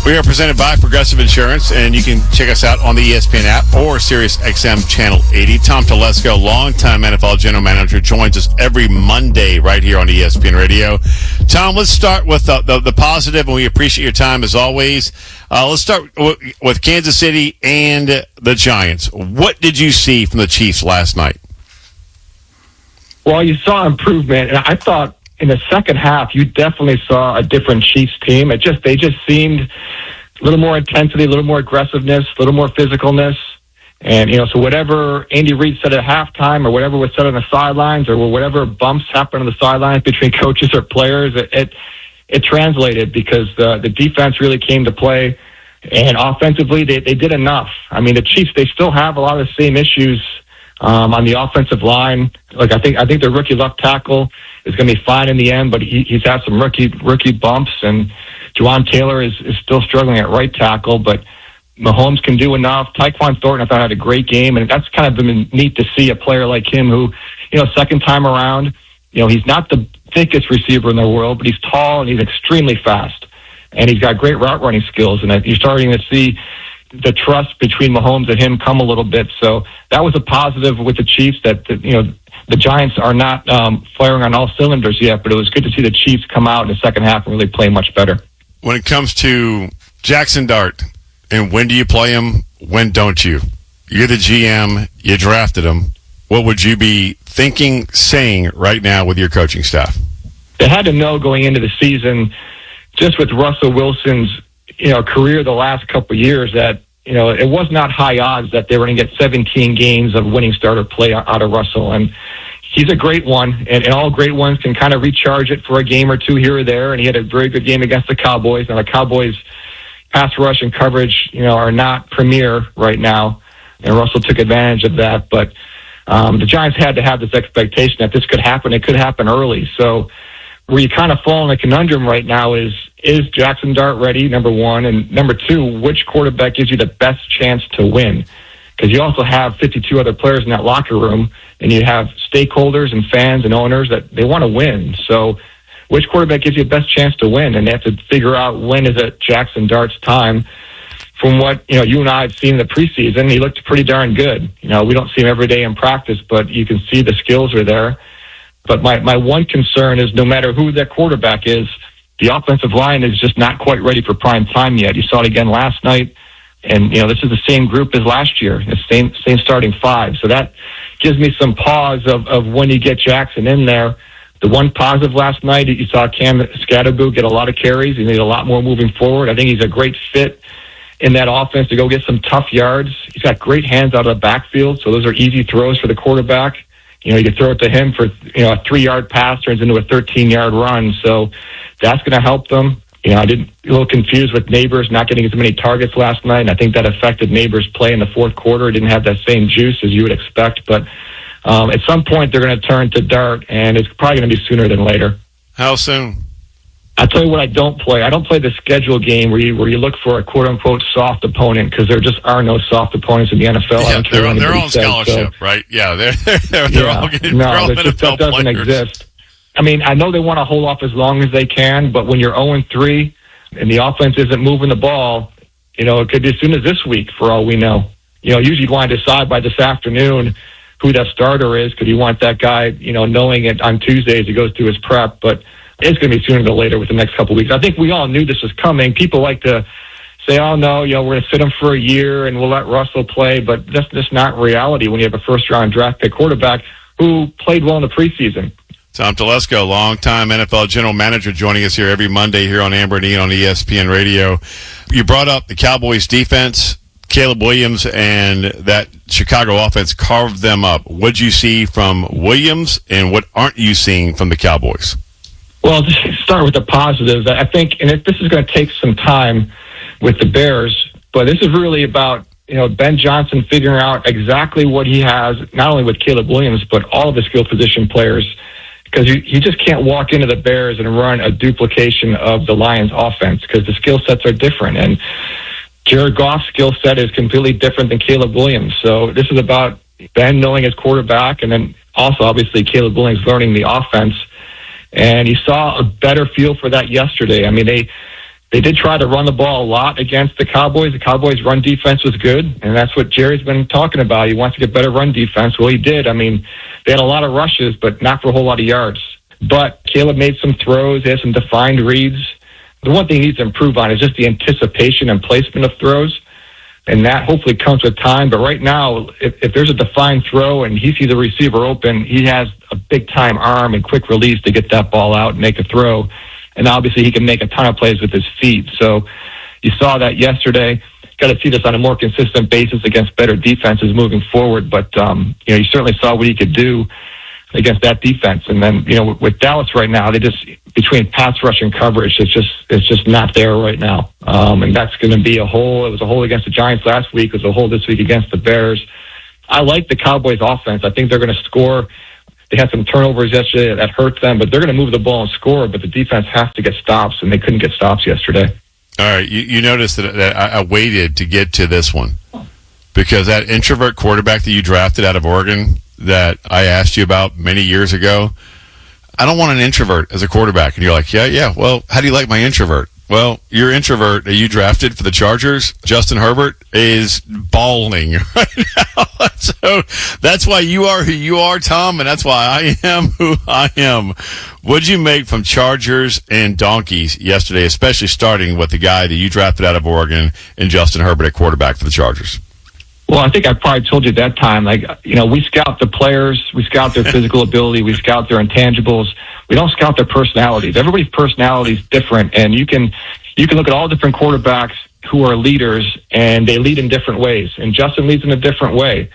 We are presented by Progressive Insurance, and you can check us out on the ESPN app or Sirius XM Channel 80. Tom Telesco, longtime NFL general manager, joins us every Monday right here on ESPN Radio. Tom, let's start with the positive, and we appreciate your time as always. Let's start with Kansas City and the Giants. What did you see from the Chiefs last night? Well, you saw improvement, and I thought in the second half, you definitely saw a different Chiefs team. They just seemed a little more intensity, a little more aggressiveness, a little more physicalness. And, so whatever Andy Reid said at halftime or whatever was said on the sidelines or whatever bumps happened on the sidelines between coaches or players, it translated because the defense really came to play. And offensively, they did enough. I mean, the Chiefs, they still have a lot of the same issues on the offensive line. Like I think the rookie left tackle is going to be fine in the end, but he's had some rookie bumps, and Juwan Taylor is still struggling at right tackle, but Mahomes can do enough. Tyquan Thornton, I thought, had a great game, and that's kind of been neat to see a player like him who, second time around, he's not the thickest receiver in the world, but he's tall and he's extremely fast, and he's got great route running skills, and you're starting to see the trust between Mahomes and him come a little bit. So that was a positive with the Chiefs that, the Giants are not firing on all cylinders yet, but it was good to see the Chiefs come out in the second half and really play much better. When it comes to Jackson Dart, and when do you play him, when don't you? You're the GM, you drafted him. What would you be thinking, saying right now with your coaching staff? They had to know going into the season, just with Russell Wilson's career the last couple of years, that it was not high odds that they were going to get 17 games of winning starter play out of Russell. And he's a great one, and all great ones can kind of recharge it for a game or two here or there. And he had a very good game against the Cowboys. Now, the Cowboys' pass rush and coverage, are not premier right now, and Russell took advantage of that. But the Giants had to have this expectation that this could happen. It could happen early. So where you kind of fall in a conundrum right now is Jackson Dart ready, number one? And number two, which quarterback gives you the best chance to win? Because you also have 52 other players in that locker room, and you have stakeholders and fans and owners that they want to win. So which quarterback gives you the best chance to win? And they have to figure out when is it Jackson Dart's time. From what you and I have seen in the preseason, he looked pretty darn good. We don't see him every day in practice, but you can see the skills are there. But my one concern is no matter who that quarterback is, the offensive line is just not quite ready for prime time yet. You saw it again last night, and this is the same group as last year, the same starting five. So that gives me some pause of when you get Jackson in there. The one positive last night, you saw Cam Scatterboo get a lot of carries. He needed a lot more moving forward. I think he's a great fit in that offense to go get some tough yards. He's got great hands out of the backfield, so those are easy throws for the quarterback. You can throw it to him for, a 3-yard pass turns into a 13-yard run. So that's going to help them. I did a little confused with Neighbors not getting as many targets last night, and I think that affected Neighbors' play in the fourth quarter. He didn't have that same juice as you would expect. But at some point, they're going to turn to Dart, and it's probably going to be sooner than later. How soon? I'll tell you what I don't play. I don't play the schedule game where you look for a quote-unquote soft opponent, because there just are no soft opponents in the NFL. Yeah, they're on scholarship, so. Right? Yeah, they're all getting that doesn't exist. I mean, I know they want to hold off as long as they can, but when you're 0-3 and the offense isn't moving the ball, it could be as soon as this week for all we know. Usually you want to decide by this afternoon who that starter is, because you want that guy, knowing it on Tuesday as he goes through his prep, but it's going to be sooner than later with the next couple of weeks. I think we all knew this was coming. People like to say, oh, no, we're going to sit him for a year and we'll let Russell play, but that's just not reality when you have a first-round draft pick quarterback who played well in the preseason. Tom Telesco, longtime NFL general manager, joining us here every Monday here on Amber and Ian on ESPN Radio. You brought up the Cowboys' defense. Caleb Williams and that Chicago offense carved them up. What did you see from Williams, and what aren't you seeing from the Cowboys? Well, just start with the positives. I think, and this is going to take some time with the Bears, but this is really about, Ben Johnson figuring out exactly what he has, not only with Caleb Williams, but all of the skill position players, because you just can't walk into the Bears and run a duplication of the Lions offense, because the skill sets are different. And Jared Goff's skill set is completely different than Caleb Williams. So this is about Ben knowing his quarterback, and then also, obviously, Caleb Williams learning the offense. And you saw a better feel for that yesterday. I mean, They did try to run the ball a lot against the Cowboys. The Cowboys' run defense was good, and that's what Jerry's been talking about. He wants to get better run defense. Well, he did. I mean, they had a lot of rushes, but not for a whole lot of yards. But Caleb made some throws. He had some defined reads. The one thing he needs to improve on is just the anticipation and placement of throws, and that hopefully comes with time. But right now, if there's a defined throw and he sees a receiver open, he has a big-time arm and quick release to get that ball out and make a throw. And obviously he can make a ton of plays with his feet. So you saw that yesterday. Got to see this on a more consistent basis against better defenses moving forward. But, you certainly saw what he could do against that defense. And then, with Dallas right now, they just, between pass rush and coverage, it's just not there right now. And that's going to be a hole. It was a hole against the Giants last week. It was a hole this week against the Bears. I like the Cowboys offense. I think they're going to score. They had some turnovers yesterday that hurt them, but they're going to move the ball and score, but the defense has to get stops, and they couldn't get stops yesterday. All right, you noticed that I waited to get to this one because that introvert quarterback that you drafted out of Oregon that I asked you about many years ago, I don't want an introvert as a quarterback. And you're like, yeah, well, how do you like my introvert? Well, your introvert that you drafted for the Chargers, Justin Herbert, is balling right now. So that's why you are who you are, Tom, and that's why I am who I am. What'd you make from Chargers and Donkeys yesterday, especially starting with the guy that you drafted out of Oregon and Justin Herbert at quarterback for the Chargers? Well, I think I probably told you at that time, we scout the players, we scout their physical ability, we scout their intangibles. We don't scout their personalities. Everybody's personality is different, and you can look at all different quarterbacks who are leaders, and they lead in different ways. And Justin leads in a different way,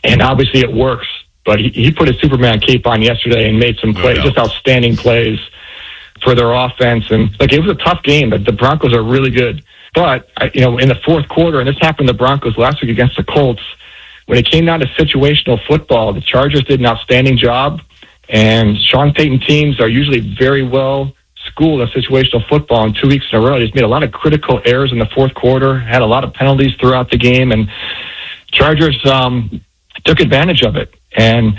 and obviously it works. But he put his Superman cape on yesterday and made some plays, just outstanding plays for their offense. And it was a tough game. But the Broncos are really good. But in the fourth quarter, and this happened to the Broncos last week against the Colts, when it came down to situational football, the Chargers did an outstanding job. And Sean Payton teams are usually very well schooled in situational football. In 2 weeks in a row, they just made a lot of critical errors in the fourth quarter, had a lot of penalties throughout the game, and Chargers took advantage of it. And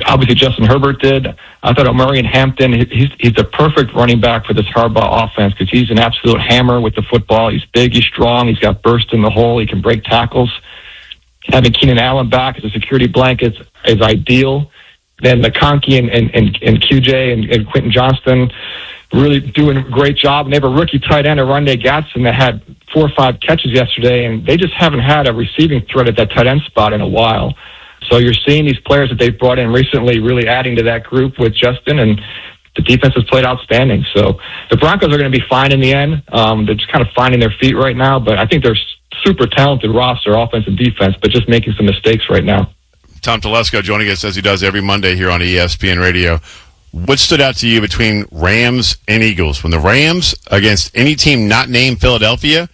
obviously Justin Herbert did. I thought Omari and Hampton, he's the perfect running back for this Harbaugh offense because he's an absolute hammer with the football. He's big, he's strong, he's got burst in the hole, he can break tackles. Having Keenan Allen back as a security blanket is ideal. Then McConkey and QJ and Quentin Johnston really doing a great job. And they have a rookie tight end, Arundé Gatson, that had 4 or 5 catches yesterday, and they just haven't had a receiving threat at that tight end spot in a while. So you're seeing these players that they've brought in recently really adding to that group with Justin, and the defense has played outstanding. So the Broncos are going to be fine in the end. They're just kind of finding their feet right now, but I think they're super talented roster, offense and defense, but just making some mistakes right now. Tom Telesco joining us as he does every Monday here on ESPN Radio. What stood out to you between Rams and Eagles? When the Rams, against any team not named Philadelphia,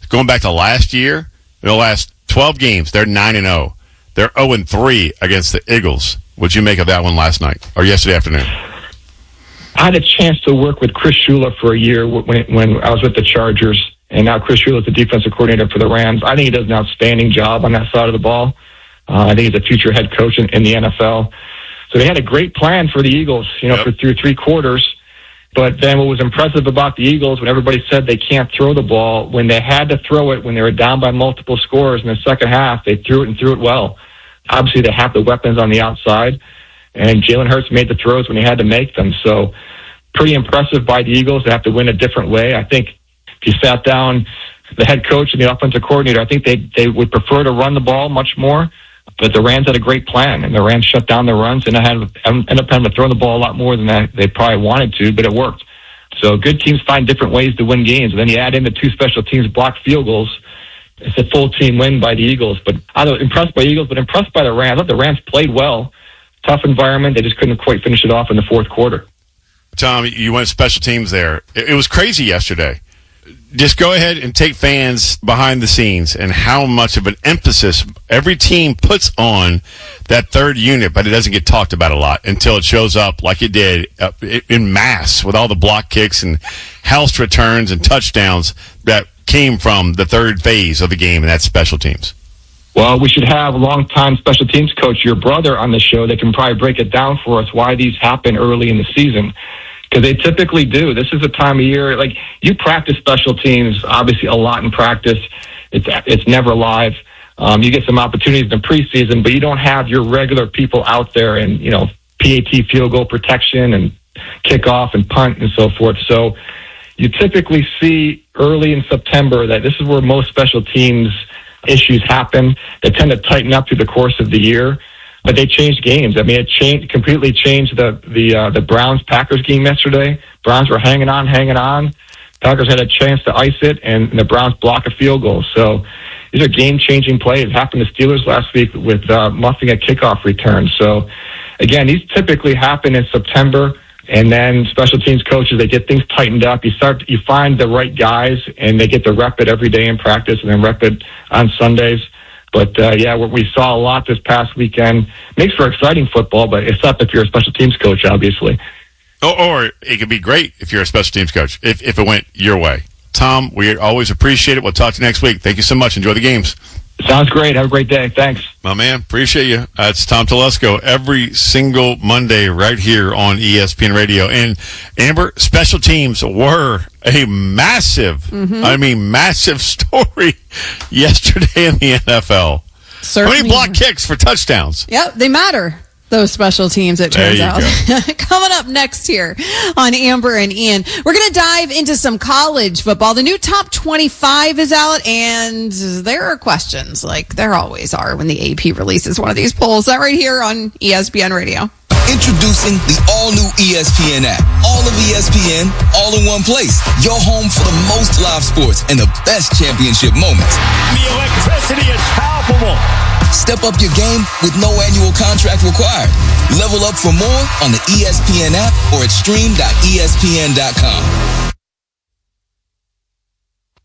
going back to last year, in the last 12 games, they're 9-0. They're 0-3 against the Eagles. What'd you make of that one last night or yesterday afternoon? I had a chance to work with Chris Shula for a year when I was with the Chargers, and now Chris Shula is the defensive coordinator for the Rams. I think he does an outstanding job on that side of the ball. I think he's a future head coach in the NFL. So they had a great plan for the Eagles, through 3 quarters. But then what was impressive about the Eagles, when everybody said they can't throw the ball, when they had to throw it, when they were down by multiple scores in the second half, they threw it and threw it well. Obviously, they have the weapons on the outside, and Jalen Hurts made the throws when he had to make them. So pretty impressive by the Eagles. They have to win a different way. I think if you sat down the head coach and the offensive coordinator, I think they would prefer to run the ball much more. But the Rams had a great plan, and the Rams shut down their runs, and ended up having to throw the ball a lot more than they probably wanted to, but it worked. So good teams find different ways to win games. And then you add in the 2 special teams blocked field goals. It's a full team win by the Eagles. But I was impressed by the Eagles, but impressed by the Rams. I thought the Rams played well. Tough environment. They just couldn't quite finish it off in the fourth quarter. Tom, you went special teams there. It was crazy yesterday. Just go ahead and take fans behind the scenes and how much of an emphasis every team puts on that third unit, but it doesn't get talked about a lot until it shows up like it did in mass with all the block kicks and house returns and touchdowns that came from the third phase of the game, and that's special teams. Well, we should have a longtime special teams coach, your brother, on the show that can probably break it down for us why these happen early in the season. Because they typically do. This is the time of year, like, you practice special teams, obviously, a lot in practice. It's never live. You get some opportunities in the preseason, but you don't have your regular people out there and, PAT, field goal protection, and kickoff and punt and so forth. So you typically see early in September that this is where most special teams issues happen. They tend to tighten up through the course of the year, but they changed games. I mean, it completely changed the Browns-Packers game yesterday. Browns were hanging on. Packers had a chance to ice it, and the Browns block a field goal. So these are game-changing plays. It happened to Steelers last week with muffing a kickoff return. So, again, these typically happen in September, and then special teams coaches, they get things tightened up. You find the right guys, and they get to rep it every day in practice and then rep it on Sundays. But, what we saw a lot this past weekend makes for exciting football, but it's up if you're a special teams coach, obviously. Or it could be great if you're a special teams coach, if it went your way. Tom, we always appreciate it. We'll talk to you next week. Thank you so much. Enjoy the games. Sounds great. Have a great day. Thanks. My man, appreciate you. It's Tom Telesco every single Monday right here on ESPN Radio. And, Amber, special teams were a massive, massive story yesterday in the NFL. Certainly. How many block kicks for touchdowns? Yep, they matter. Those special teams, it turns out. Coming up next here on Amber and Ian, we're going to dive into some college football. The new top 25 is out, and there are questions, like there always are when the AP releases one of these polls. That right here on ESPN Radio. Introducing the all-new ESPN app. All of ESPN, all in one place. Your home for the most live sports and the best championship moments. The electricity is palpable. Step up your game with no annual contract required. Level up for more on the ESPN app or at stream.espn.com.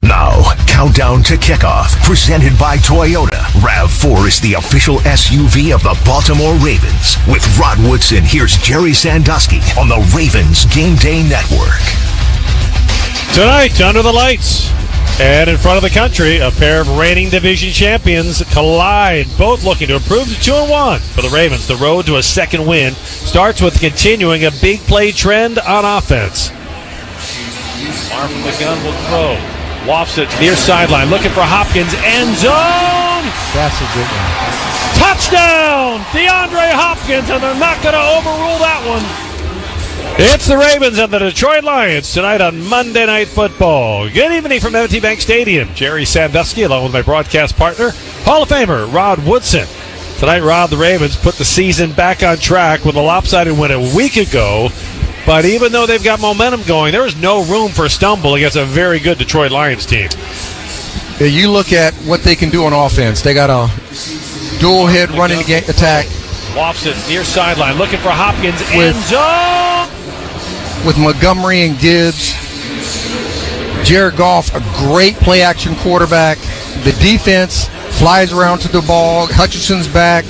Now, countdown to kickoff, presented by Toyota. RAV4 is the official SUV of the Baltimore Ravens. With Rod Woodson, here's Jerry Sandusky on the Ravens Game Day Network. Tonight, under the lights and in front of the country, a pair of reigning division champions collide, both looking to improve to 2-1. For the Ravens, the road to a second win starts with continuing a big play trend on offense. Lamar from the gun will throw. Wafts it near sideline, looking for Hopkins, end zone! That's a good one. Touchdown! DeAndre Hopkins, and they're not going to overrule that one. It's the Ravens and the Detroit Lions tonight on Monday Night Football. Good evening from M&T Bank Stadium. Jerry Sandusky, along with my broadcast partner, Hall of Famer Rod Woodson. Tonight, Rod, the Ravens put the season back on track with a lopsided win a week ago. But even though they've got momentum going, there is no room for stumble against a very good Detroit Lions team. Yeah, you look at what they can do on offense. They got a dual head running attack. Wafts it near sideline, looking for Hopkins, end zone! With Montgomery and Gibbs. Jared Goff, a great play-action quarterback. The defense flies around to the ball. Hutchinson's back.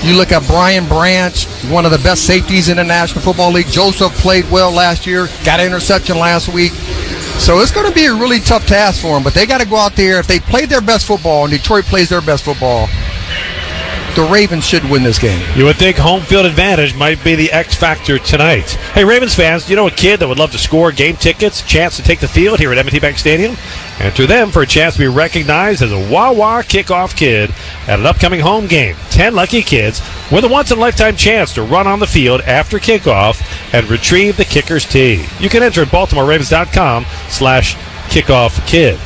You look at Brian Branch, one of the best safeties in the National Football League. Joseph played well last year, got an interception last week. So it's going to be a really tough task for them, but they got to go out there. If they play their best football and Detroit plays their best football, the Ravens should win this game. You would think home field advantage might be the X factor tonight. Hey, Ravens fans, you know a kid that would love to score game tickets, chance to take the field here at M&T Bank Stadium? Enter them for a chance to be recognized as a Wawa kickoff kid at an upcoming home game. 10 lucky kids with a once-in-a-lifetime chance to run on the field after kickoff and retrieve the kicker's tee. You can enter at BaltimoreRavens.com/kickoffkid.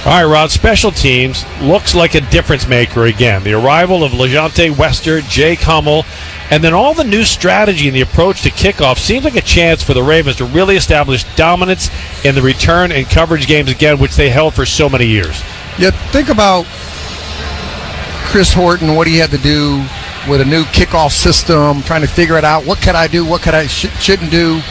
All right, Rod, special teams looks like a difference maker again. The arrival of LeJante Wester, Jake Hummel, and then all the new strategy and the approach to kickoff seems like a chance for the Ravens to really establish dominance in the return and coverage games again, which they held for so many years. Yeah, think about Chris Horton, what he had to do with a new kickoff system, trying to figure it out. What can I do? What can I shouldn't do?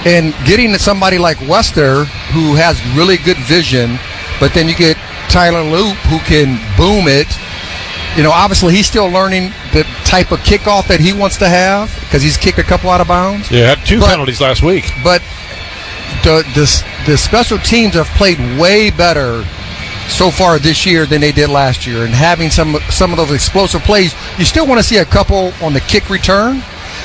And getting to somebody like Wester, who has really good vision, but then you get Tyler Loop, who can boom it. You know, obviously he's still learning the type of kickoff that he wants to have because he's kicked a couple out of bounds. Yeah, had two penalties last week. But the special teams have played way better so far this year than they did last year. And having some of those explosive plays, you still want to see a couple on the kick return.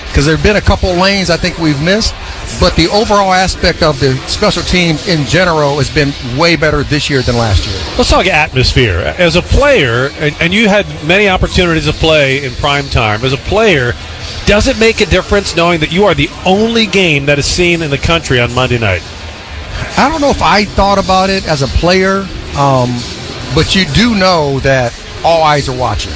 because there have been a couple lanes I think we've missed. But the overall aspect of the special teams in general has been way better this year than last year. Let's talk atmosphere. As a player, and you had many opportunities to play in prime time, as a player, does it make a difference knowing that you are the only game that is seen in the country on Monday night? I don't know if I thought about it as a player, but you do know that all eyes are watching.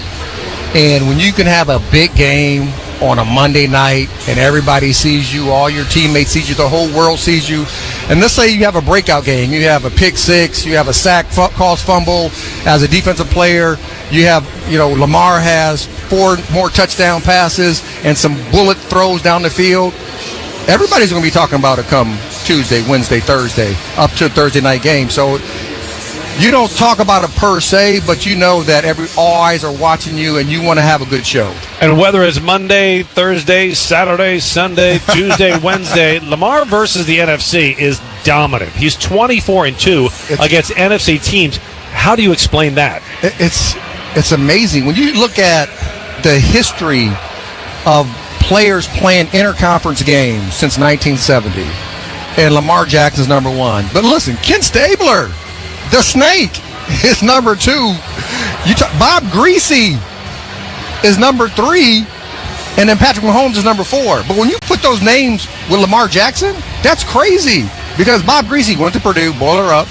And when you can have a big game on a Monday night and everybody sees you, all your teammates see you, the whole world sees you, and let's say you have a breakout game, you have a pick six, you have a sack caused fumble as a defensive player, you have, Lamar has 4 more touchdown passes and some bullet throws down the field. Everybody's going to be talking about it come Tuesday, Wednesday, Thursday, up to a Thursday night game. So you don't talk about it per se, but you know that all eyes are watching you and you want to have a good show. And whether it's Monday, Thursday, Saturday, Sunday, Tuesday, Wednesday, Lamar versus the NFC is dominant. He's 24-2 against NFC teams. How do you explain that? It's amazing. When you look at the history of players playing interconference games since 1970, and Lamar Jackson's number 1. But listen, Ken Stabler, the Snake, is number 2. Bob Greasy is number 3, and then Patrick Mahomes is number 4. But when you put those names with Lamar Jackson, that's crazy because Bob Greasy went to Purdue, boiler up,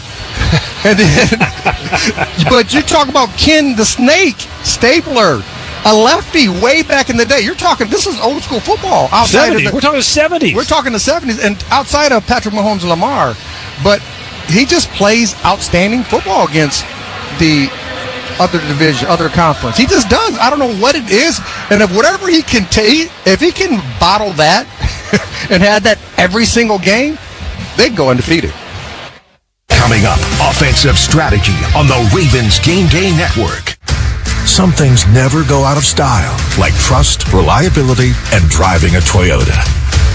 and then. But you talk about Ken the Snake Stabler, a lefty way back in the day. You're talking. This is old school football. We're talking 70s. We're talking the 70s, and outside of Patrick Mahomes and Lamar, but he just plays outstanding football against the other division, other conference. He just does. I don't know what it is, and if whatever he can take, if he can bottle that and have that every single game, they go undefeated. Coming up, offensive strategy on the Ravens Game Day Network. Some things never go out of style, like trust, reliability, and driving a Toyota.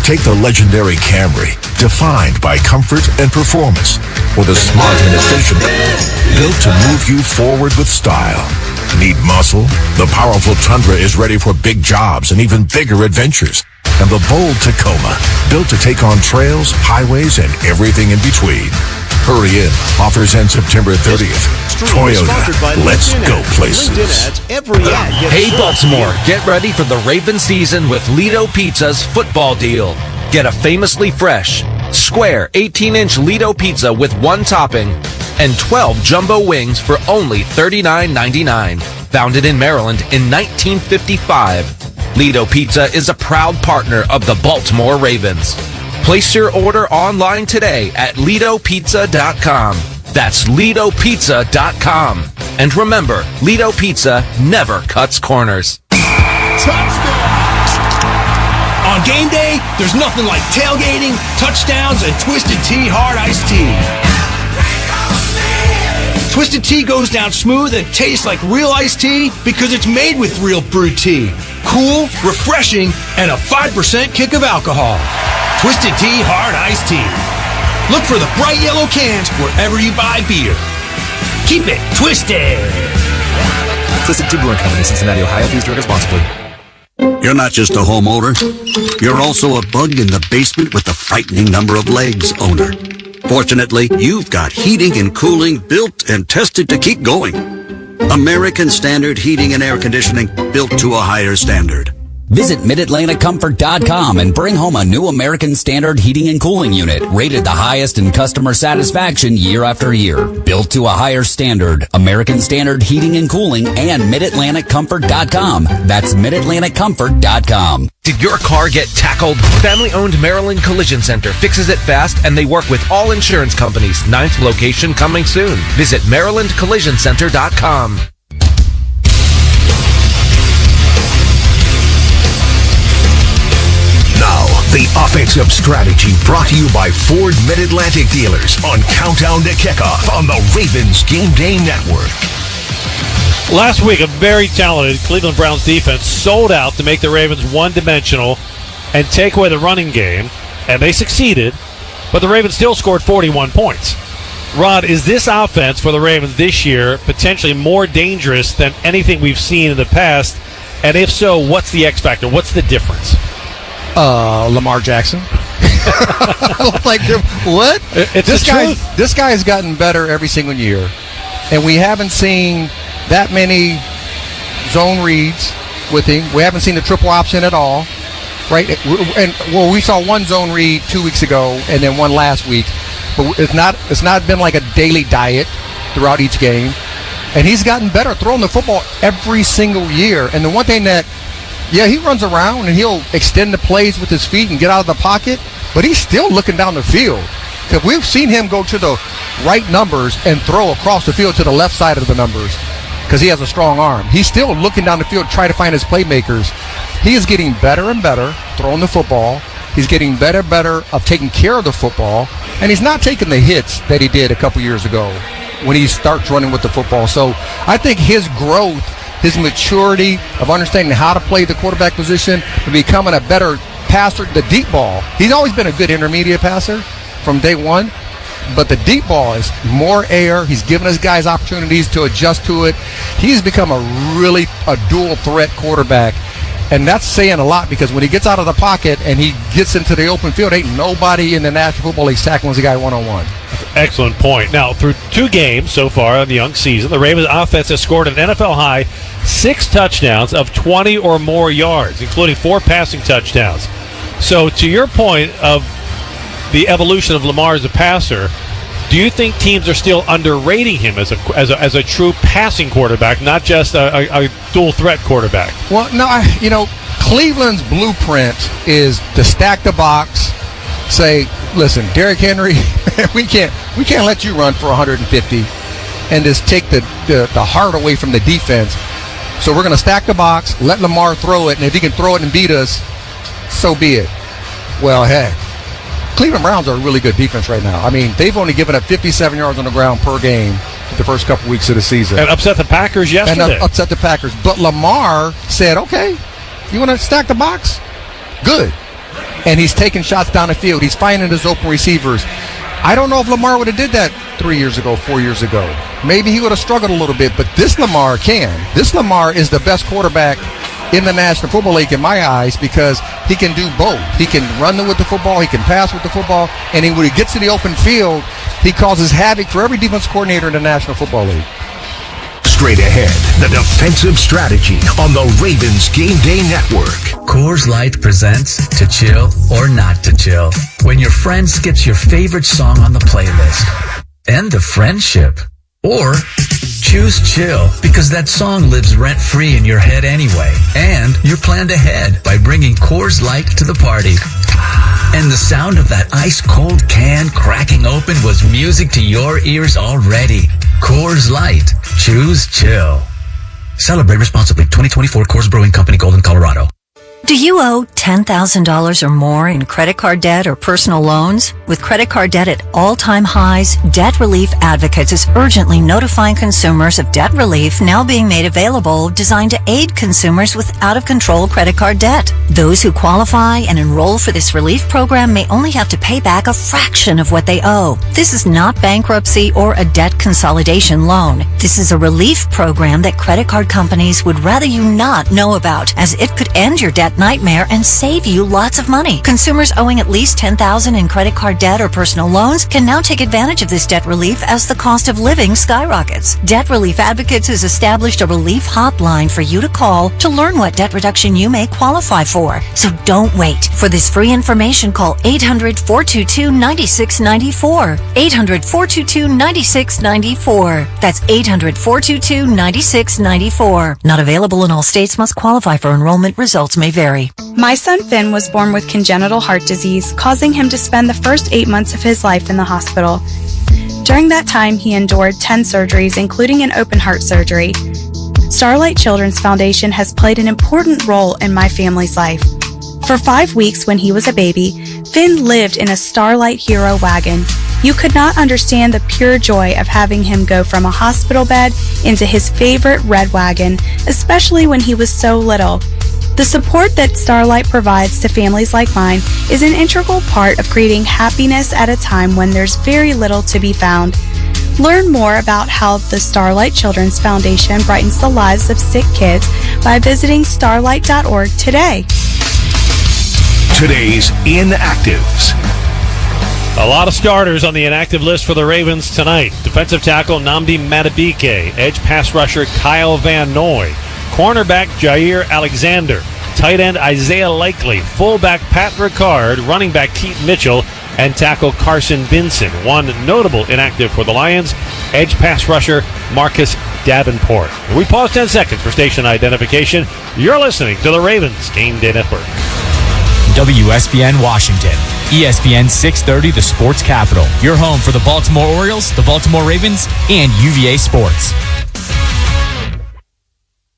Take the legendary Camry, defined by comfort and performance, with a smart innovation built to move you forward with style. Need muscle? The powerful Tundra is ready for big jobs and even bigger adventures. And the bold Tacoma, built to take on trails, highways, and everything in between. Hurry in. Offers end September 30th. Toyota. Let's go places. Hey, Baltimore. Get ready for the Ravens season with Lido Pizza's football deal. Get a famously fresh, square 18-inch Lido pizza with 1 topping and 12 jumbo wings for only $39.99. Founded in Maryland in 1955, Lido Pizza is a proud partner of the Baltimore Ravens. Place your order online today at LidoPizza.com. That's LidoPizza.com. And remember, Lido Pizza never cuts corners. Touchdown! On game day, there's nothing like tailgating, touchdowns, and Twisted Tea Hard Iced Tea. Twisted Tea goes down smooth and tastes like real iced tea because it's made with real brewed tea. Cool, refreshing, and a 5% kick of alcohol. Twisted Tea Hard Iced Tea. Look for the bright yellow cans wherever you buy beer. Keep it twisted. Twisted Tea Brewing Company, Cincinnati, Ohio. Please drink responsibly. You're not just a homeowner. You're also a bug in the basement with the frightening number of legs owner. Fortunately, you've got heating and cooling built and tested to keep going. American Standard Heating and Air Conditioning, built to a higher standard. Visit MidAtlanticComfort.com and bring home a new American Standard heating and cooling unit, rated the highest in customer satisfaction year after year. Built to a higher standard, American Standard Heating and Cooling and MidAtlanticComfort.com. That's MidAtlanticComfort.com. Did your car get tackled? Family-owned Maryland Collision Center fixes it fast, and they work with all insurance companies. 9th location coming soon. Visit MarylandCollisionCenter.com. Now, the offensive strategy brought to you by Ford Mid-Atlantic Dealers on Countdown to Kickoff on the Ravens Game Day Network. Last week, a very talented Cleveland Browns defense sold out to make the Ravens one-dimensional and take away the running game, and they succeeded, but the Ravens still scored 41 points. Rod, is this offense for the Ravens this year potentially more dangerous than anything we've seen in the past? And if so, what's the X factor? What's the difference? Lamar Jackson. Like, what? This guy has gotten better every single year, and we haven't seen that many zone reads with him. We haven't seen the triple option at all, right? And we saw one zone read 2 weeks ago, and then one last week. But it's not been like a daily diet throughout each game, and he's gotten better throwing the football every single year. And the one thing that, he runs around and he'll extend the plays with his feet and get out of the pocket, but he's still looking down the field. Because we've seen him go to the right numbers and throw across the field to the left side of the numbers because he has a strong arm. He's still looking down the field to try to find his playmakers. He is getting better and better throwing the football. He's getting better and better of taking care of the football. And he's not taking the hits that he did a couple years ago when he starts running with the football. So I think his growth, his maturity of understanding how to play the quarterback position and becoming a better passer, the deep ball. He's always been a good intermediate passer from day one, but the deep ball is more air. He's given his guys opportunities to adjust to it. He's become a dual threat quarterback, and that's saying a lot because when he gets out of the pocket and he gets into the open field, ain't nobody in the National Football League tackling the guy one-on-one. Excellent point. Now, through 2 games so far in the young season, the Ravens offense has scored an NFL-high 6 touchdowns of 20 or more yards, including 4 passing touchdowns. So, to your point of the evolution of Lamar as a passer, do you think teams are still underrating him as a true passing quarterback, not just a dual threat quarterback? Well, no, Cleveland's blueprint is to stack the box, say, listen, Derrick Henry, we can't let you run for 150 and just take the heart away from the defense. So we're going to stack the box, let Lamar throw it, and if he can throw it and beat us, so be it. Well, heck, Cleveland Browns are a really good defense right now. I mean, they've only given up 57 yards on the ground per game the first couple weeks of the season. And upset the Packers yesterday. And upset the Packers. But Lamar said, okay, you want to stack the box? Good. And he's taking shots down the field. He's finding his open receivers. I don't know if Lamar would have did that 3 years ago, 4 years ago. Maybe he would have struggled a little bit, but this Lamar can. This Lamar is the best quarterback in the National Football League in my eyes because he can do both. He can run with the football, he can pass with the football, and when he gets to the open field, he causes havoc for every defense coordinator in the National Football League. Straight ahead, the defensive strategy on the Ravens Game Day Network. Coors Light presents To Chill or Not to Chill. When your friend skips your favorite song on the playlist. End the friendship. Or choose chill because that song lives rent-free in your head anyway. And you're planned ahead by bringing Coors Light to the party. And the sound of that ice-cold can cracking open was music to your ears already. Coors Light. Choose chill. Celebrate responsibly. 2024 Coors Brewing Company, Golden, Colorado. Do you owe $10,000 or more in credit card debt or personal loans? With credit card debt at all-time highs, Debt Relief Advocates is urgently notifying consumers of debt relief now being made available designed to aid consumers with out-of-control credit card debt. Those who qualify and enroll for this relief program may only have to pay back a fraction of what they owe. This is not bankruptcy or a debt consolidation loan. This is a relief program that credit card companies would rather you not know about, as it could end your debt nightmare and save you lots of money. Consumers owing at least $10,000 in credit card debt or personal loans can now take advantage of this debt relief as the cost of living skyrockets. Debt Relief Advocates has established a relief hotline for you to call to learn what debt reduction you may qualify for. So don't wait. For this free information, call 800-422-9694. 800-422-9694. That's 800-422-9694. Not available in all states. Must qualify for enrollment. Results may vary. My son Finn was born with congenital heart disease, causing him to spend the first 8 months of his life in the hospital. During that time, he endured 10 surgeries, including an open heart surgery. Starlight Children's Foundation has played an important role in my family's life. For 5 weeks when he was a baby, Finn lived in a Starlight Hero wagon. You could not understand the pure joy of having him go from a hospital bed into his favorite red wagon, especially when he was so little. The support that Starlight provides to families like mine is an integral part of creating happiness at a time when there's very little to be found. Learn more about how the Starlight Children's Foundation brightens the lives of sick kids by visiting starlight.org today. Today's inactives. A lot of starters on the inactive list for the Ravens tonight. Defensive tackle Nnamdi Madubuike, edge pass rusher Kyle Van Noy, cornerback Jair Alexander, tight end Isaiah Likely, fullback Pat Ricard, running back Keaton Mitchell, and tackle Carson Vinson. One notable inactive for the Lions, edge pass rusher Marcus Davenport. We pause 10 seconds for station identification. You're listening to the Ravens Game Day Network. WSBN Washington. ESPN 630, the sports capital. Your home for the Baltimore Orioles, the Baltimore Ravens, and UVA Sports.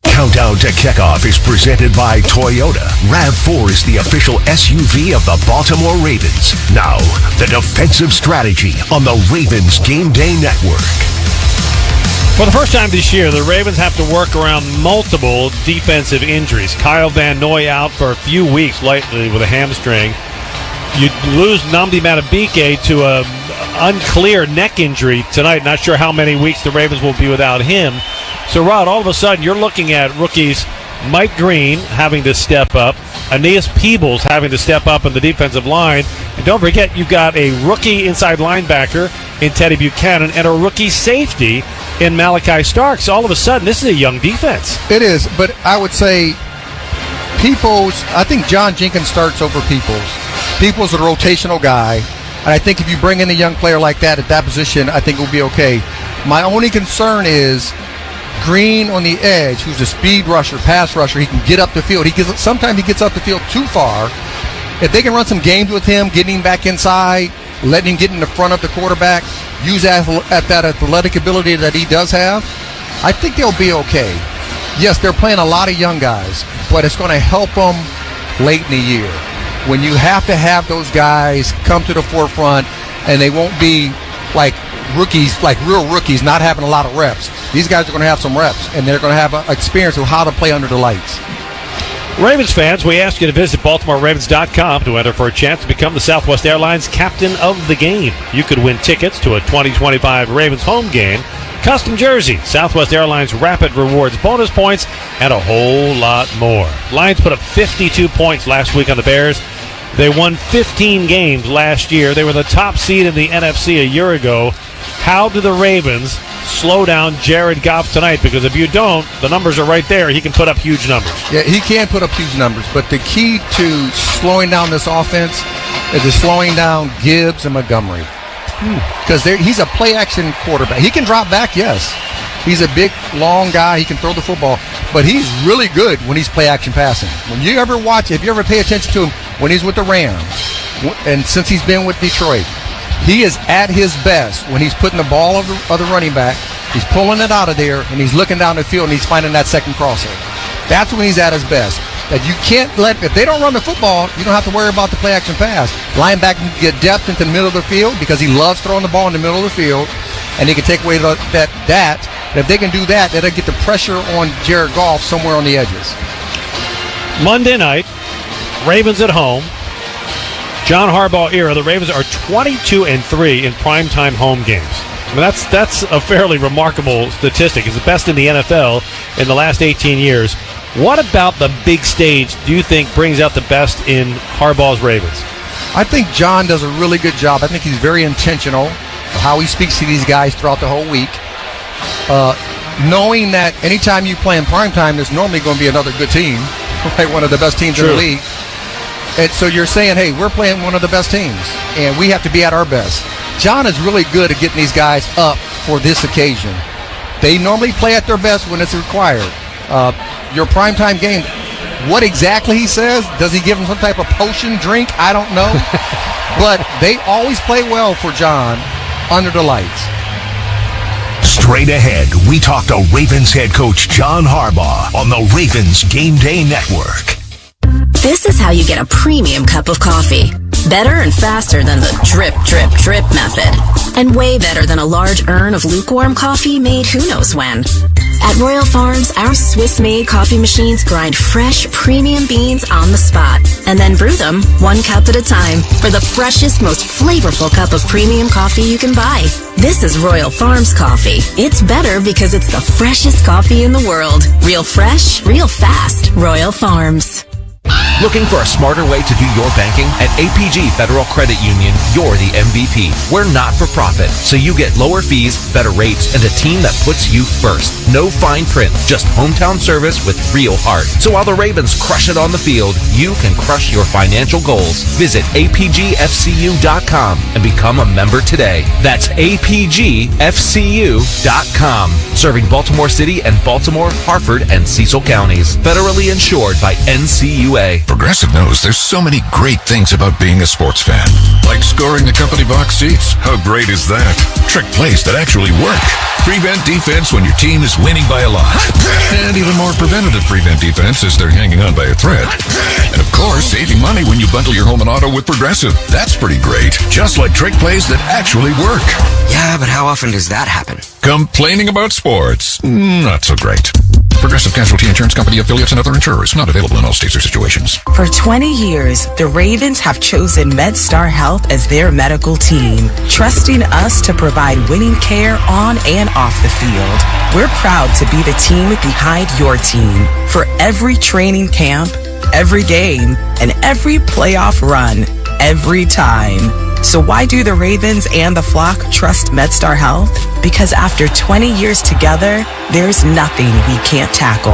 Countdown to Kickoff is presented by Toyota. RAV4 is the official SUV of the Baltimore Ravens. Now, the defensive strategy on the Ravens Game Day Network. For the first time this year, the Ravens have to work around multiple defensive injuries. Kyle Van Noy out for a few weeks lightly with a hamstring. You lose Nnamdi Madubuike to an unclear neck injury tonight. Not sure how many weeks the Ravens will be without him. So, Rod, all of a sudden, you're looking at rookies Mike Green having to step up, Aeneas Peebles having to step up in the defensive line. And don't forget, you've got a rookie inside linebacker in Teddy Buchanan and a rookie safety in Malachi Starks. All of a sudden, this is a young defense. It is, but I would say I think John Jenkins starts over Peoples. Peoples is a rotational guy, and I think if you bring in a young player like that at that position, I think it will be okay. My only concern is Green on the edge, who's a speed rusher, pass rusher. He can get up the field. Sometimes he gets up the field too far. If they can run some games with him, getting him back inside, letting him get in the front of the quarterback, use that athletic ability that he does have, I think they'll be okay. Yes, they're playing a lot of young guys, but it's going to help them late in the year when you have to have those guys come to the forefront, and they won't be like rookies, like real rookies, not having a lot of reps. These guys are going to have some reps, and they're going to have an experience of how to play under the lights. Ravens fans, we ask you to visit BaltimoreRavens.com to enter for a chance to become the Southwest Airlines Captain of the Game. You could win tickets to a 2025 Ravens home game, custom jersey, Southwest Airlines Rapid Rewards bonus points, and a whole lot more. Lions put up 52 points last week on the Bears. They won 15 games last year. They were the top seed in the NFC a year ago. How do the Ravens slow down Jared Goff tonight? Because if you don't, the numbers are right there. He can put up huge numbers. Yeah, he can put up huge numbers, but the key to slowing down this offense is slowing down Gibbs and Montgomery. Because he's a play-action quarterback. He can drop back, yes. He's a big, long guy. He can throw the football. But he's really good when he's play-action passing. When you ever watch, if you ever pay attention to him when he's with the Rams, and since he's been with Detroit, he is at his best when he's putting the ball of the running back, he's pulling it out of there, and he's looking down the field, and he's finding that second crosser. That's when he's at his best. That you can't if they don't run the football, you don't have to worry about the play-action pass. Linebacker can get depth into the middle of the field because he loves throwing the ball in the middle of the field, and he can take away that. And if they can do that, they'll get the pressure on Jared Goff somewhere on the edges. Monday night, Ravens at home. John Harbaugh era, the Ravens are 22-3 in primetime home games. I mean, that's a fairly remarkable statistic. It's the best in the NFL in the last 18 years. What about the big stage do you think brings out the best in Harbaugh's Ravens? I think John does a really good job. I think he's very intentional of how he speaks to these guys throughout the whole week. Knowing that anytime you play in primetime, there's normally going to be another good team, right? One of the best teams in the league. And so you're saying, hey, we're playing one of the best teams, and we have to be at our best. John is really good at getting these guys up for this occasion. They normally play at their best when it's required. Your primetime game, what exactly he says, does he give them some type of potion drink? I don't know. But they always play well for John under the lights. Straight ahead, we talk to Ravens head coach John Harbaugh on the Ravens Game Day Network. This is how you get a premium cup of coffee. Better and faster than the drip, drip, drip method. And way better than a large urn of lukewarm coffee made who knows when. At Royal Farms, our Swiss-made coffee machines grind fresh, premium beans on the spot and then brew them 1 cup at a time for the freshest, most flavorful cup of premium coffee you can buy. This is Royal Farms coffee. It's better because it's the freshest coffee in the world. Real fresh, real fast. Royal Farms. Looking for a smarter way to do your banking? At APG Federal Credit Union, you're the MVP. We're not for profit, so you get lower fees, better rates, and a team that puts you first. No fine print, just hometown service with real heart. So while the Ravens crush it on the field, you can crush your financial goals. Visit apgfcu.com and become a member today. That's apgfcu.com. Serving Baltimore City and Baltimore, Harford, and Cecil counties. Federally insured by NCUA. Progressive knows there's so many great things about being a sports fan. Like scoring the company box seats. How great is that? Trick plays that actually work. Prevent defense when your team is winning by a lot. And even more preventative prevent defense as they're hanging on by a thread. And of course, saving money when you bundle your home and auto with Progressive. That's pretty great. Just like trick plays that actually work. Yeah, but how often does that happen? Complaining about sports. Not so great. Progressive Casualty Insurance Company, affiliates, and other insurers. Not available in all states or situations. For 20 years, the Ravens have chosen MedStar Health as their medical team, trusting us to provide winning care on and off the field. We're proud to be the team behind your team for every training camp, every game, and every playoff run, every time. So why do the Ravens and the flock trust MedStar Health? Because after 20 years together, there's nothing we can't tackle.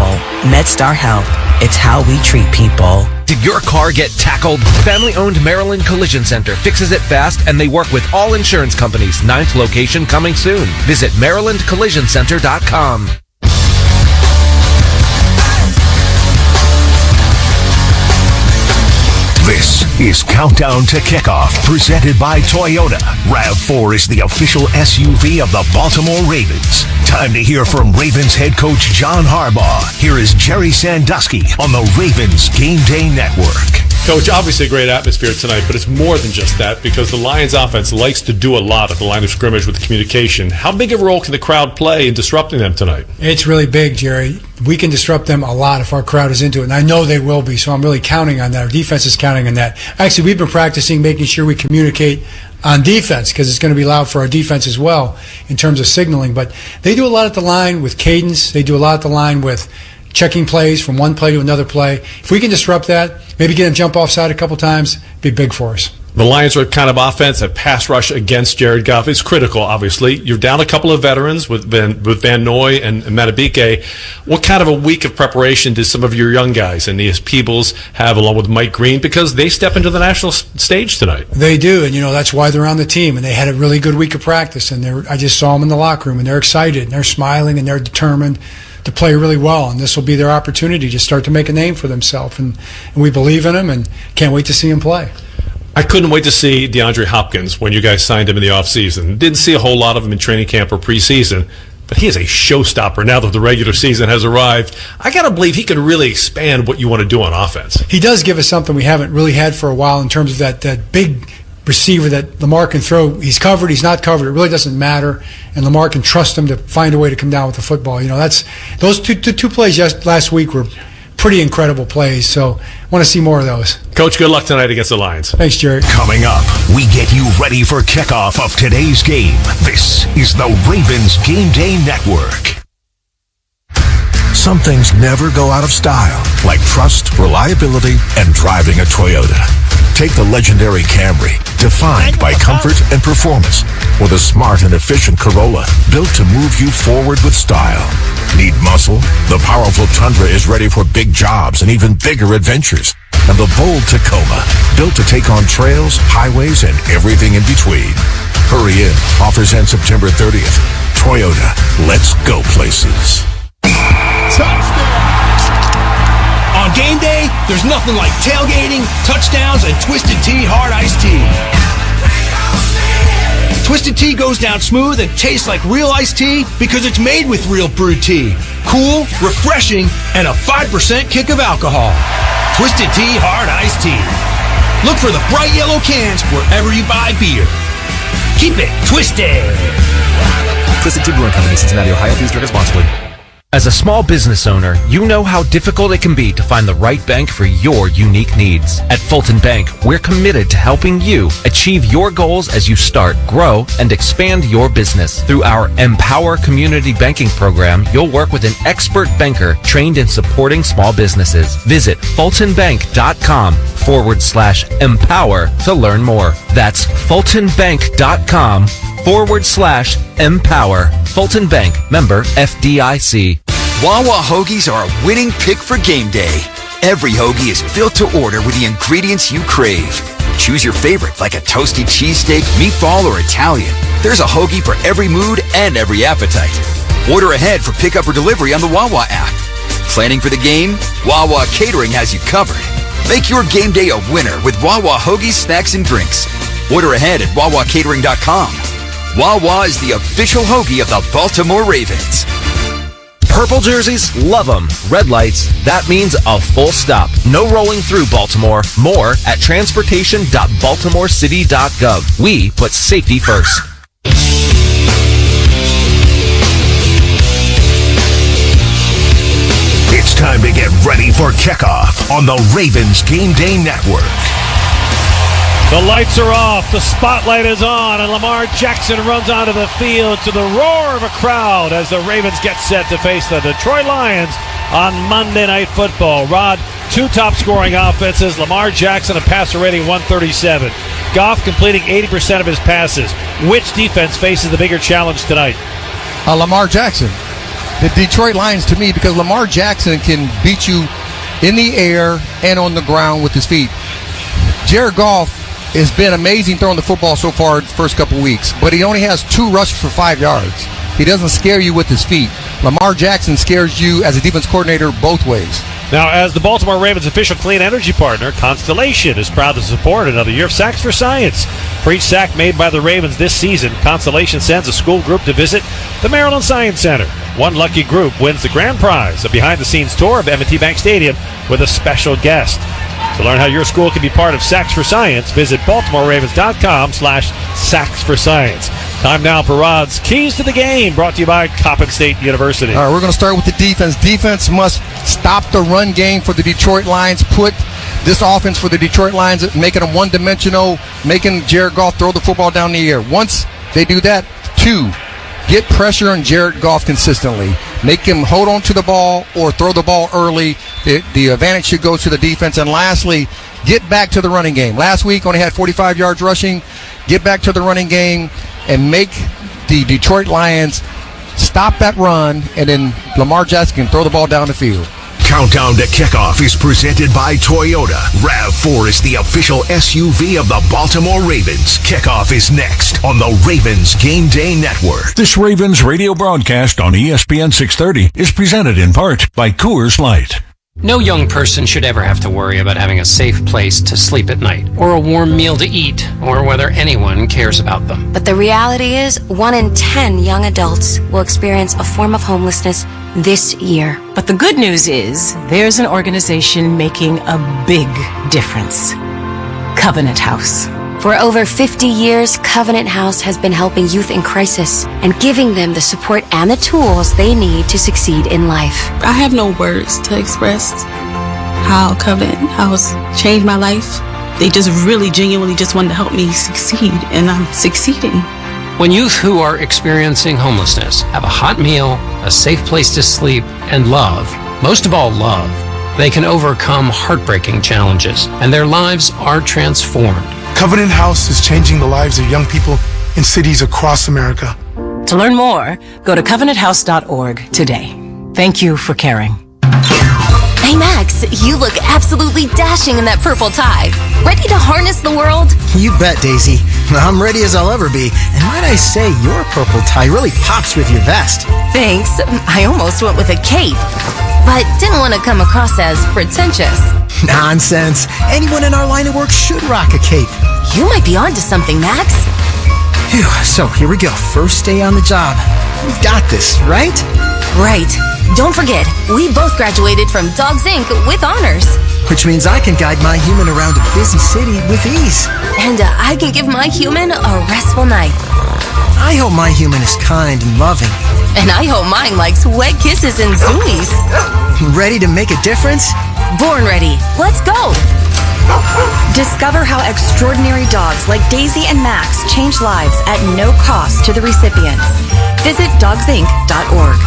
MedStar Health, it's how we treat people. Did your car get tackled? Family-owned Maryland Collision Center fixes it fast, and they work with all insurance companies. 9th location coming soon. Visit MarylandCollisionCenter.com. This is Countdown to Kickoff, presented by Toyota. RAV4 is the official SUV of the Baltimore Ravens. Time to hear from Ravens head coach John Harbaugh. Here is Jerry Sandusky on the Ravens Game Day Network. Coach, obviously a great atmosphere tonight, but it's more than just that because the Lions offense likes to do a lot at the line of scrimmage with the communication. How big of a role can the crowd play in disrupting them tonight? It's really big, Jerry. We can disrupt them a lot if our crowd is into it, and I know they will be, so I'm really counting on that. Our defense is counting on that. Actually, we've been practicing making sure we communicate on defense because it's going to be loud for our defense as well in terms of signaling. But they do a lot at the line with cadence. They do a lot at the line with checking plays from one play to another play. If we can disrupt that, maybe get them jump offside a couple times, be big for us. The Lions are a kind of offense that pass rush against Jared Goff is critical, obviously. You're down a couple of veterans with Van Noy and Matabike. What kind of a week of preparation did some of your young guys and the Peebles have along with Mike Green? Because they step into the national stage tonight. They do, and that's why they're on the team. And they had a really good week of practice. And I just saw them in the locker room, and they're excited, and they're smiling, and they're determined to play really well, and this will be their opportunity to start to make a name for themselves. And we believe in them and can't wait to see them play. I couldn't wait to see DeAndre Hopkins when you guys signed him in the offseason. Didn't see a whole lot of him in training camp or preseason, but he is a showstopper now that the regular season has arrived. I got to believe he can really expand what you want to do on offense. He does give us something we haven't really had for a while in terms of that big receiver that Lamar can throw. He's covered, he's not covered. It really doesn't matter. And Lamar can trust him to find a way to come down with the football. That's those two plays last week were pretty incredible plays. So I want to see more of those. Coach, good luck tonight against the Lions. Thanks, Jerry. Coming up, we get you ready for kickoff of today's game. This is the Ravens Game Day Network. Some things never go out of style, like trust, reliability, and driving a Toyota. Take the legendary Camry, defined by comfort and performance, or the smart and efficient Corolla, built to move you forward with style. Need muscle? The powerful Tundra is ready for big jobs and even bigger adventures. And the bold Tacoma, built to take on trails, highways, and everything in between. Hurry in. Offers end September 30th. Toyota, let's go places. On game day, there's nothing like tailgating, touchdowns, and Twisted Tea Hard Iced Tea. Twisted Tea goes down smooth and tastes like real iced tea because it's made with real brewed tea. Cool, refreshing, and a 5% kick of alcohol. Twisted Tea Hard Iced Tea. Look for the bright yellow cans wherever you buy beer. Keep it twisted. Twisted Tea Brewing Company, Cincinnati, Ohio. Please drink responsibly. As a small business owner, you know how difficult it can be to find the right bank for your unique needs. At Fulton Bank, we're committed to helping you achieve your goals as you start, grow, and expand your business. Through our Empower Community Banking Program, you'll work with an expert banker trained in supporting small businesses. Visit fultonbank.com/empower to learn more. That's fultonbank.com/empower. Fulton Bank, member FDIC. Wawa hoagies are a winning pick for game day. Every hoagie is built to order with the ingredients you crave. Choose your favorite, like a toasty cheesesteak, meatball, or Italian. There's a hoagie for every mood and every appetite. Order ahead for pickup or delivery on the Wawa app. Planning for the game? Wawa Catering has you covered. Make your game day a winner with Wawa hoagies, snacks, and drinks. Order ahead at wawacatering.com. Wawa is the official hoagie of the Baltimore Ravens. Purple jerseys? Love them. Red lights? That means a full stop. No rolling through Baltimore. More at transportation.baltimorecity.gov. We put safety first. It's time to get ready for kickoff on the Ravens Game Day Network. The lights are off, the spotlight is on, and Lamar Jackson runs onto the field to the roar of a crowd as the Ravens get set to face the Detroit Lions on Monday Night Football. Rod, two top-scoring offenses, Lamar Jackson, a passer rating 137. Goff completing 80% of his passes. Which defense faces the bigger challenge tonight? Lamar Jackson. The Detroit Lions, to me, because Lamar Jackson can beat you in the air and on the ground with his feet. Jared Goff has been amazing throwing the football so far the first couple weeks, but he only has 2 rushes for 5 yards. He doesn't scare you with his feet. Lamar Jackson scares you as a defense coordinator both ways. Now, as the Baltimore Ravens' official clean energy partner, Constellation is proud to support another year of Sacks for Science. For each sack made by the Ravens this season, Constellation sends a school group to visit the Maryland Science Center. One lucky group wins the grand prize, a behind-the-scenes tour of M&T Bank Stadium with a special guest. To learn how your school can be part of Sacks for Science, visit BaltimoreRavens.com/Sacks for Science. Time now for Rod's Keys to the Game, brought to you by Coppin State University. All right, we're going to start with the defense. Defense must stop the run game for the Detroit Lions, put this offense for the Detroit Lions, making them one-dimensional, making Jared Goff throw the football down the air. Once they do that, 2, get pressure on Jared Goff consistently. Make him hold on to the ball or throw the ball early. The advantage should go to the defense. And lastly, get back to the running game. Last week only had 45 yards rushing. Get back to the running game and make the Detroit Lions stop that run, and then Lamar Jackson can throw the ball down the field. Countdown to Kickoff is presented by Toyota. RAV4 is the official SUV of the Baltimore Ravens. Kickoff is next on the Ravens Game Day Network. This Ravens radio broadcast on ESPN 630 is presented in part by Coors Light. No young person should ever have to worry about having a safe place to sleep at night, or a warm meal to eat, or whether anyone cares about them. But the reality is, 1 in 10 young adults will experience a form of homelessness this year. But the good news is, there's an organization making a big difference. Covenant House. For over 50 years, Covenant House has been helping youth in crisis and giving them the support and the tools they need to succeed in life. I have no words to express how Covenant House changed my life. They just really genuinely just wanted to help me succeed, and I'm succeeding. When youth who are experiencing homelessness have a hot meal, a safe place to sleep, and love, most of all love, they can overcome heartbreaking challenges, and their lives are transformed. Covenant House is changing the lives of young people in cities across America. To learn more, go to covenanthouse.org today. Thank you for caring. Hey Max, you look absolutely dashing in that purple tie. Ready to harness the world? You bet, Daisy. I'm ready as I'll ever be. And might I say, your purple tie really pops with your vest. Thanks. I almost went with a cape, but didn't want to come across as pretentious. Nonsense. Anyone in our line of work should rock a cape. You might be onto something, Max. Phew, so here we go. First day on the job. We've got this, right? Right. Don't forget, we both graduated from Dogs Inc. with honors. which means I can guide my human around a busy city with ease. And I can give my human a restful night. I hope my human is kind and loving. And I hope mine likes wet kisses and zoomies. Ready to make a difference? Born ready. Let's go. Discover how extraordinary dogs like Daisy and Max change lives at no cost to the recipients. Visit dogsinc.org.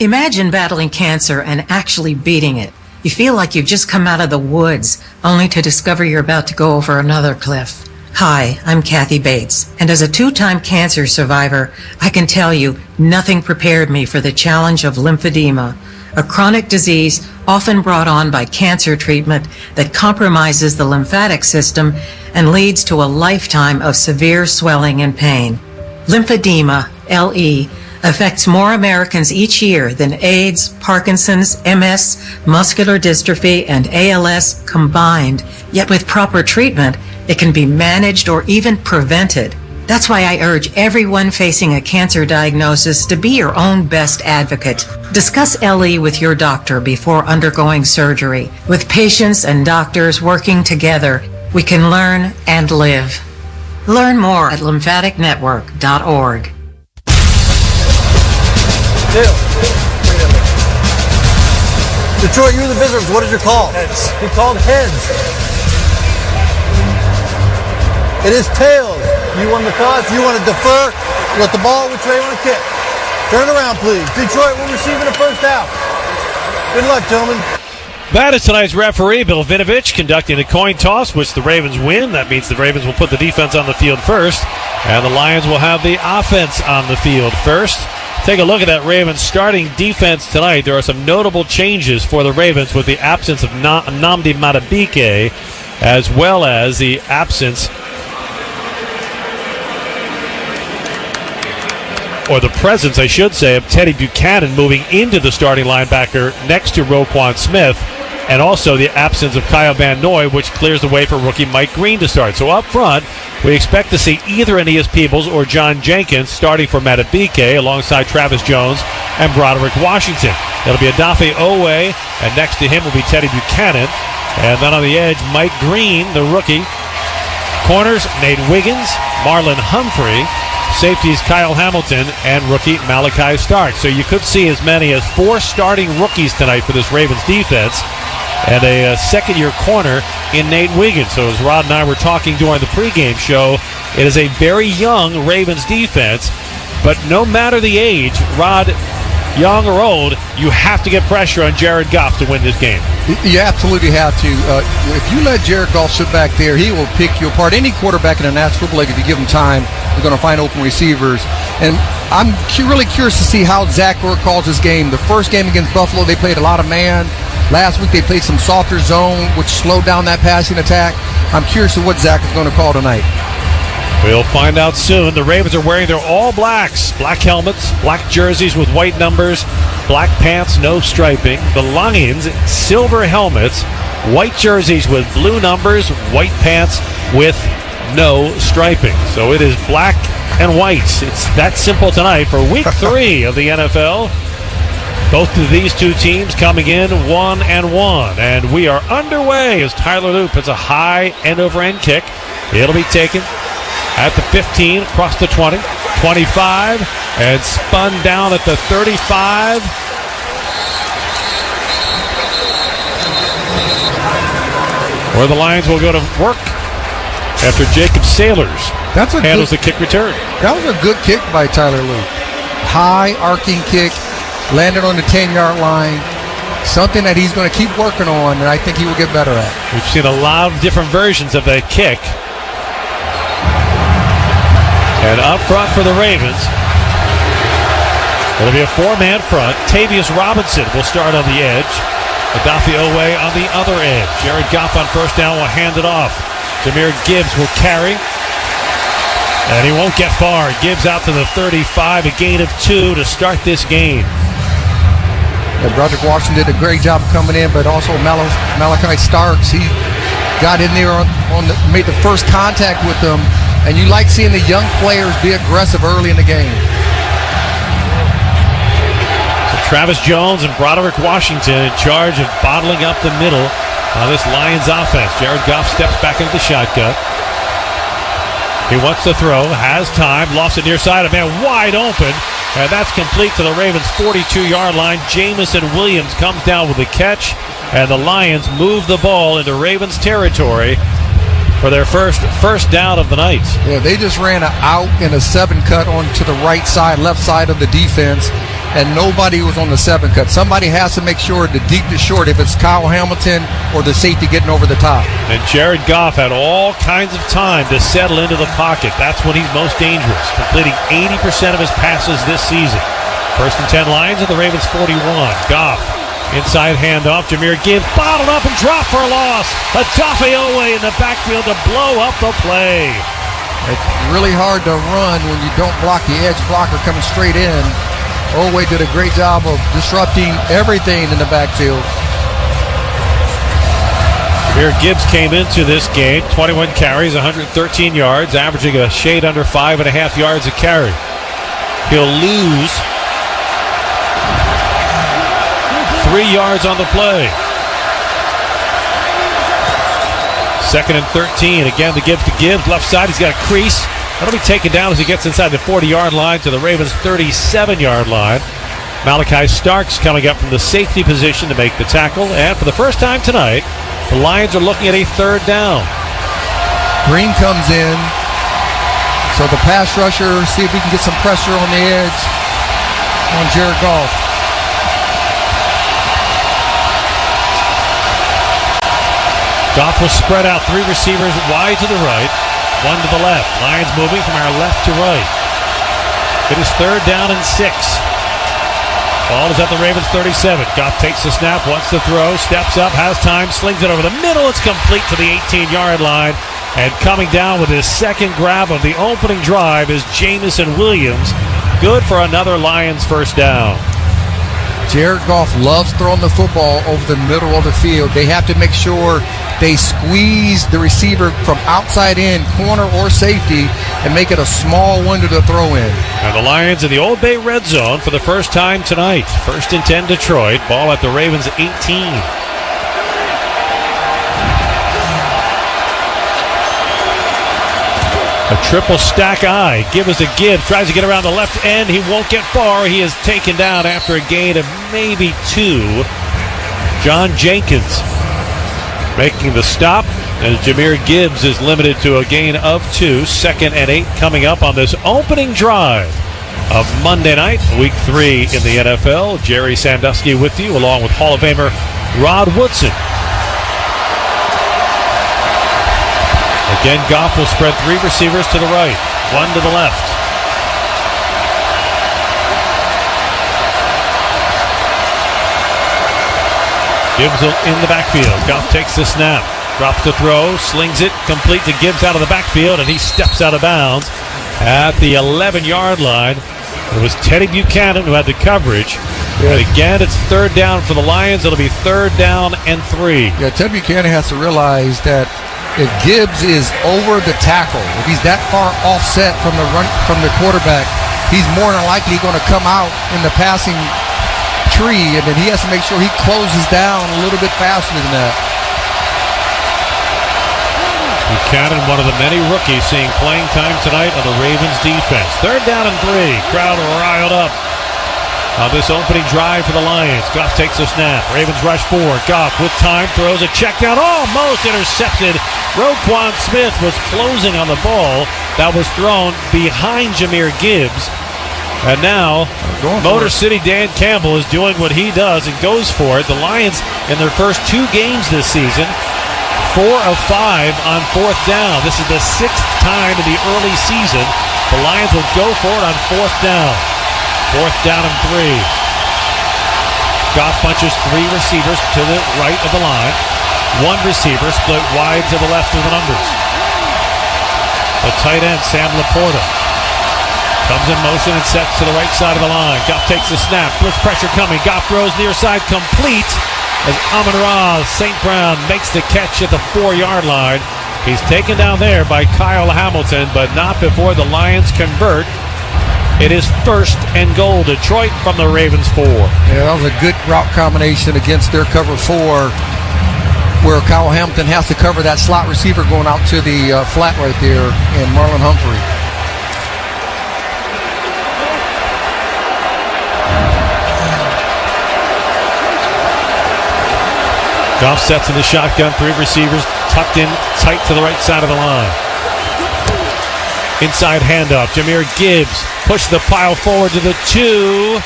Imagine battling cancer and actually beating it. You feel like you've just come out of the woods, only to discover you're about to go over another cliff. Hi, I'm Kathy Bates, and as a 2-time cancer survivor, I can tell you nothing prepared me for the challenge of lymphedema, a chronic disease often brought on by cancer treatment that compromises the lymphatic system and leads to a lifetime of severe swelling and pain. Lymphedema, LE, affects more Americans each year than AIDS, Parkinson's, MS, muscular dystrophy, and ALS combined. Yet with proper treatment, it can be managed or even prevented. That's why I urge everyone facing a cancer diagnosis to be your own best advocate. Discuss LE with your doctor before undergoing surgery. With patients and doctors working together, we can learn and live. Learn more at lymphaticnetwork.org. Detroit, you're the visitors. What is your call? Heads. He called heads. It is tails. You won the toss. You want to defer. Let the ball which way you want to kick. Turn around, please. Detroit, we're receiving the first out. Good luck, gentlemen. That is tonight's referee, Bill Vinovich, conducting a coin toss, which the Ravens win. That means the Ravens will put the defense on the field first, and the Lions will have the offense on the field first. Take a look at that Ravens starting defense tonight. There are some notable changes for the Ravens with the absence of Nnamdi Madubuike, as well as the absence, or the presence, I should say, of Teddy Buchanan moving into the starting linebacker next to Roquan Smith, and also the absence of Kyle Van Noy, which clears the way for rookie Mike Green to start. So up front, we expect to see either Aeneas Peebles or John Jenkins starting for Madubuike alongside Travis Jones and Broderick Washington. It'll be Odafe Owe, and next to him will be Teddy Buchanan. And then on the edge, Mike Green, the rookie. Corners, Nate Wiggins, Marlon Humphrey. Safeties, Kyle Hamilton, and rookie Malachi Stark. So you could see as many as 4 starting rookies tonight for this Ravens defense, and a second-year corner in Nate Wiggins. So as Rod and I were talking during the pregame show, it is a very young Ravens defense, but no matter the age, Rod, young or old, you have to get pressure on Jared Goff to win this game. You absolutely have to. If you let Jared Goff sit back there, he will pick you apart. Any quarterback in the National Football League, if you give him time, is going to find open receivers. And I'm really curious to see how Zach Orr calls this game. The first game against Buffalo, they played a lot of man. Last week, they played some softer zone, which slowed down that passing attack. I'm curious of what Zach is going to call tonight. We'll find out soon. The Ravens are wearing their all blacks, black helmets, black jerseys with white numbers, black pants, no striping. The Lions, silver helmets, white jerseys with blue numbers, white pants with no striping. So it is black and white. It's that simple tonight for week 3 of the NFL. Both of these two teams coming in 1-1. And we are underway as Tyler Loop hits a high end-over-end kick. It'll be taken at the 15, across the 20, 25, and spun down at the 35. Where the Lions will go to work after Jacob Sailors handles the kick return. That was a good kick by Tyler Loop. High arcing kick, landed on the 10-yard line. Something that he's going to keep working on, and I think he will get better at. We've seen a lot of different versions of that kick. And up front for the Ravens, it'll be a 4-man front. Tavius Robinson will start on the edge. Odafe Owe on the other edge. Jared Goff on first down will hand it off. Jahmyr Gibbs will carry. And he won't get far. Gibbs out to the 35, a gain of 2 to start this game. Yeah, Broderick Washington did a great job of coming in, but also Malachi Starks, he got in there made the first contact with them. And you like seeing the young players be aggressive early in the game. So Travis Jones and Broderick Washington in charge of bottling up the middle of this Lions offense. Jared Goff steps back into the shotgun. He wants to throw, has time, lost it near side, a man wide open, and that's complete to the Ravens' 42-yard line. Jamison Williams comes down with the catch, and the Lions move the ball into Ravens territory for their first down of the night. Yeah, they just ran an out in a 7-cut onto the right side, left side of the defense, and nobody was on the 7-cut. Somebody has to make sure the deep to short, if it's Kyle Hamilton or the safety getting over the top. And Jared Goff had all kinds of time to settle into the pocket. That's when he's most dangerous, completing 80% of his passes this season. First and 10 Lions at the Ravens 41. Goff, inside handoff. Jahmyr Gibbs bottled up and dropped for a loss. Owe in the backfield to blow up the play. It's really hard to run when you don't block the edge blocker coming straight in. Owe did a great job of disrupting everything in the backfield. Jahmyr Gibbs came into this game, 21 carries, 113 yards, averaging a shade under 5.5 yards a carry. He'll lose 3 yards on the play. Second and 13. Again, the give to Gibbs. Left side, he's got a crease. That'll be taken down as he gets inside the 40-yard line to the Ravens' 37-yard line. Malachi Starks coming up from the safety position to make the tackle. And for the first time tonight, the Lions are looking at a third down. Green comes in. So the pass rusher, see if we can get some pressure on the edge on Jared Goff. Goff will spread out 3 receivers wide to the right, 1 to the left. Lions moving from our left to right. It is third down and 6. Ball is at the Ravens 37. Goff takes the snap, wants to throw, steps up, has time, slings it over the middle. It's complete to the 18-yard line. And coming down with his second grab of the opening drive is Jamison Williams. Good for another Lions first down. Jared Goff loves throwing the football over the middle of the field. They have to make sure they squeeze the receiver from outside in, corner or safety, and make it a small window to throw in. And the Lions in the Old Bay red zone for the first time tonight. First and 10 Detroit. Ball at the Ravens 18. A triple stack eye. Gibbs to Gibbs. Tries to get around the left end. He won't get far. He is taken down after a gain of maybe 2. John Jenkins making the stop as Jahmyr Gibbs is limited to a gain of 2. Second and 8 coming up on this opening drive of Monday night, week 3 in the NFL. Jerry Sandusky with you, along with Hall of Famer Rod Woodson. Again, Goff will spread 3 receivers to the right, 1 to the left. Gibbs in the backfield. Goff takes the snap, drops the throw, slings it, complete to Gibbs out of the backfield, and he steps out of bounds at the 11-yard line. It was Teddy Buchanan who had the coverage. And again, it's third down for the Lions. It'll be third down and 3. Yeah, Teddy Buchanan has to realize that if Gibbs is over the tackle, if he's that far offset from the run from the quarterback, he's more than likely going to come out in the passing tree, and then he has to make sure he closes down a little bit faster than that. Buchanan, one of the many rookies seeing playing time tonight on the Ravens defense. Third down and 3. Crowd riled up on this opening drive for the Lions. Goff takes the snap. Ravens rush forward. Goff with time throws a check down. Almost intercepted. Roquan Smith was closing on the ball that was thrown behind Jahmyr Gibbs. And now Motor City Dan Campbell is doing what he does and goes for it. The Lions in their first 2 games this season, 4 of 5 on 4th down. This is the 6th time in the early season the Lions will go for it on 4th down. 4th down and 3. Goff bunches 3 receivers to the right of the line. 1 receiver split wide to the left of the numbers. The tight end, Sam Laporta, comes in motion and sets to the right side of the line. Goff takes the snap. Blitz pressure coming. Goff throws near side complete as Amon-Ra St. Brown makes the catch at the 4-yard line. He's taken down there by Kyle Hamilton, but not before the Lions convert It is 1st and goal. Detroit from the Ravens 4. Yeah, that was a good route combination against their cover 4, where Kyle Hamilton has to cover that slot receiver going out to the flat right there, and Marlon Humphrey. Goff sets in the shotgun, 3 receivers tucked in tight to the right side of the line. Inside handoff, Jahmyr Gibbs pushes the pile forward to the 2.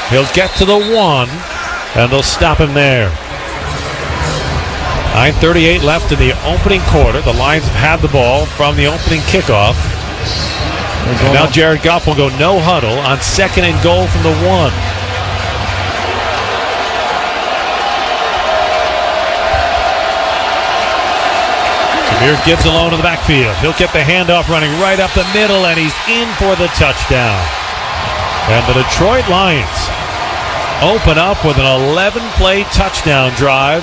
He'll get to the 1, and they'll stop him there. 9:38 left in the opening quarter. The Lions have had the ball from the opening kickoff. And now Jared Goff will go no huddle on 2nd and goal from the 1. Jahmyr Gibbs alone in the backfield. He'll get the handoff running right up the middle, and he's in for the touchdown. And the Detroit Lions open up with an 11-play touchdown drive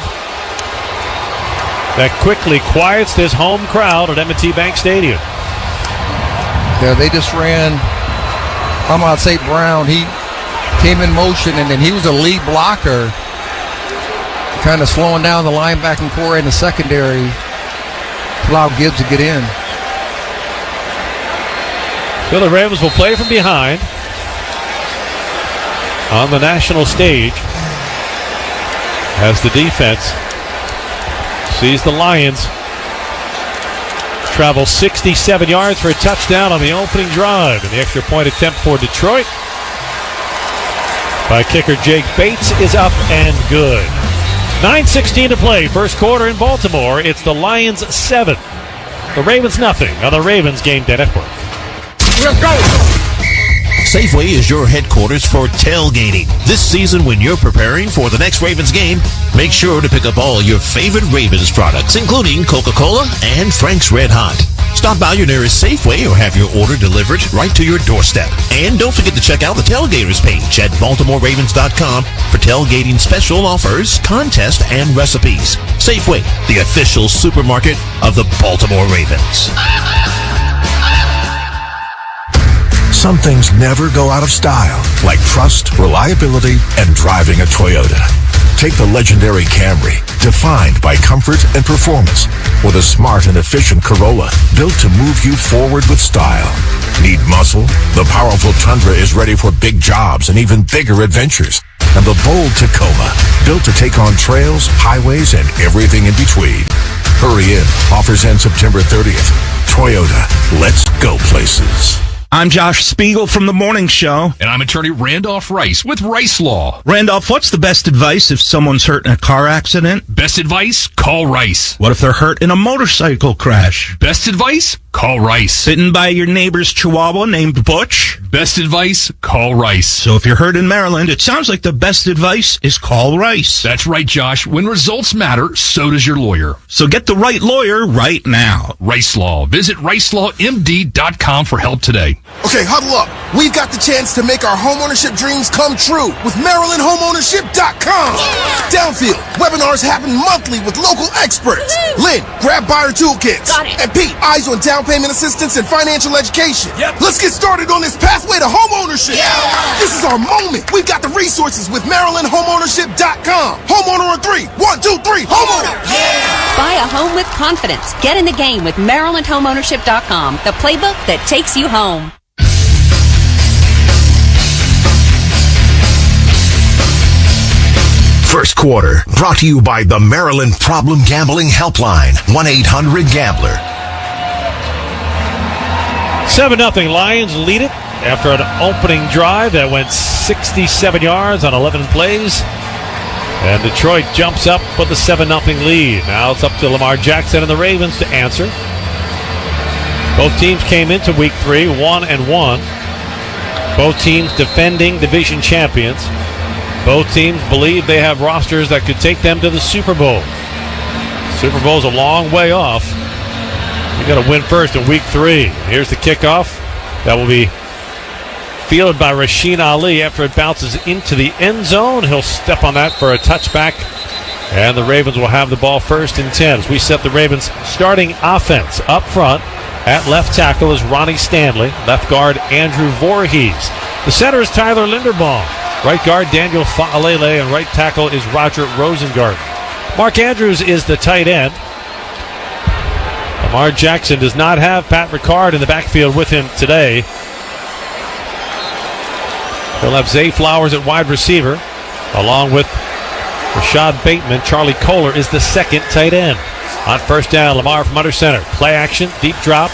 that quickly quiets this home crowd at M&T Bank Stadium. Yeah, they just ran Ahmad St. Brown. He came in motion, and then he was a lead blocker, kind of slowing down the linebacking core in the secondary. Allow Gibbs to get in. So the Ravens will play from behind on the national stage as the defense sees the Lions travel 67 yards for a touchdown on the opening drive. And the extra point attempt for Detroit by kicker Jake Bates is up and good. 9:16 to play, first quarter in Baltimore. It's the Lions 7, the Ravens nothing on the Ravens Game Day Network. Let's go! Safeway is your headquarters for tailgating. This season, when you're preparing for the next Ravens game, make sure to pick up all your favorite Ravens products, including Coca-Cola and Frank's Red Hot. Stop by your nearest Safeway or have your order delivered right to your doorstep. And don't forget to check out the Tailgaters page at BaltimoreRavens.com for tailgating special offers, contests, and recipes. Safeway, the official supermarket of the Baltimore Ravens. Some things never go out of style, like trust, reliability, and driving a Toyota. Take the legendary Camry, defined by comfort and performance, with a smart and efficient Corolla built to move you forward with style. Need muscle? The powerful Tundra is ready for big jobs and even bigger adventures. And the bold Tacoma, built to take on trails, highways, and everything in between. Hurry in. Offers end September 30th. Toyota, let's go places. I'm Josh Spiegel from The Morning Show. And I'm attorney Randolph Rice with Rice Law. Randolph, what's the best advice if someone's hurt in a car accident? Best advice? Call Rice. What if they're hurt in a motorcycle crash? Best advice? Call Rice. Bitten by your neighbor's chihuahua named Butch? Best advice? Call Rice. So if you're hurt in Maryland, it sounds like the best advice is call Rice. That's right, Josh. When results matter, so does your lawyer. So get the right lawyer right now. Rice Law. Visit ricelawmd.com for help today. Okay, huddle up. We've got the chance to make our homeownership dreams come true with MarylandHomeownership.com. Downfield, webinars happen monthly with local experts. Lynn, grab buyer toolkits. Got it. And Pete, eyes on down payment assistance and financial education. Yep. Let's get started on this pathway to homeownership. Yeah. This is our moment. We've got the resources with MarylandHomeownership.com. Homeowner on 3. 1, 2, 3. Homeowner. Yeah. Buy a home with confidence. Get in the game with MarylandHomeownership.com, the playbook that takes you home. First quarter, brought to you by the Maryland Problem Gambling Helpline, 1-800-GAMBLER. 7-0 Lions lead it after an opening drive that went 67 yards on 11 plays. And Detroit jumps up with a 7-0 lead. Now it's up to Lamar Jackson and the Ravens to answer. Both teams came into week 3 1-1. Both teams defending division champions. Both teams believe they have rosters that could take them to the Super Bowl. Super Bowl's a long way off. You got to win first in week 3. Here's the kickoff that will be fielded by Rasheen Ali after it bounces into the end zone. He'll step on that for a touchback, and the Ravens will have the ball first and 10 as we set the Ravens starting offense up front At left tackle is Ronnie Stanley. Left guard, Andrew Voorhees. The center is Tyler Linderbaum. Right guard, Daniel Fa'alele. And right tackle is Roger Rosengarten. Mark Andrews is the tight end. Lamar Jackson does not have Pat Ricard in the backfield with him today. He'll have Zay Flowers at wide receiver, along with Rashad Bateman. Charlie Kohler is the second tight end. On first down, Lamar from under center. Play action, deep drop.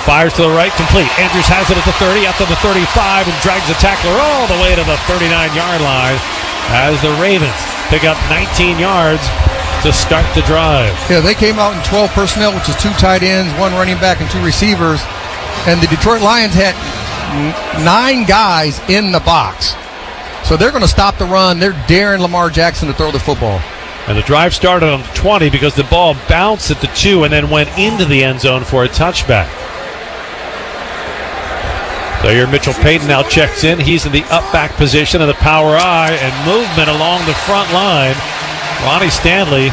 Fires to the right, complete. Andrews has it at the 30, up to the 35, and drags the tackler all the way to the 39-yard line as the Ravens pick up 19 yards to start the drive. Yeah, they came out in 12 personnel, which is 2 tight ends, 1 running back, and 2 receivers. And the Detroit Lions had 9 guys in the box. So they're going to stop the run. They're daring Lamar Jackson to throw the football. And the drive started on the 20 because the ball bounced at the 2 and then went into the end zone for a touchback. So your Mitchell Payton now checks in. He's in the up back position of the power I and movement along the front line. Ronnie Stanley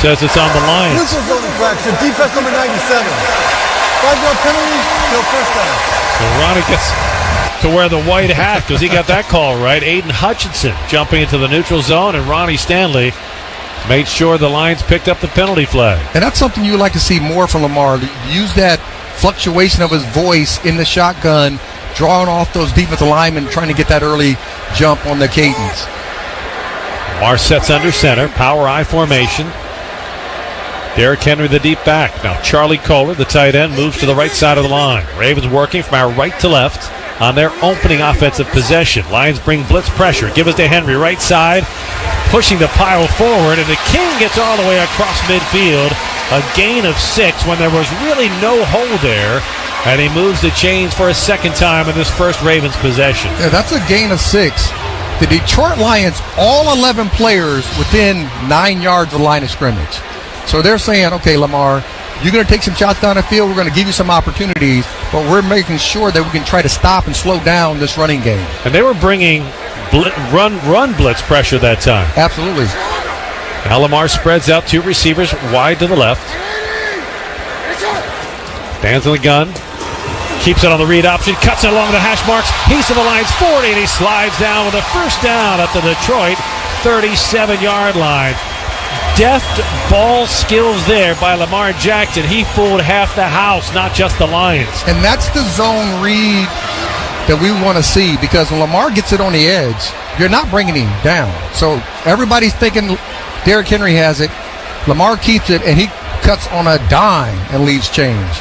says it's on the Lions. Neutral zone infraction, defense number 97. 5-yard penalty, no first down. So Ronnie gets to wear the white hat because he got that call right. Aiden Hutchinson jumping into the neutral zone, and Ronnie Stanley made sure the Lions picked up the penalty flag. And that's something you would like to see more from Lamar. Use that fluctuation of his voice in the shotgun, drawing off those defensive linemen, trying to get that early jump on the cadence. Lamar sets under center, power I formation. Derrick Henry, the deep back. Now Charlie Kohler, the tight end, moves to the right side of the line. Ravens working from our right to left on their opening offensive possession. Lions bring blitz pressure. Give us to Henry, right side, pushing the pile forward, and the King gets all the way across midfield. A gain of 6 when there was really no hole there, and he moves the chains for a second time in this first Ravens possession. Yeah, that's a gain of 6. The Detroit Lions, all 11 players within 9 yards of the line of scrimmage. So they're saying, okay, Lamar, you're going to take some shots down the field. We're going to give you some opportunities, but we're making sure that we can try to stop and slow down this running game. And they were bringing run blitz pressure that time. Absolutely. Now Lamar spreads out 2 receivers wide to the left. Stands on the gun. Keeps it on the read option. Cuts it along the hash marks. He's to the Lions 40, and he slides down with a first down at the Detroit 37-yard line. Deft ball skills there by Lamar Jackson. He fooled half the house, not just the Lions. And that's the zone read that we want to see, because when Lamar gets it on the edge, you're not bringing him down. So everybody's thinking Derrick Henry has it. Lamar keeps it, and he cuts on a dime and leaves change.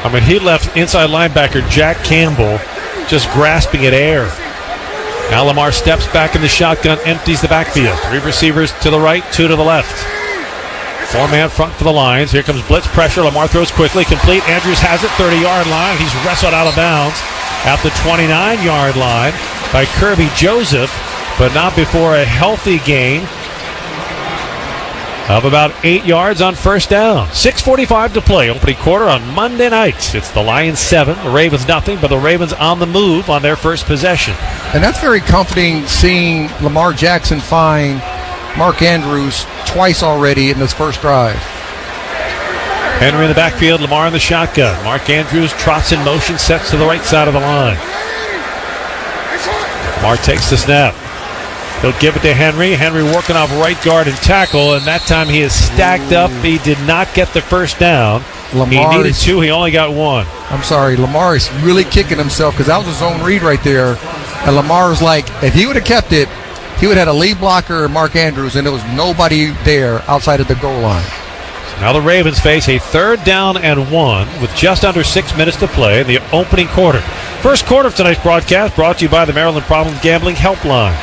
I mean, he left inside linebacker Jack Campbell just grasping at air. Now Lamar steps back in the shotgun, empties the backfield. 3 receivers to the right, 2 to the left. 4-man front for the Lions. Here comes blitz pressure. Lamar throws quickly, complete. Andrews has it, 30-yard line. He's wrestled out of bounds at the 29-yard line by Kirby Joseph, but not before a healthy gain of about 8 yards on first down. 6:45 to play, opening quarter on Monday night. It's the Lions 7, the Ravens nothing, but the Ravens on the move on their first possession. And that's very comforting, seeing Lamar Jackson find Mark Andrews twice already in this first drive. Henry in the backfield, Lamar in the shotgun. Mark Andrews trots in motion, sets to the right side of the line. Lamar takes the snap. He'll give it to Henry. Henry working off right guard and tackle, and that time he is stacked up. He did not get the first down. He needed 2. He only got 1. I'm sorry. Lamar is really kicking himself, because that was a zone read right there. And Lamar was like, if he would have kept it, he would have had a lead blocker, Mark Andrews, and there was nobody there outside of the goal line. So now the Ravens face a 3rd down and 1 with just under 6 minutes to play in the opening quarter. First quarter of tonight's broadcast brought to you by the Maryland Problem Gambling Helpline.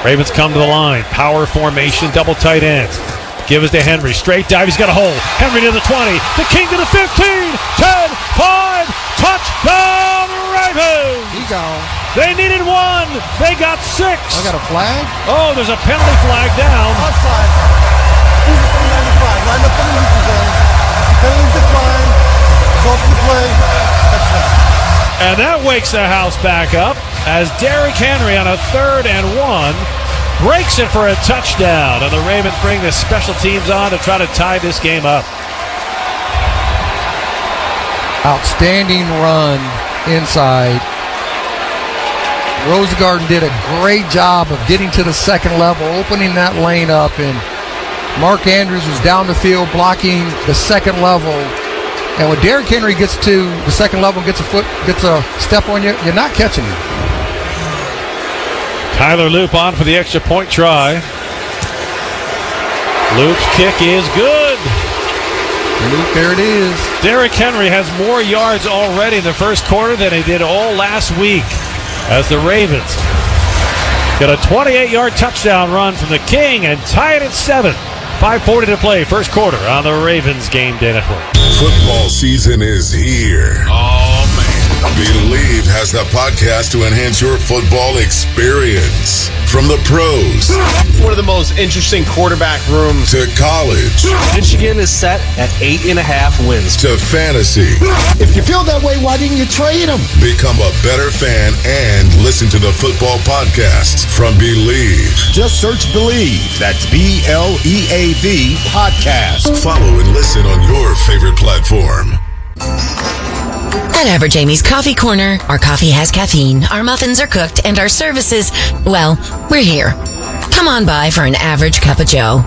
Ravens come to the line. Power formation, double tight ends. Give us to Henry. Straight dive. He's got a hole. Henry to the 20. The King to the 15. 10, 5. Touchdown, Ravens. He gone. They needed 1. They got 6. I got a flag? Oh, there's a penalty flag down. Offside. Defense number 95. Lined up in the neutral zone. Penalty declined. Result of the play. Touchdown. And that wakes the house back up as Derrick Henry on a 3rd and 1 breaks it for a touchdown. And the Ravens bring the special teams on to try to tie this game up. Outstanding run inside. Rosengarten did a great job of getting to the second level, opening that lane up, and Mark Andrews was down the field blocking the second level. And when Derrick Henry gets to the second level and gets a step on you, you're not catching him. Tyler Loop on for the extra point try. Loop's kick is good. Loop, there it is. Derrick Henry has more yards already in the first quarter than he did all last week as the Ravens get a 28-yard touchdown run from the King and tie it at 7. 5:40 to play, first quarter on the Ravens Game Day Network. Football season is here. Oh, man. Believe has the podcast to enhance your football experience. From the pros. One of the most interesting quarterback rooms. To college. Michigan is set at 8.5 wins. To fantasy. If you feel that way, why didn't you trade him? Become a better fan and listen to the football podcast from Believe. Just search Believe. That's BLEAV podcast. Follow and listen on your favorite platform. At Average Amy's Coffee Corner, our coffee has caffeine, our muffins are cooked, and our services, well, we're here. Come on by for an average cup of joe.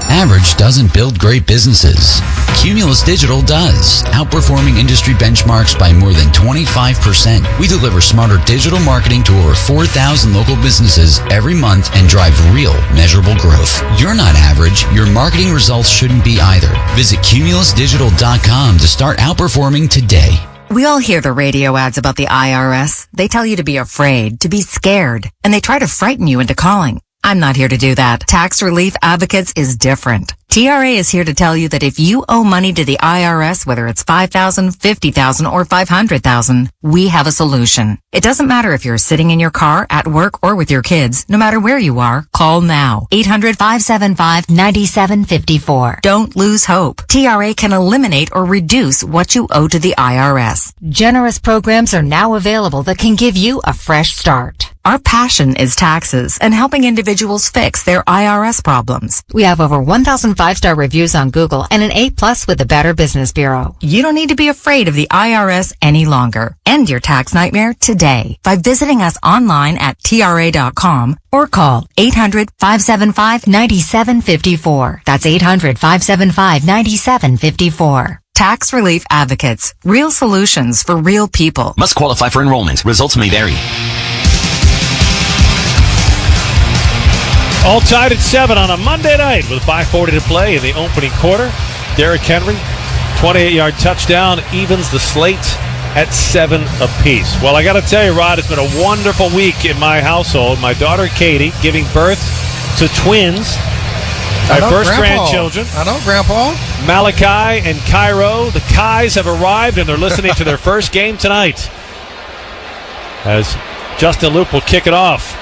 Average doesn't build great businesses. Cumulus Digital does, outperforming industry benchmarks by more than 25%. We deliver smarter digital marketing to over 4,000 local businesses every month and drive real, measurable growth. You're not average. Your marketing results shouldn't be either. Visit cumulusdigital.com to start outperforming today. We all hear the radio ads about the IRS. They tell you to be afraid, to be scared, and they try to frighten you into calling. I'm not here to do that. Tax Relief Advocates is different. TRA is here to tell you that if you owe money to the IRS, whether it's $5,000, $50,000, or $500,000, we have a solution. It doesn't matter if you're sitting in your car, at work, or with your kids. No matter where you are, call now. 800-575-9754. Don't lose hope. TRA can eliminate or reduce what you owe to the IRS. Generous programs are now available that can give you a fresh start. Our passion is taxes and helping individuals fix their IRS problems. We have over 1,000 5-star reviews on Google and an A+ with the Better Business Bureau. You don't need to be afraid of the IRS any longer. End your tax nightmare today by visiting us online at TRA.com or call 800-575-9754. That's 800-575-9754. Tax Relief Advocates. Real solutions for real people. Must qualify for enrollment. Results may vary. All tied at 7 on a Monday night with 5:40 to play in the opening quarter. Derrick Henry, 28-yard touchdown, evens the slate at 7 apiece. Well, I got to tell you, Rod, it's been a wonderful week in my household. My daughter Katie giving birth to twins, my first grandchildren. I know, Grandpa. Malachi and Cairo. The Kais have arrived, and they're listening to their first game tonight as Justin Loop will kick it off.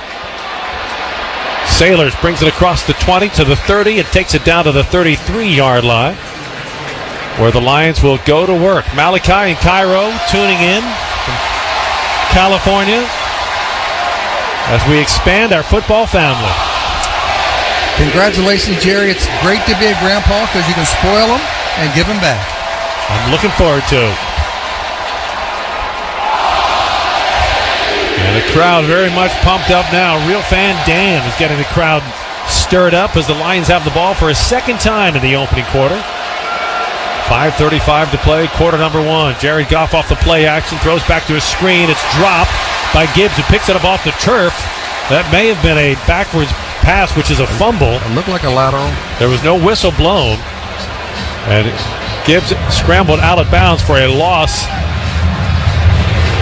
Sailors brings it across the 20 to the 30 and takes it down to the 33-yard line, where the Lions will go to work. Malachi and Cairo tuning in from California as we expand our football family. Congratulations, Jerry. It's great to be a grandpa because you can spoil them and give them back. I'm looking forward to it. And the crowd very much pumped up now. Real fan Dan is getting the crowd stirred up as the Lions have the ball for a second time in the opening quarter. 5:35 to play, quarter number 1. Jared Goff off the play action, throws back to a screen. It's dropped by Gibbs, who picks it up off the turf. That may have been a backwards pass, which is a fumble. It looked like a lateral. There was no whistle blown. And Gibbs scrambled out of bounds for a loss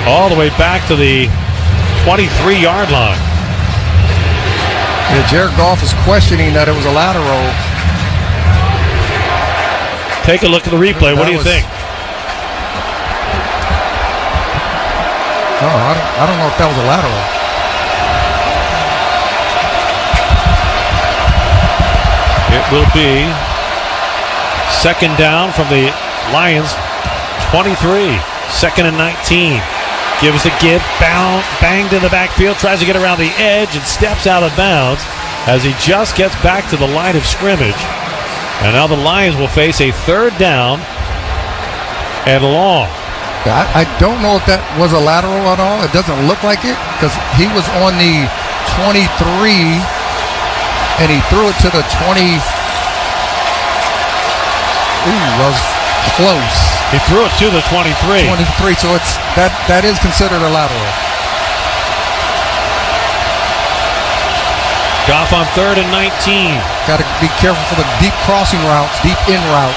all the way back to the 23-yard line. Yeah, Jared Goff is questioning that it was a lateral. Take a look at the replay. What do you think? Oh, I don't know if that was a lateral. It will be second down from the Lions. 23. Second and 19. Gives a Gibbs, banged in the backfield, tries to get around the edge and steps out of bounds as he just gets back to the line of scrimmage. And now the Lions will face a third down and long. I don't know if that was a lateral at all. It doesn't look like it because he was on the 23 and he threw it to the 20. Ooh, was close. He threw it to the 23. 23, so it's that is considered a lateral. Goff on 3rd and 19. Got to be careful for the deep crossing routes, deep in route.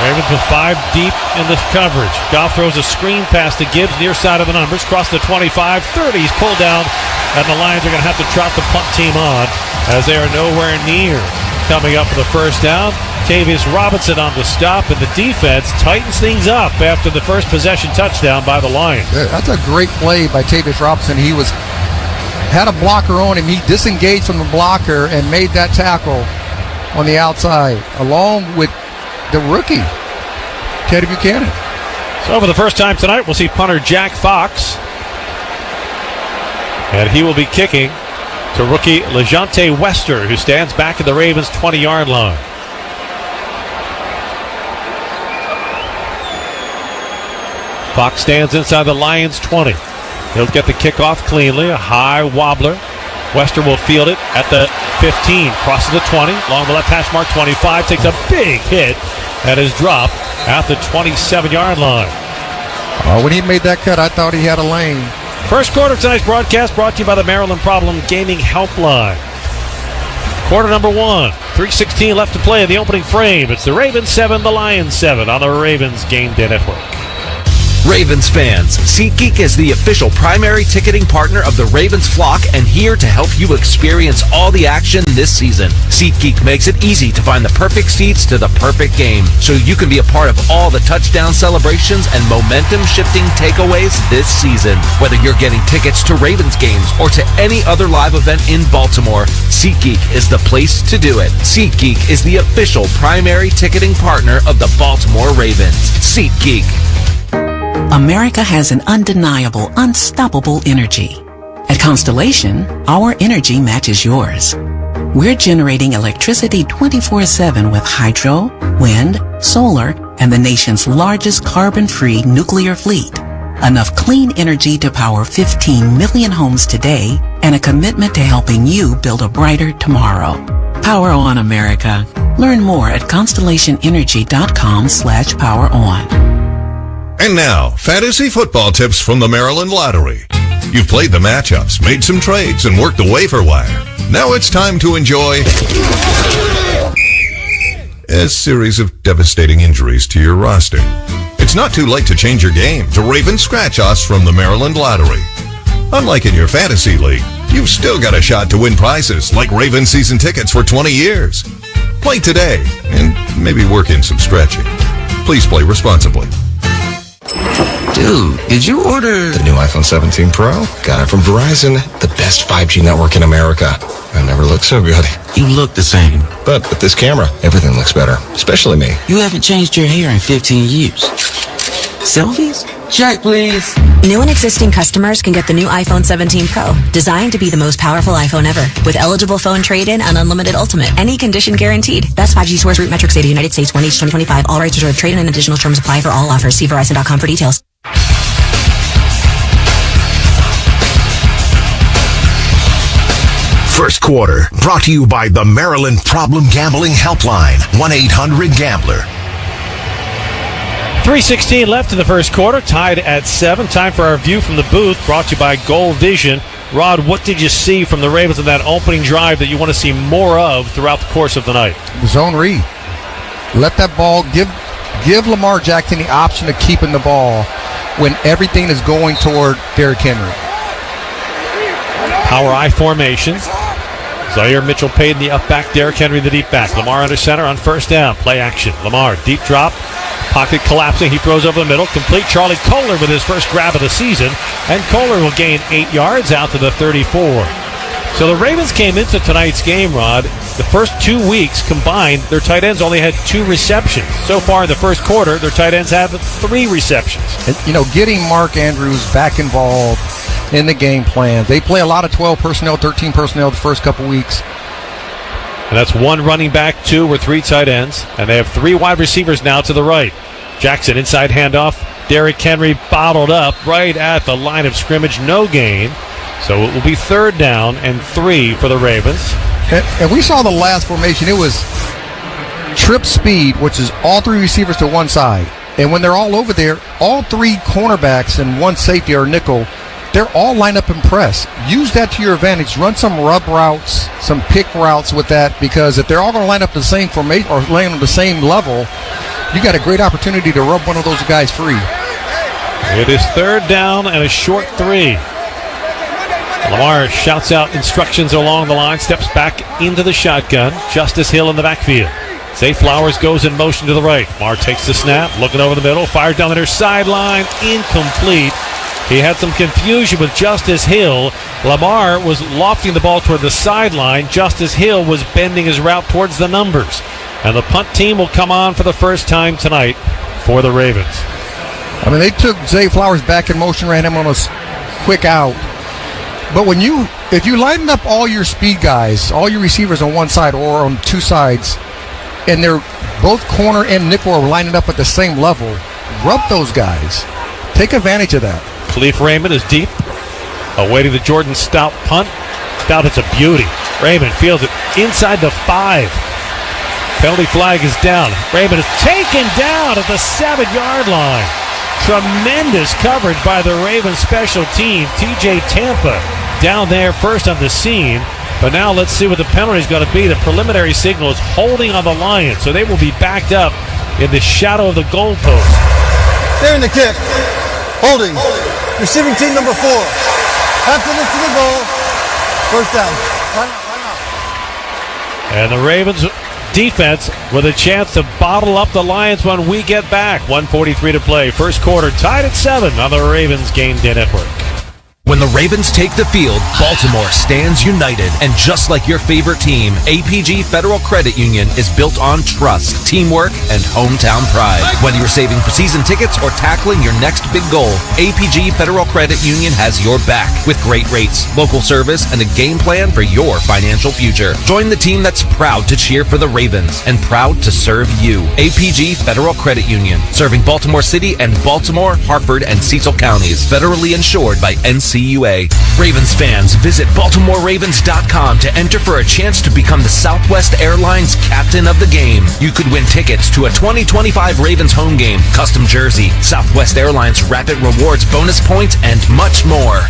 Ravens with 5 deep in the coverage. Goff throws a screen pass to Gibbs near side of the numbers, cross the 25, 30. He's pulled down, and the Lions are going to have to trot the punt team on as they are nowhere near coming up for the first down. Tavius Robinson on the stop, and the defense tightens things up after the first possession touchdown by the Lions. Yeah, that's a great play by Tavius Robinson. He had a blocker on him. He disengaged from the blocker and made that tackle on the outside, along with the rookie, Teddy Buchanan. So for the first time tonight, we'll see punter Jack Fox. And he will be kicking to rookie LeJonte Wester, who stands back at the Ravens' 20-yard line. Fox stands inside the Lions' 20. He'll get the kickoff cleanly, a high wobbler. Wester will field it at the 15, crosses the 20, along the left hash mark, 25, takes a big hit at his drop at the 27-yard line. When he made that cut, I thought he had a lane. First quarter of tonight's broadcast brought to you by the Maryland Problem Gaming Helpline. Quarter number 1, 3:16 left to play in the opening frame. It's the Ravens 7, the Lions 7 on the Ravens Game Day Network. Ravens fans, SeatGeek is the official primary ticketing partner of the Ravens flock and here to help you experience all the action this season. SeatGeek makes it easy to find the perfect seats to the perfect game, so you can be a part of all the touchdown celebrations and momentum-shifting takeaways this season. Whether you're getting tickets to Ravens games or to any other live event in Baltimore, SeatGeek is the place to do it. SeatGeek is the official primary ticketing partner of the Baltimore Ravens. SeatGeek. America has an undeniable, unstoppable energy. At Constellation, our energy matches yours. We're generating electricity 24/7 with hydro, wind, solar, and the nation's largest carbon-free nuclear fleet. Enough clean energy to power 15 million homes today, and a commitment to helping you build a brighter tomorrow. Power on, America. Learn more at constellationenergy.com/poweron. And now, fantasy football tips from the Maryland Lottery. You've played the matchups, made some trades, and worked the waiver wire. Now it's time to enjoy a series of devastating injuries to your roster. It's not too late to change your game to Ravens Scratch Offs from the Maryland Lottery. Unlike in your fantasy league, you've still got a shot to win prizes like Ravens season tickets for 20 years. Play today and maybe work in some stretching. Please play responsibly. Dude, did you order the new iPhone 17 Pro? Got it from Verizon, the best 5G network in America. I never looked so good. You look the same. But with this camera, everything looks better, especially me. You haven't changed your hair in 15 years. Selfies? Check, please. New and existing customers can get the new iPhone 17 Pro, designed to be the most powerful iPhone ever, with eligible phone trade-in and unlimited ultimate. Any condition guaranteed. Best 5G source root metrics data, United States, 1H 2025. All rights reserved. Trade-in and additional terms apply for all offers. See Verizon.com for details. First quarter, brought to you by the Maryland Problem Gambling Helpline, 1-800-GAMBLER. 3:16 left in the first quarter, tied at 7. Time for our view from the booth, brought to you by Gold Vision. Rod, what did you see from the Ravens in that opening drive that you want to see more of throughout the course of the night? Zone read. Let that ball, give Lamar Jackson the option of keeping the ball when everything is going toward Derrick Henry. Power I formation. Zaire Mitchell paid in the up back, Derrick Henry the deep back. Lamar under center on first down. Play action. Lamar, deep drop. Pocket collapsing. He throws over the middle. Complete. Charlie Kohler with his first grab of the season. And Kohler will gain 8 yards out to the 34. So the Ravens came into tonight's game, Rod. The first 2 weeks combined, their tight ends only had 2 receptions. So far in the first quarter, their tight ends have 3 receptions. And, getting Mark Andrews back involved in the game plan. They play a lot of 12 personnel, 13 personnel the first couple weeks. And that's 1 running back, 2 or 3 tight ends. And they have 3 wide receivers now to the right. Jackson inside handoff. Derrick Henry bottled up right at the line of scrimmage. No gain. So it will be 3rd down and 3 for the Ravens. And we saw the last formation. It was trip speed, which is all 3 receivers to one side. And when they're all over there, all 3 cornerbacks and 1 safety or nickel, they're all lined up in press. Use that to your advantage. Run some rub routes, some pick routes with that, because if they're all going to line up the same formation or laying on the same level, you got a great opportunity to rub one of those guys free. It is 3rd down and a short 3. Lamar shouts out instructions along the line, steps back into the shotgun. Justice Hill in the backfield. Zay Flowers goes in motion to the right. Lamar takes the snap, looking over the middle, fires down the near sideline, incomplete. He had some confusion with Justice Hill. Lamar was lofting the ball toward the sideline. Justice Hill was bending his route towards the numbers. And the punt team will come on for the first time tonight for the Ravens. I mean, they took Zay Flowers back in motion, ran him on a quick out. But if you line up all your speed guys, all your receivers on one side or on 2 sides, and they're both corner and nickel are lining up at the same level, rub those guys. Take advantage of that. Khalif Raymond is deep, awaiting the Jordan Stout punt. Stout, it's a beauty. Raymond fields it inside the 5. Penalty flag is down. Raymond is taken down at the 7-yard line. Tremendous coverage by the Ravens special team. TJ Tampa down there first on the scene. But now let's see what the penalty is going to be. The preliminary signal is holding on the Lions, so they will be backed up in the shadow of the goalpost. They're in the kick. Holding. Receiving team number 4. After this to the goal. First down. And the Ravens defense with a chance to bottle up the Lions when we get back. 1:43 to play. First quarter tied at 7 on the Ravens Game Day Network. When the Ravens take the field, Baltimore stands united. And just like your favorite team, APG Federal Credit Union is built on trust, teamwork, and hometown pride. Whether you're saving for season tickets or tackling your next big goal, APG Federal Credit Union has your back with great rates, local service, and a game plan for your financial future. Join the team that's proud to cheer for the Ravens and proud to serve you. APG Federal Credit Union, serving Baltimore City and Baltimore, Harford, and Cecil counties. Federally insured by NCUA. Ravens fans, visit BaltimoreRavens.com to enter for a chance to become the Southwest Airlines captain of the game. You could win tickets to a 2025 Ravens home game, custom jersey, Southwest Airlines Rapid Rewards bonus points, and much more.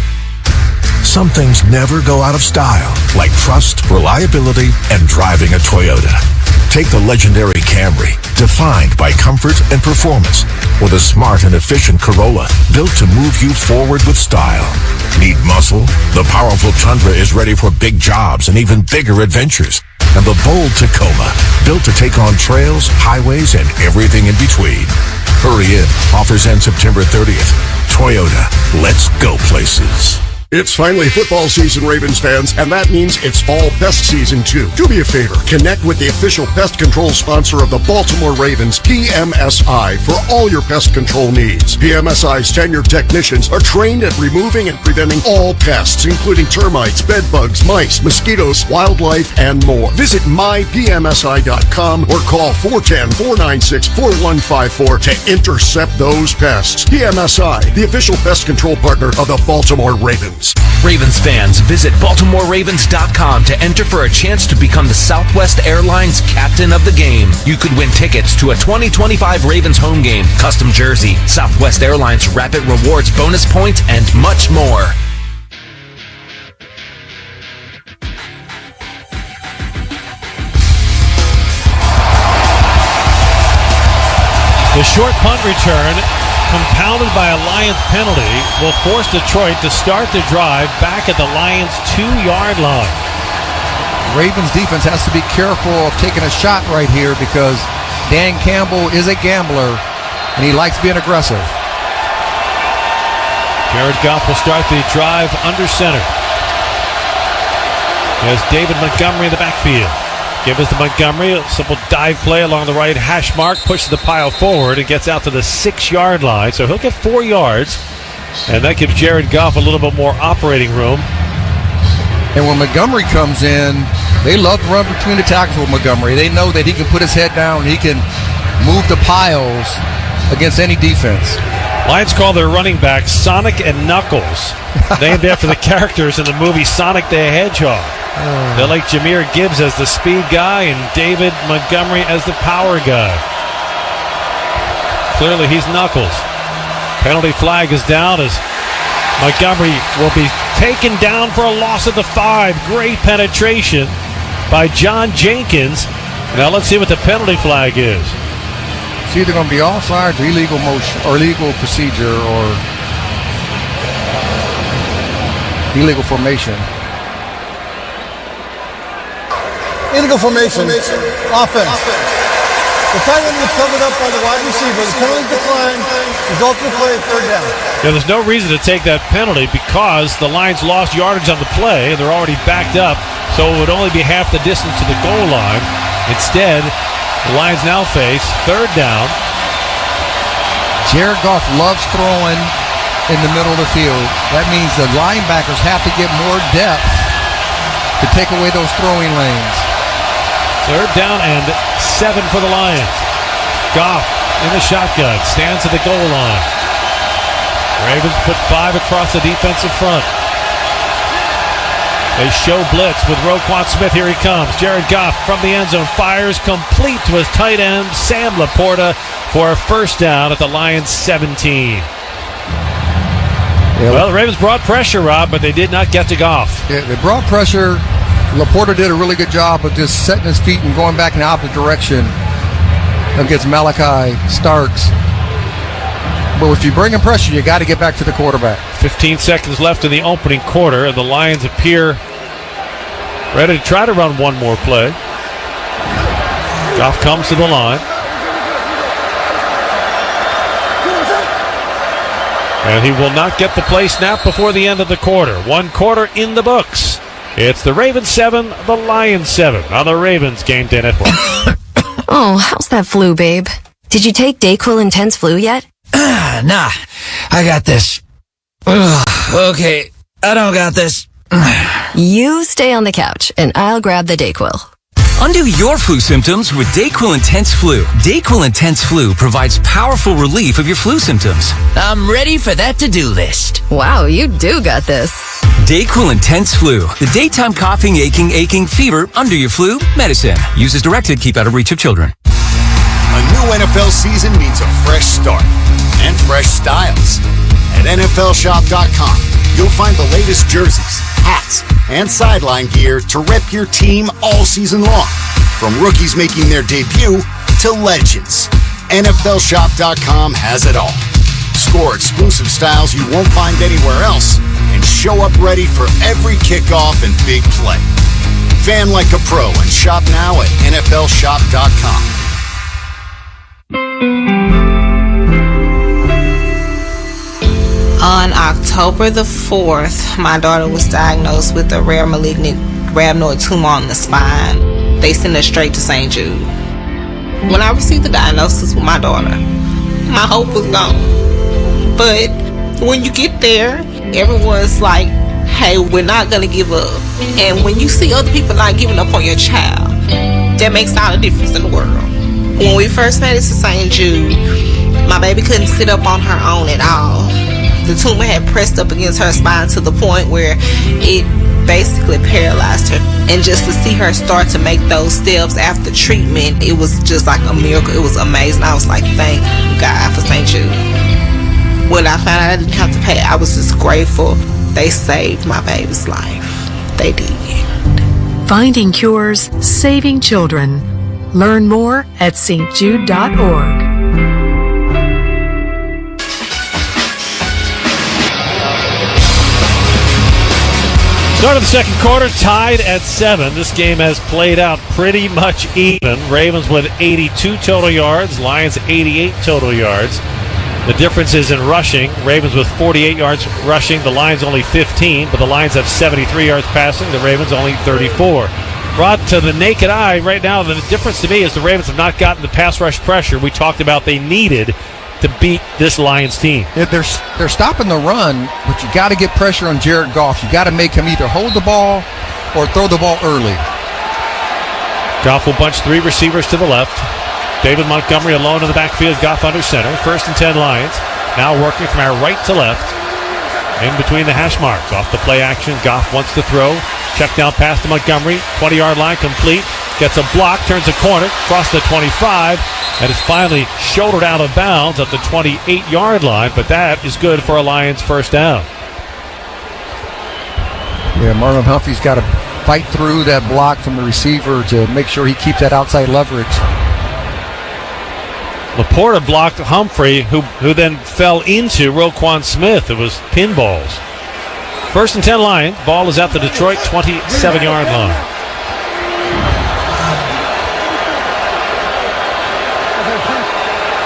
Some things never go out of style, like trust, reliability, and driving a Toyota. Take the legendary Camry, defined by comfort and performance, with a smart and efficient Corolla built to move you forward with style. Need muscle? The powerful Tundra is ready for big jobs and even bigger adventures. And the bold Tacoma, built to take on trails, highways, and everything in between. Hurry in. Offers end September 30th. Toyota, let's go places. It's finally football season, Ravens fans, and that means it's fall pest season too. Do me a favor, connect with the official pest control sponsor of the Baltimore Ravens, PMSI, for all your pest control needs. PMSI's tenured technicians are trained at removing and preventing all pests, including termites, bed bugs, mice, mosquitoes, wildlife, and more. Visit mypmsi.com or call 410-496-4154 to intercept those pests. PMSI, the official pest control partner of the Baltimore Ravens. Ravens fans, visit BaltimoreRavens.com to enter for a chance to become the Southwest Airlines captain of the game. You could win tickets to a 2025 Ravens home game, custom jersey, Southwest Airlines Rapid Rewards bonus points, and much more. The short punt return, compounded by a Lions penalty, will force Detroit to start the drive back at the Lions' 2-yard line. Ravens defense has to be careful of taking a shot right here because Dan Campbell is a gambler and he likes being aggressive. Jared Goff will start the drive under center. There's David Montgomery in the backfield. Give us to Montgomery, a simple dive play along the right hash mark, pushes the pile forward and gets out to the 6-yard line. So he'll get 4 yards, and that gives Jared Goff a little bit more operating room. And when Montgomery comes in, they love to run between the tackles with Montgomery. They know that he can put his head down, he can move the piles, against any defense. Lions call their running back Sonic and Knuckles, named after the characters in the movie Sonic the Hedgehog. They like Jahmyr Gibbs as the speed guy and David Montgomery as the power guy. Clearly he's Knuckles. Penalty flag is down as Montgomery will be taken down for a loss of the 5. Great penetration by John Jenkins. Now let's see what the penalty flag is. It's either going to be offside, or illegal motion, or illegal procedure, or illegal formation. Illegal formation. Offense. The tight end was covered up by the wide receiver. The penalty declined. Result of the play, third down. Yeah, there's no reason to take that penalty because the Lions lost yardage on the play. They're already backed up, so it would only be half the distance to the goal line. Instead, the Lions now face third down. Jared Goff loves throwing in the middle of the field. That means the linebackers have to get more depth to take away those throwing lanes. Third down and 7 for the Lions. Goff in the shotgun, stands at the goal line. Ravens put 5 across the defensive front. They show blitz with Roquan Smith. Here he comes. Jared Goff from the end zone fires complete to his tight end, Sam Laporta, for a first down at the Lions' 17. Yeah, well, the Ravens brought pressure, Rob, but they did not get to Goff. Yeah, they brought pressure. Laporta did a really good job of just setting his feet and going back in the opposite direction against Malachi Starks. But if you bring in pressure, you got to get back to the quarterback. 15 seconds left in the opening quarter, and the Lions appear ready to try to run one more play. Goff comes to the line. And he will not get the play snap before the end of the quarter. 1 quarter in the books. It's the Ravens 7, the Lions 7 on the Ravens Game Day Network. Oh, how's that flu, babe? Did you take DayQuil Intense Flu yet? Nah, I got this. Okay, I don't got this. You stay on the couch, and I'll grab the DayQuil. Undo your flu symptoms with DayQuil Intense Flu. DayQuil Intense Flu provides powerful relief of your flu symptoms. I'm ready for that to-do list. Wow, you do got this. DayQuil Intense Flu. The daytime coughing, aching, fever, under your flu medicine. Use as directed. Keep out of reach of children. A new NFL season means a fresh start and fresh styles. At NFLshop.com, you'll find the latest jerseys, hats, and sideline gear to rep your team all season long. From rookies making their debut to legends, NFLshop.com has it all. Score exclusive styles you won't find anywhere else and show up ready for every kickoff and big play. Fan like a pro and shop now at NFLshop.com. On October the 4th, my daughter was diagnosed with a rare malignant rhabdoid tumor on the spine. They sent her straight to St. Jude. When I received the diagnosis with my daughter, my hope was gone. But when you get there, everyone's like, hey, we're not going to give up. And when you see other people not giving up on your child, that makes all the difference in the world. When we first made it to St. Jude, my baby couldn't sit up on her own at all. The tumor had pressed up against her spine to the point where it basically paralyzed her. And just to see her start to make those steps after treatment, it was just like a miracle. It was amazing. I was like, thank God for St. Jude. When I found out I didn't have to pay, I was just grateful. They saved my baby's life. They did. Finding cures, saving children. Learn more at stjude.org. Start of the second quarter, tied at 7. This game has played out pretty much even. Ravens with 82 total yards, Lions 88 total yards. The difference is in rushing. Ravens with 48 yards rushing, the Lions only 15, but the Lions have 73 yards passing, the Ravens only 34. Brought to the naked eye right now, the difference to me is the Ravens have not gotten the pass rush pressure we talked about they needed to beat this Lions team. Yeah, they're stopping the run, but you got to get pressure on Jared Goff. You got to make him either hold the ball or throw the ball early. Goff will bunch 3 receivers to the left. David Montgomery alone in the backfield. Goff under center. 1st and 10 Lions. Now working from our right to left. In between the hash marks. Off the play action. Goff wants to throw. Check down pass to Montgomery. 20-yard line complete. Gets a block. Turns a corner. Across the 25. And is finally shouldered out of bounds at the 28-yard line. But that is good for a Lions first down. Yeah, Marlon Humphrey's got to fight through that block from the receiver to make sure he keeps that outside leverage. Laporta blocked Humphrey, who then fell into Roquan Smith. It was pinballs. 1st and 10 Lions. Ball is at the Detroit 27-yard line.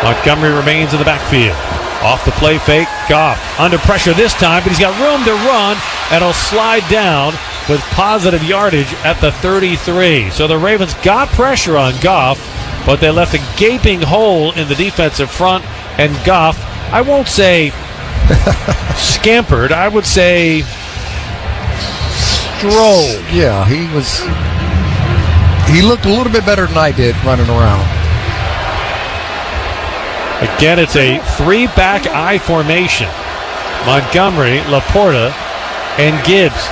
Montgomery remains in the backfield. Off the play fake, Goff under pressure this time, but he's got room to run, and he'll slide down with positive yardage at the 33. So the Ravens got pressure on Goff, but they left a gaping hole in the defensive front, and Goff, I won't say scampered, I would say strolled. Yeah, he looked a little bit better than I did running around. Again, it's a 3-back I formation. Montgomery, Laporta, and Gibbs.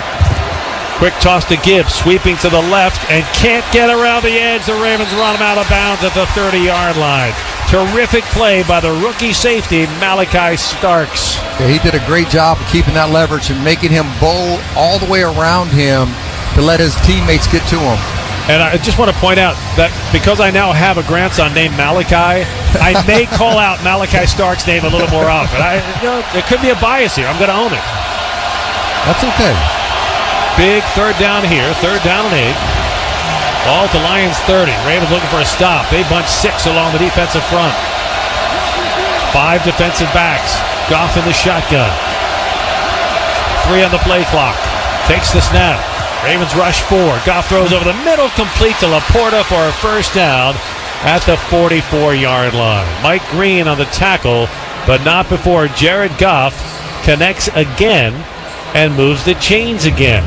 Quick toss to Gibbs, sweeping to the left, and can't get around the edge. The Ravens run him out of bounds at the 30-yard line. Terrific play by the rookie safety, Malachi Starks. Yeah, he did a great job of keeping that leverage and making him bowl all the way around him to let his teammates get to him. And I just want to point out that because I now have a grandson named Malachi, I may call out Malachi Stark's name a little more often. There could be a bias here. I'm going to own it. That's okay. Big 3rd down here. 3rd down and 8. Ball to Lions 30. Ravens looking for a stop. They bunch 6 along the defensive front. 5 defensive backs. Goff in the shotgun. 3 on the play clock. Takes the snap. Ravens rush 4. Goff throws over the middle, complete to Laporta for a first down at the 44-yard line. Mike Green on the tackle, but not before Jared Goff connects again and moves the chains again.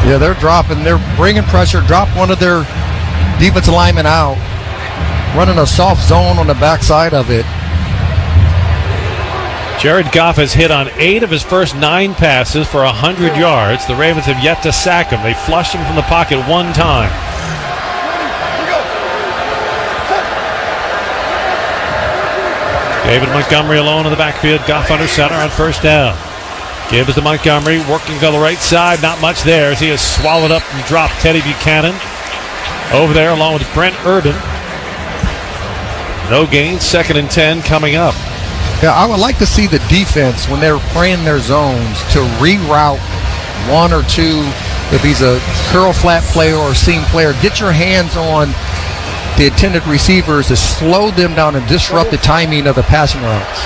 Yeah, they're bringing pressure, drop one of their defensive linemen out, running a soft zone on the backside of it. Jared Goff has hit on 8 of his first 9 passes for 100 yards. The Ravens have yet to sack him. They flushed him from the pocket 1 time. David Montgomery alone in the backfield. Goff under center on 1st down. Gibbs to Montgomery, working to the right side. Not much there as he has swallowed up and dropped Teddy Buchanan. Over there along with Brent Urban. No gain. 2nd and 10 coming up. Yeah, I would like to see the defense, when they're playing their zones, to reroute 1 or 2. If he's a curl flat player or a seam player, get your hands on the intended receivers to slow them down and disrupt the timing of the passing routes.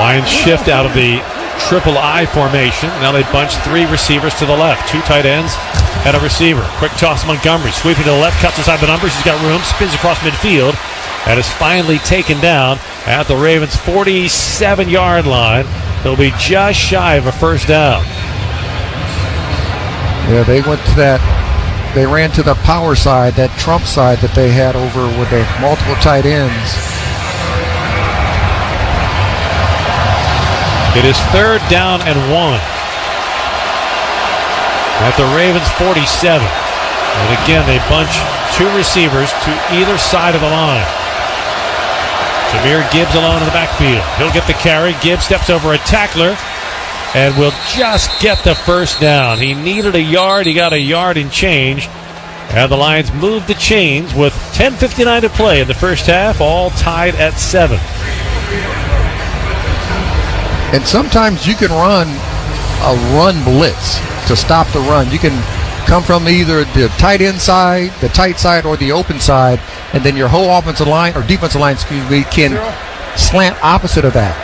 Lions shift out of the triple I formation. Now they bunch 3 receivers to the left. 2 tight ends and a receiver. Quick toss Montgomery, sweeping to the left, cuts inside the numbers. He's got room, spins across midfield, and is finally taken down at the Ravens' 47-yard line. He'll be just shy of a first down. Yeah, they went to that. They ran to the power side, that Trump side that they had over with the multiple tight ends. It is 3rd down and 1 at the Ravens' 47. And again, they bunch 2 receivers to either side of the line. Jahmyr Gibbs alone in the backfield. He'll get the carry. Gibbs steps over a tackler and will just get the first down. He needed a yard. He got a yard and change. And the Lions move the chains with 10:59 to play in the first half, all tied at 7. And sometimes you can run a run blitz to stop the run. You can come from either the tight end side, the tight side, or the open side, and then your whole offensive line, or defensive line, can slant opposite of that.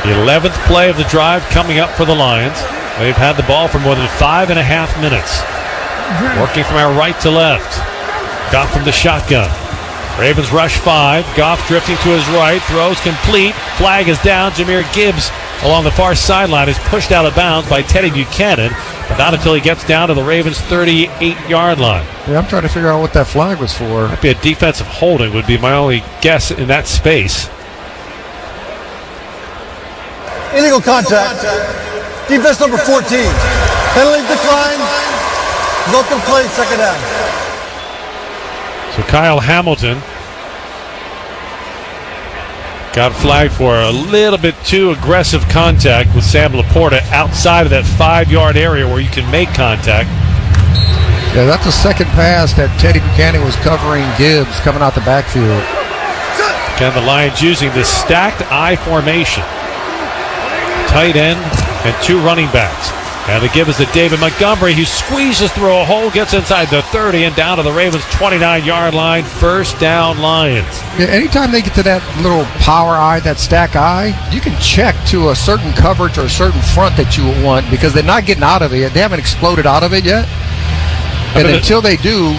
The 11th play of the drive coming up for the Lions. They've had the ball for more than 5.5 minutes. Working from our right to left. Goff from the shotgun. Ravens rush 5. Goff drifting to his right. Throws complete. Flag is down. Jahmyr Gibbs along the far sideline is pushed out of bounds by Teddy Buchanan. Not until he gets down to the Ravens' 38-yard line. Yeah, I'm trying to figure out what that flag was for. Might be a defensive holding would be my only guess in that space. Illegal contact. Defense number 14. Penalty decline. Look and play, second down. So Kyle Hamilton got flagged for a little bit too aggressive contact with Sam Laporta outside of that 5-yard area where you can make contact. Yeah, that's the second pass that Teddy Buchanan was covering Gibbs coming out the backfield. Again, the Lions using the stacked I formation. Tight end and 2 running backs. And the give is to David Montgomery, who squeezes through a hole, gets inside the 30 and down to the Ravens' 29-yard line. First down, Lions. Yeah, anytime they get to that little power eye, that stack eye, you can check to a certain coverage or a certain front that you want because they're not getting out of it. They haven't exploded out of it yet. And until they do,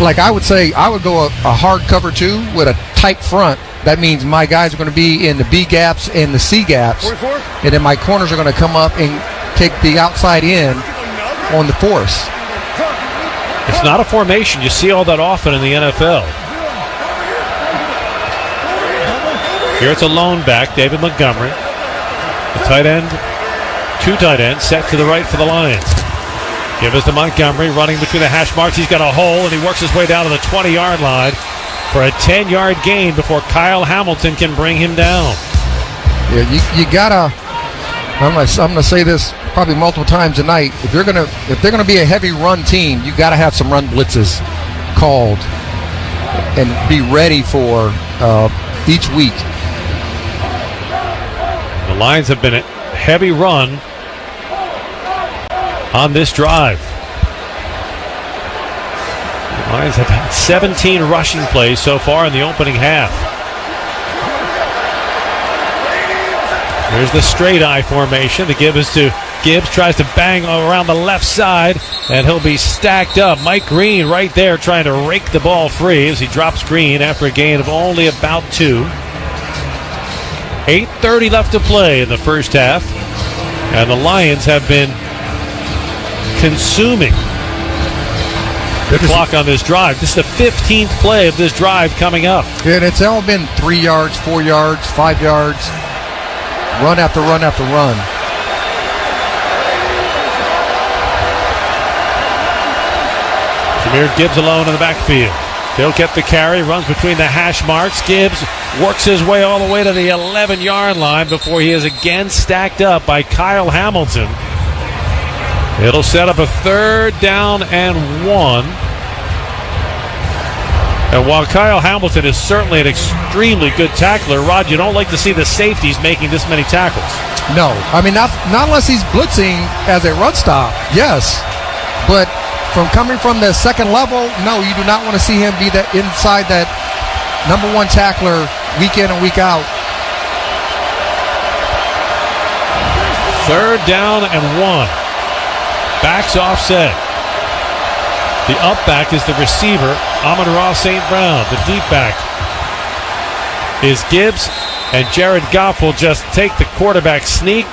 like I would say, I would go a hard cover 2 with a tight front. That means my guys are going to be in the B gaps and the C gaps. And then my corners are going to come up and take the outside in on the force. It's not a formation. You see all that often in the NFL. Here it's a lone back, David Montgomery. The tight end, 2 tight ends set to the right for the Lions. Give us to Montgomery running between the hash marks. He's got a hole and he works his way down to the 20-yard line for a 10-yard gain before Kyle Hamilton can bring him down. Yeah, you gotta. I'm gonna say this probably multiple times tonight. If they're gonna be a heavy run team, you gotta have some run blitzes called and be ready for each week. The Lions have been a heavy run on this drive. The Lions have had 17 rushing plays so far in the opening half. There's the straight eye formation. The give is to Gibbs. Tries to bang around the left side, and he'll be stacked up. Mike Green right there trying to rake the ball free as he drops Green after a gain of only about 2. 8:30 left to play in the first half, and the Lions have been consuming the clock on this drive. This is the 15th play of this drive coming up. And it's all been 3 yards, 4 yards, 5 yards. Run after run after run. Jahmyr Gibbs alone in the backfield. He'll get the carry, runs between the hash marks. Gibbs works his way all the way to the 11-yard line before he is again stacked up by Kyle Hamilton. It'll set up a 3rd down and 1. And while Kyle Hamilton is certainly an extremely good tackler, Rod, you don't like to see the safeties making this many tackles. No, I mean, not unless he's blitzing as a run stop, yes. But coming from the second level, no, you do not want to see him be that inside that number 1 tackler week in and week out. 3rd down and 1. Backs offset. The up back is the receiver, Amon-Ra St. Brown. The deep back is Gibbs, and Jared Goff will just take the quarterback sneak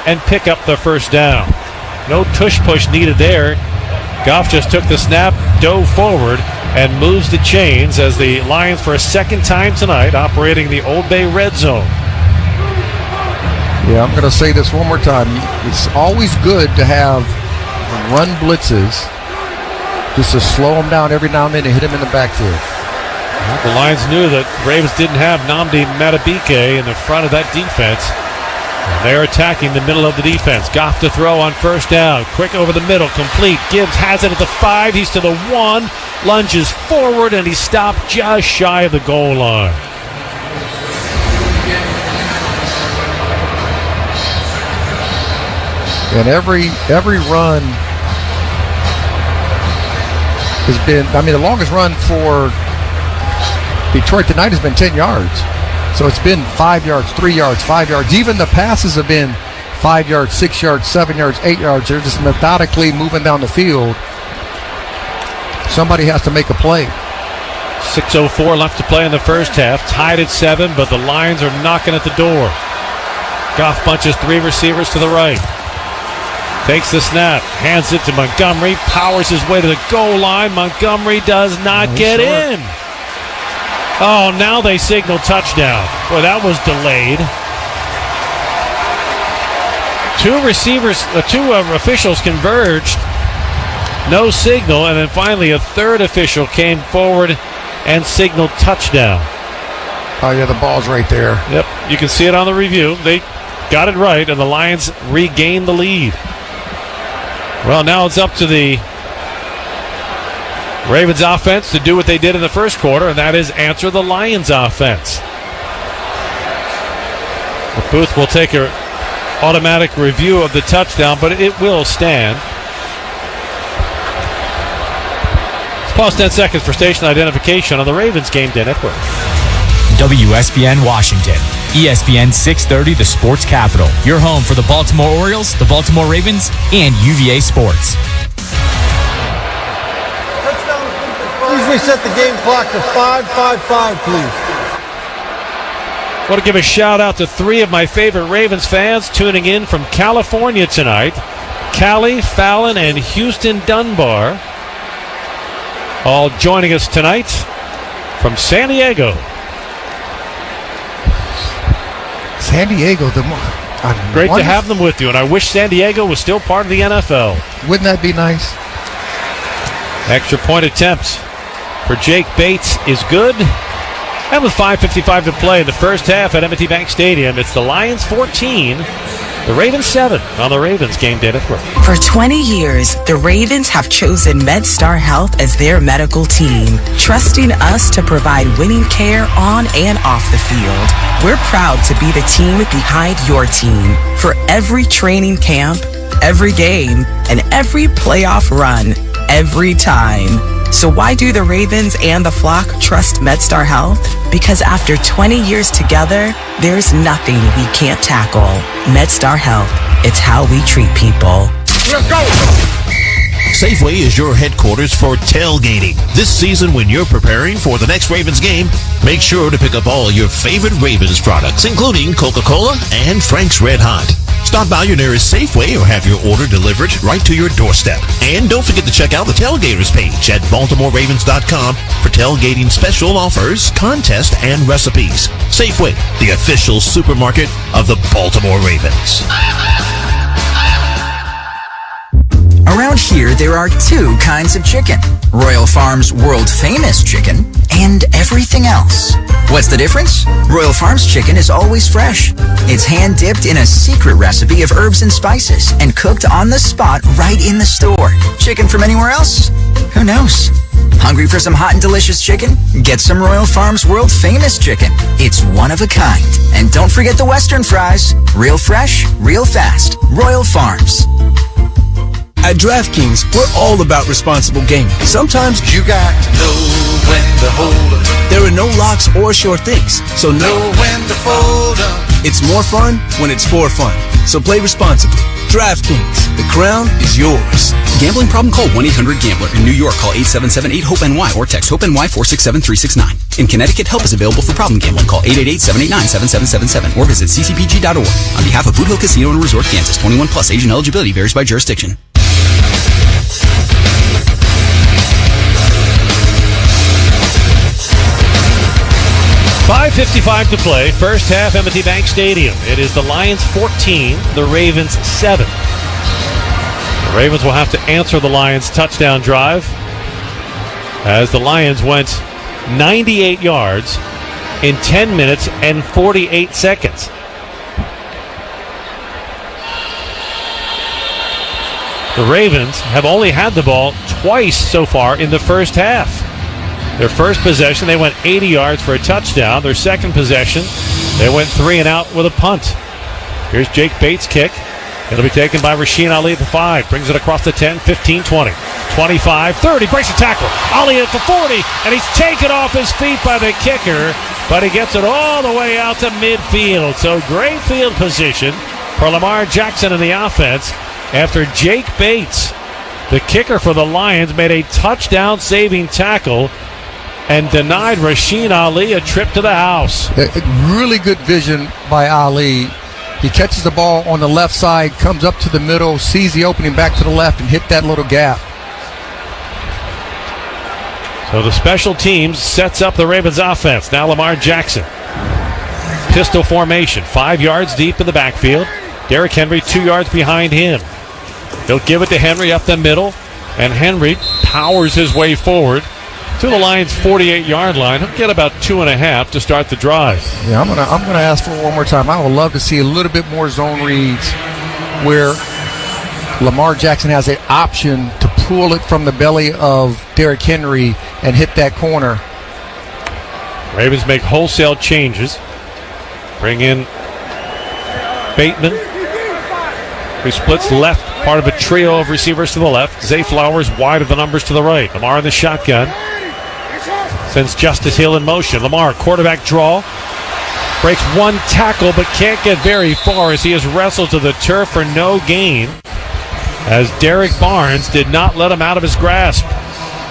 and pick up the first down. No tush-push needed there. Goff just took the snap, dove forward, and moves the chains as the Lions, for a second time tonight, operating the Old Bay red zone. Yeah, I'm going to say this one more time. It's always good to have run blitzes just to slow them down every now and then and hit them in the backfield. Well, the Lions knew that Ravens didn't have Nnamdi Madubuike in the front of that defense. They're attacking the middle of the defense. Goff to throw on first down. Quick over the middle, complete. Gibbs has it at the 5. He's to the 1. Lunges forward, and he's stopped just shy of the goal line. And every run has been, I mean, the longest run for Detroit tonight has been 10 yards. So it's been 5 yards, 3 yards, 5 yards. Even the passes have been 5 yards, 6 yards, 7 yards, 8 yards. They're just methodically moving down the field. Somebody has to make a play. 6:04 left to play in the first half. Tied at 7, but the Lions are knocking at the door. Goff bunches 3 receivers to the right. Takes the snap, hands it to Montgomery, powers his way to the goal line. Montgomery does not get in. Oh, now they signal touchdown. Boy, that was delayed. Two officials converged. No signal, and then finally a third official came forward and signaled touchdown. Oh, yeah, the ball's right there. Yep, you can see it on the review. They got it right, and the Lions regained the lead. Well, now it's up to the Ravens offense to do what they did in the first quarter, and that is answer the Lions offense. The booth will take an automatic review of the touchdown, but it will stand. Let's pause 10 seconds for station identification on the Ravens Game Day Network. WSBN Washington. ESPN 630, the sports capital. Your home for the Baltimore Orioles, the Baltimore Ravens, and UVA Sports. Please reset the game clock to 5:55, please. I want to give a shout out to three of my favorite Ravens fans tuning in from California tonight. Callie, Fallon, and Houston Dunbar. All joining us tonight from San Diego. San Diego, great to have them with you, and I wish San Diego was still part of the NFL. Wouldn't that be nice? Extra point attempt for Jake Bates is good. And with 5:55 to play in the first half at M&T Bank Stadium, it's the Lions 14, the Ravens 7 on the Ravens Game Day Network. For 20 years, the Ravens have chosen MedStar Health as their medical team, trusting us to provide winning care on and off the field. We're proud to be the team behind your team for every training camp, every game, and every playoff run, every time. So why do the Ravens and the flock trust MedStar Health? Because after 20 years together, there's nothing we can't tackle. MedStar Health, it's how we treat people. Let's go! Safeway is your headquarters for tailgating. This season, when you're preparing for the next Ravens game, make sure to pick up all your favorite Ravens products, including Coca-Cola and Frank's Red Hot. Stop by your nearest Safeway or have your order delivered right to your doorstep. And don't forget to check out the Tailgaters page at BaltimoreRavens.com for tailgating special offers, contests, and recipes. Safeway, the official supermarket of the Baltimore Ravens. Around here, there are two kinds of chicken. Royal Farms world-famous chicken and everything else. What's the difference? Royal Farms chicken is always fresh. It's hand-dipped in a secret recipe of herbs and spices and cooked on the spot right in the store. Chicken from anywhere else? Who knows? Hungry for some hot and delicious chicken? Get some Royal Farms world-famous chicken. It's one of a kind. And don't forget the Western fries. Real fresh, real fast. Royal Farms. At DraftKings, we're all about responsible gaming. Sometimes you got to know when to hold up. There are no locks or sure things, so know when to fold up. It's more fun when it's for fun. So play responsibly. DraftKings, the crown is yours. Gambling problem? Call 1-800-GAMBLER. In New York, call 877-8-HOPE-NY or text HOPE-NY 467-369. In Connecticut, help is available for problem gambling. Call 888-789-7777 or visit ccpg.org. On behalf of Boot Hill Casino and Resort, Kansas, 21 plus, age and eligibility varies by jurisdiction. .555 to play, first half, M&T Bank Stadium. It is the Lions 14, the Ravens 7. The Ravens will have to answer the Lions' touchdown drive as the Lions went 98 yards in 10 minutes and 48 seconds. The Ravens have only had the ball twice so far in the first half. Their first possession, they went 80 yards for a touchdown. Their second possession, they went 3 and out with a punt. Here's Jake Bates' kick. It'll be taken by Rasheen Ali at the 5. Brings it across the 10, 15, 20. 25, 30, breaks the tackle. Ali at the 40, and he's taken off his feet by the kicker, but he gets it all the way out to midfield. So great field position for Lamar Jackson in the offense after Jake Bates, the kicker for the Lions, made a touchdown-saving tackle and denied Rasheen Ali a trip to the house. Really good vision by Ali. He catches the ball on the left side, comes up to the middle, sees the opening back to the left, and hit that little gap. So the special teams sets up the Ravens offense. Now Lamar Jackson. Pistol formation, 5 yards deep in the backfield. Derrick Henry 2 yards behind him. He'll give it to Henry up the middle, and Henry powers his way forward to the Lions' 48-yard line. He'll get about 2.5 to start the drive. Yeah, I'm gonna ask for it one more time. I would love to see a little bit more zone reads where Lamar Jackson has an option to pull it from the belly of Derrick Henry and hit that corner. Ravens make wholesale changes. Bring in Bateman, who splits left, part of a trio of receivers to the left. Zay Flowers wide of the numbers to the right. Lamar in the shotgun. Sends Justice Hill in motion. Lamar, quarterback draw. Breaks one tackle but can't get very far as he is wrestled to the turf for no gain, as Derek Barnes did not let him out of his grasp.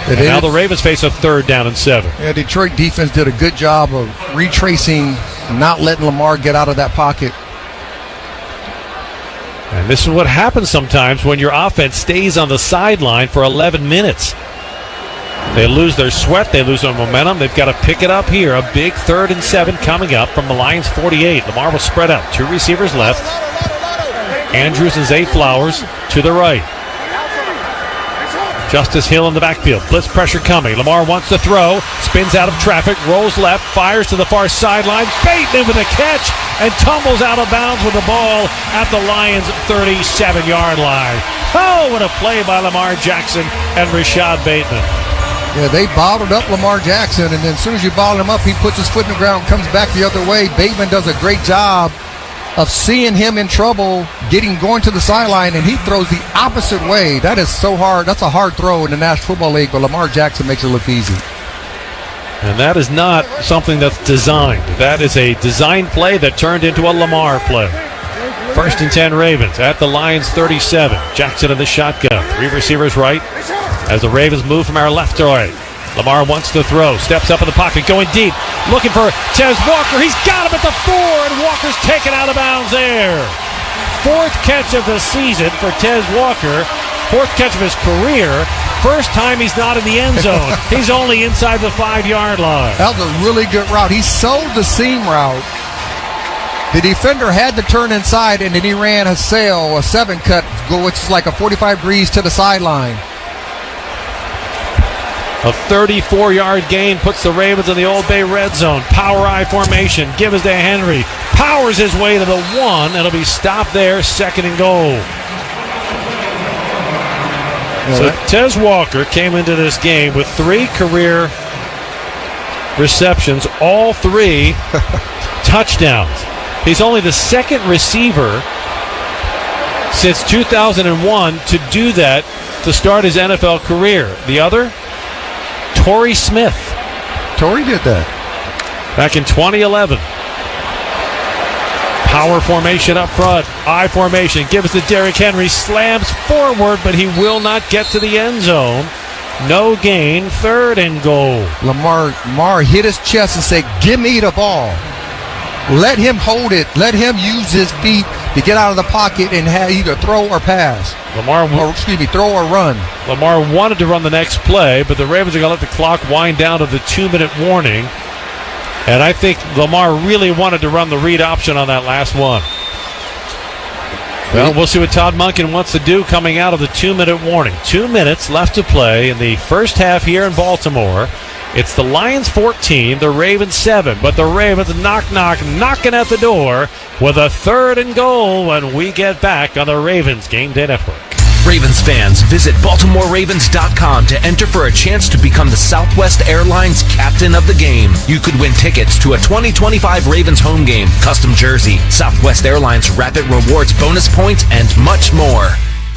And now the Ravens face a 3rd down and 7. Yeah, Detroit defense did a good job of retracing, not letting Lamar get out of that pocket. And this is what happens sometimes when your offense stays on the sideline for 11 minutes. They lose their sweat, they lose their momentum. They've got to pick it up here. A big 3rd and 7 coming up from the Lions 48. Lamar will spread out. 2 receivers left. Andrews and Zay Flowers to the right. Justice Hill in the backfield. Blitz pressure coming. Lamar wants to throw. Spins out of traffic. Rolls left. Fires to the far sideline. Bateman with a catch and tumbles out of bounds with the ball at the Lions' 37-yard line. Oh, what a play by Lamar Jackson and Rashad Bateman. Yeah, they bottled up Lamar Jackson, and then as soon as you bottle him up, he puts his foot in the ground, comes back the other way. Bateman does a great job of seeing him in trouble, going to the sideline, and he throws the opposite way. That is so hard. That's a hard throw in the National Football League, but Lamar Jackson makes it look easy. And that is not something that's designed. That is a design play that turned into a Lamar play. 1st and 10 Ravens at the Lions 37. Jackson in the shotgun. 3 receivers right as the Ravens move from our left to right. Lamar wants to throw. Steps up in the pocket, going deep. Looking for Tez Walker. He's got him at the 4, and Walker's taken out of bounds there. 4th catch of the season for Tez Walker. 4th catch of his career. First time he's not in the end zone. He's only inside the 5-yard line. That was a really good route. He sold the seam route. The defender had to turn inside, and then he ran a 7-cut, which is like a 45 degrees to the sideline. A 34-yard gain puts the Ravens in the Old Bay red zone. Power I formation. Give us to Henry. Powers his way to the 1. It'll be stopped there. 2nd and goal. So Tez Walker came into this game with 3 career receptions, all 3 touchdowns. He's only the 2nd receiver since 2001 to do that to start his NFL career. The other, Torrey Smith. Torrey did that back in 2011. Power formation up front. I formation. Gives to Derrick Henry. Slams forward, but he will not get to the end zone. No gain. 3rd and goal. Lamar hit his chest and said, "Give me the ball." Let him hold it. Let him use his feet to get out of the pocket and have either throw or pass. Throw or run. Lamar wanted to run the next play, but the Ravens are going to let the clock wind down to the 2-minute warning. And I think Lamar really wanted to run the read option on that last one. Well, we'll see what Todd Monken wants to do coming out of the 2-minute warning. 2 minutes left to play in the first half here in Baltimore. It's the Lions 14, the Ravens 7, but the Ravens knocking at the door with a 3rd and goal when we get back on the Ravens Game Day Network. Ravens fans, visit BaltimoreRavens.com to enter for a chance to become the Southwest Airlines captain of the game. You could win tickets to a 2025 Ravens home game, custom jersey, Southwest Airlines Rapid Rewards bonus points, and much more.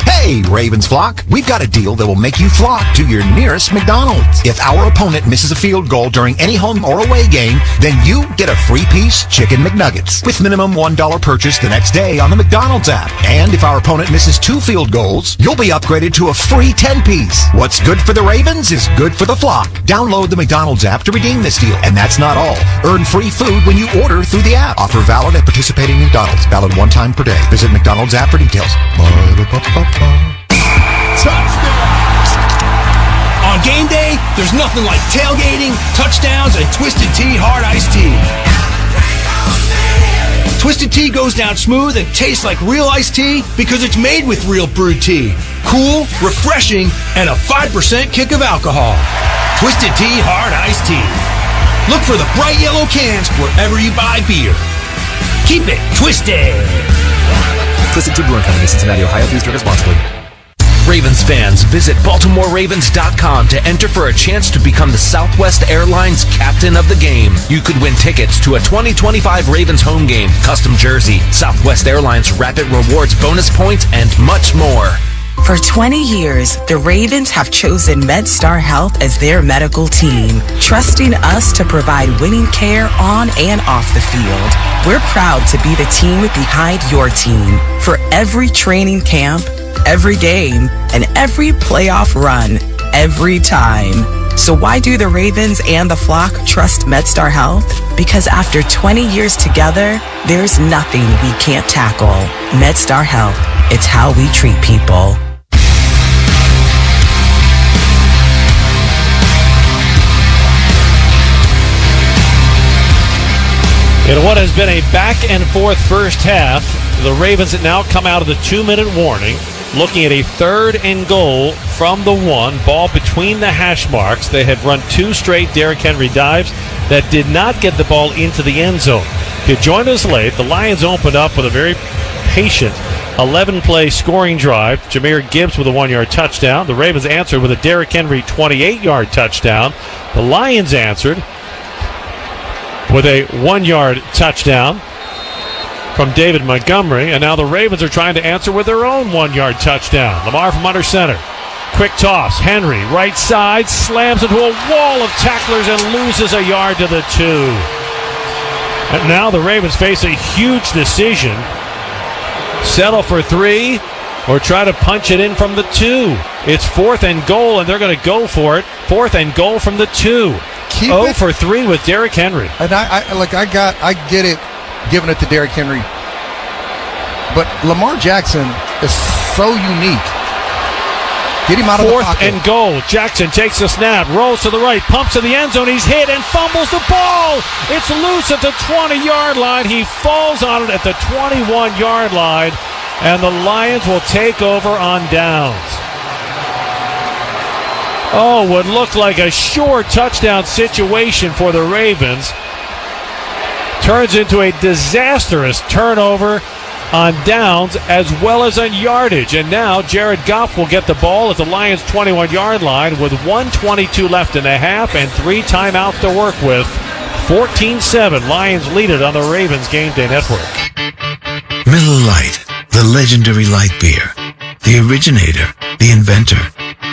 Hey, Ravens flock, we've got a deal that will make you flock to your nearest McDonald's. If our opponent misses a field goal during any home or away game, then you get a free piece Chicken McNuggets with minimum $1 purchase the next day on the McDonald's app. And if our opponent misses 2 field goals, you'll be upgraded to a free 10-piece. What's good for the Ravens is good for the flock. Download the McDonald's app to redeem this deal. And that's not all. Earn free food when you order through the app. Offer valid at participating McDonald's. Valid 1 time per day. Visit McDonald's app for details. Touchdowns! On game day, there's nothing like tailgating, touchdowns, and Twisted Tea Hard Iced Tea. Twisted Tea goes down smooth and tastes like real iced tea because it's made with real brewed tea. Cool, refreshing, and a 5% kick of alcohol. Twisted Tea Hard Iced Tea. Look for the bright yellow cans wherever you buy beer. Keep it twisted. Twisted Tea Brewing Company, Cincinnati, Ohio. Please drink responsibly. Ravens fans, visit BaltimoreRavens.com to enter for a chance to become the Southwest Airlines captain of the game. You could win tickets to a 2025 Ravens home game, custom jersey, Southwest Airlines Rapid Rewards bonus points, and much more. For 20 years, the Ravens have chosen MedStar Health as their medical team, trusting us to provide winning care on and off the field. We're proud to be the team behind your team for every training camp, every game, and every playoff run, every time. So why do the Ravens and the flock trust MedStar Health? Because after 20 years together, there's nothing we can't tackle. MedStar Health, it's how we treat people. In what has been a back-and-forth first half, the Ravens now come out of the 2-minute warning, looking at a 3rd and goal from the 1, ball between the hash marks. They had run 2 straight Derrick Henry dives that did not get the ball into the end zone. If you joined us late, the Lions opened up with a very patient 11-play scoring drive. Jahmyr Gibbs with a 1-yard touchdown. The Ravens answered with a Derrick Henry 28-yard touchdown. The Lions answered with a 1-yard touchdown from David Montgomery, and now the Ravens are trying to answer with their own 1-yard touchdown. Lamar from under center. Quick toss. Henry, right side, slams into a wall of tacklers and loses a yard to the 2. And now the Ravens face a huge decision. Settle for 3 or try to punch it in from the 2. It's 4th and goal, and they're going to go for it. 4th and goal from the 2. 0 for 3 with Derrick Henry. And I get it, giving it to Derrick Henry. But Lamar Jackson is so unique. Get him out of the pocket. 4th and goal. Jackson takes the snap, rolls to the right, pumps to the end zone. He's hit and fumbles the ball. It's loose at the 20-yard line. He falls on it at the 21-yard line, and the Lions will take over on downs. Oh, would look like a sure touchdown situation for the Ravens. Turns into a disastrous turnover on downs as well as on yardage. And now Jared Goff will get the ball at the Lions' 21-yard line with 1:22 left in the half and 3 timeouts to work with. 14-7. Lions lead it on the Ravens Game Day Network. Miller Lite, the legendary light beer. The originator, the inventor.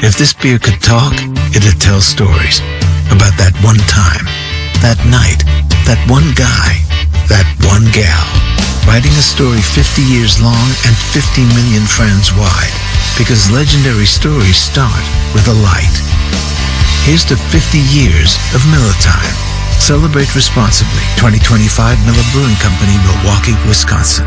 If this beer could talk, it'd tell stories about that one time, that night, that one guy, that one gal. Writing a story 50 years long and 50 million friends wide. Because legendary stories start with a light. Here's to 50 years of Miller Time. Celebrate responsibly. 2025 Miller Brewing Company, Milwaukee, Wisconsin.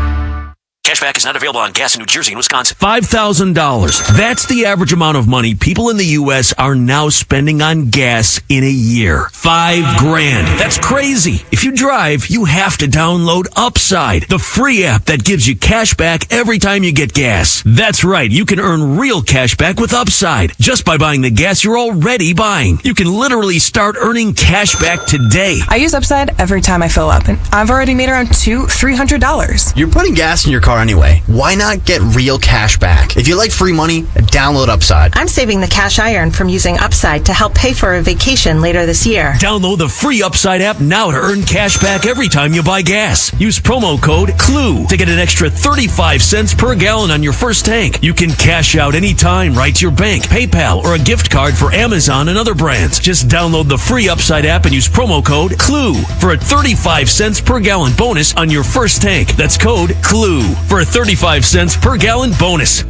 Cashback is not available on gas in New Jersey and Wisconsin. $5,000. That's the average amount of money people in the U.S. are now spending on gas in a year. $5,000. That's crazy. If you drive, you have to download Upside, the free app that gives you cash back every time you get gas. That's right. You can earn real cash back with Upside just by buying the gas you're already buying. You can literally start earning cash back today. I use Upside every time I fill up, and I've already made around $200-300. You're putting gas in your car car anyway. Why not get real cash back? If you like free money, download Upside. I'm saving the cash I earned from using Upside to help pay for a vacation later this year. Download the free Upside app now to earn cash back every time you buy gas. Use promo code CLUE to get an extra 35 cents per gallon on your first tank. You can cash out anytime right to your bank, PayPal, or a gift card for Amazon and other brands. Just download the free Upside app and use promo code CLUE for a 35 cents per gallon bonus on your first tank. That's code CLUE for a 35 cents per gallon bonus.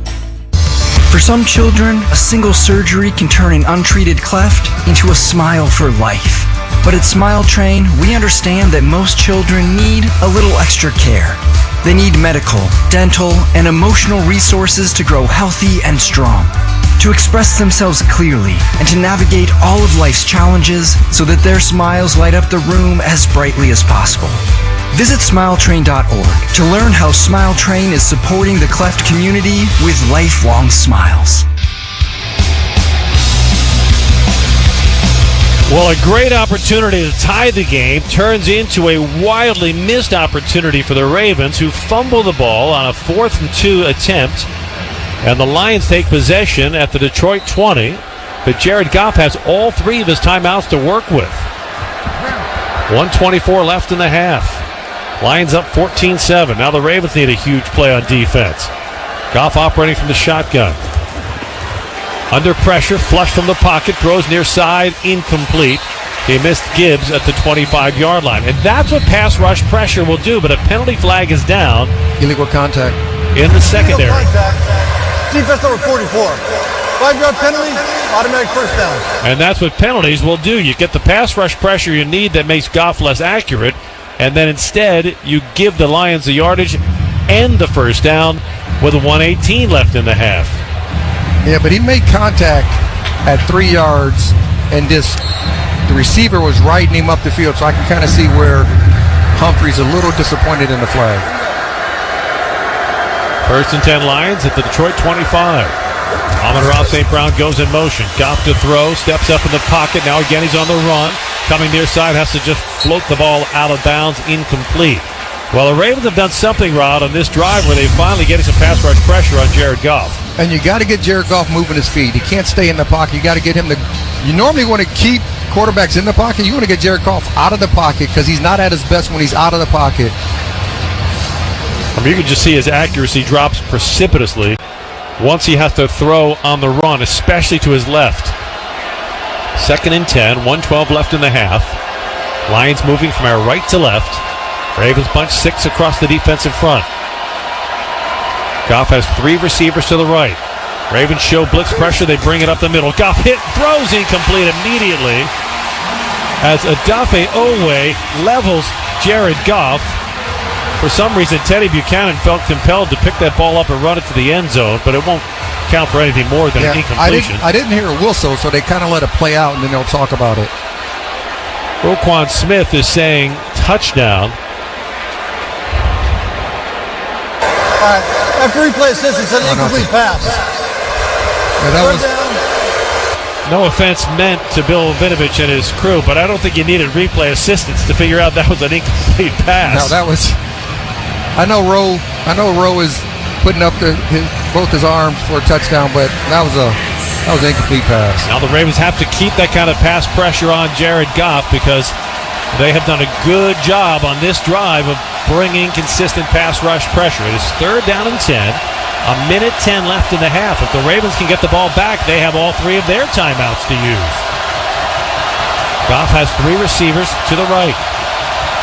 For some children, a single surgery can turn an untreated cleft into a smile for life. But at Smile Train, we understand that most children need a little extra care. They need medical, dental, and emotional resources to grow healthy and strong, to express themselves clearly, and to navigate all of life's challenges so that their smiles light up the room as brightly as possible. Visit SmileTrain.org to learn how Smile Train is supporting the cleft community with lifelong smiles. Well, a great opportunity to tie the game turns into a wildly missed opportunity for the Ravens, who fumble the ball on a 4th and 2 attempt. And the Lions take possession at the Detroit 20. But Jared Goff has all 3 of his timeouts to work with. 1:24 left in the half. Lions up 14-7. Now the Ravens need a huge play on defense. Goff operating from the shotgun. Under pressure, flush from the pocket, throws near side, incomplete. He missed Gibbs at the 25-yard line. And that's what pass rush pressure will do, but a penalty flag is down. Illegal contact. In the secondary. Defense number 44. 5-yard penalty, automatic first down. And that's what penalties will do. You get the pass rush pressure you need that makes Goff less accurate, and then instead you give the Lions the yardage and the first down with a 1:18 left in the half. Yeah, but he made contact at 3 yards, and the receiver was riding him up the field, so I can kind of see where Humphrey's a little disappointed in the flag. First and 10 Lions at the Detroit 25. Amon-Ra St. Brown goes in motion. Goff to throw, steps up in the pocket. Now again he's on the run. Coming near side, has to just float the ball out of bounds, incomplete. Well, the Ravens have done something, Rod, on this drive where they finally getting some pass rush pressure on Jared Goff. And you got to get Jared Goff moving his feet. He can't stay in the pocket. You got to get him to. You normally want to keep quarterbacks in the pocket. You want to get Jared Goff out of the pocket because he's not at his best when he's out of the pocket. I mean, you can just see his accuracy drops precipitously once he has to throw on the run, especially to his left. 2nd and 10, 1:12 left in the half. Lions moving from our right to left. Ravens bunch 6 across the defensive front. Goff has 3 receivers to the right. Ravens show blitz pressure. They bring it up the middle. Goff hit, throws incomplete immediately as Odafe Owe levels Jared Goff. For some reason, Teddy Buchanan felt compelled to pick that ball up and run it to the end zone, but it won't count for anything more than an incompletion. I didn't hear a whistle, so they kind of let it play out, and then they'll talk about it. Roquan Smith is saying touchdown. All right, after replay assistance, an incomplete pass. Yeah, that was. No offense meant to Bill Vinovich and his crew, but I don't think you needed replay assistance to figure out that was an incomplete pass. No, that was. I know Rowe is putting up both his arms for a touchdown, but that was an incomplete pass. Now the Ravens have to keep that kind of pass pressure on Jared Goff because they have done a good job on this drive of bringing consistent pass rush pressure. It is 3rd down and 10. 1:10 left in the half. If the Ravens can get the ball back, they have all 3 of their timeouts to use. Goff has 3 receivers to the right.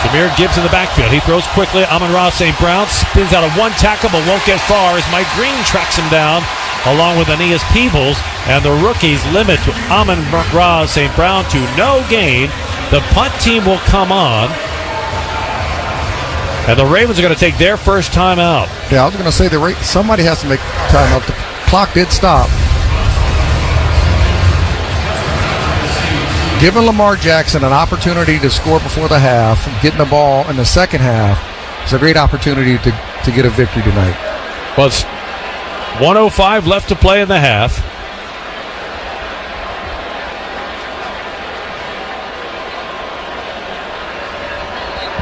Jahmyr Gibbs in the backfield. He throws quickly. Amon-Ra St. Brown spins out of 1 tackle but won't get far as Mike Green tracks him down along with Aeneas Peebles. And the rookies limit to Amon-Ra St. Brown to no gain. The punt team will come on. And the Ravens are going to take their first timeout. Yeah, I was going to say somebody has to make timeout. The clock did stop. Giving Lamar Jackson an opportunity to score before the half, getting the ball in the second half, is a great opportunity to get a victory tonight. Well, it's 1:05 left to play in the half.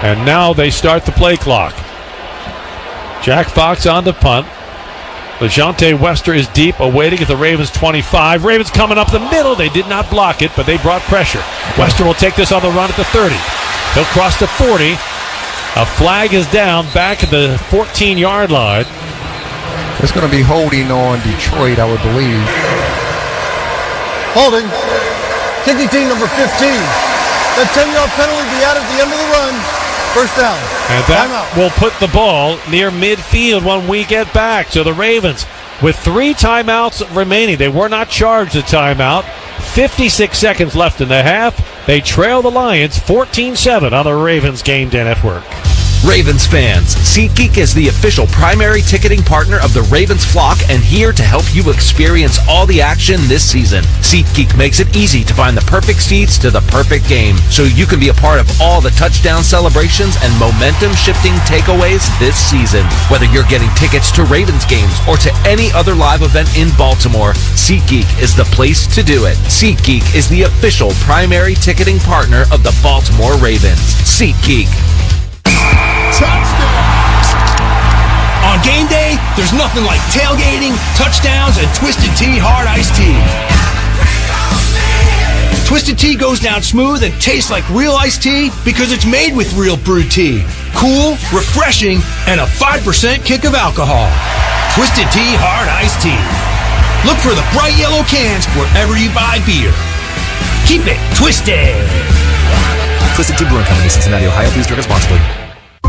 And now they start the play clock. Jack Fox on the punt. LeJontay Wester is deep, awaiting at the Ravens 25. Ravens coming up the middle. They did not block it, but they brought pressure. Wester will take this on the run at the 30. He'll cross the 40. A flag is down back at the 14-yard line. It's going to be holding on Detroit, I would believe. Holding. Kicking team number 15. That 10-yard penalty be added at the end of the run. First down. And that will put the ball near midfield when we get back. So the Ravens, with 3 timeouts remaining, they were not charged a timeout. 56 seconds left in the half. They trail the Lions 14-7 on the Ravens Game Day Network. Ravens fans, SeatGeek is the official primary ticketing partner of the Ravens flock and here to help you experience all the action this season. SeatGeek makes it easy to find the perfect seats to the perfect game, so you can be a part of all the touchdown celebrations and momentum-shifting takeaways this season. Whether you're getting tickets to Ravens games or to any other live event in Baltimore, SeatGeek is the place to do it. SeatGeek is the official primary ticketing partner of the Baltimore Ravens. SeatGeek. On game day, there's nothing like tailgating, touchdowns, and Twisted Tea Hard Iced Tea. Twisted Tea goes down smooth and tastes like real iced tea because it's made with real brewed tea. Cool, refreshing, and a 5% kick of alcohol. Twisted Tea Hard Iced Tea. Look for the bright yellow cans wherever you buy beer. Keep it twisted. Twisted Tea Brewing Company, Cincinnati, Ohio. Please drink responsibly.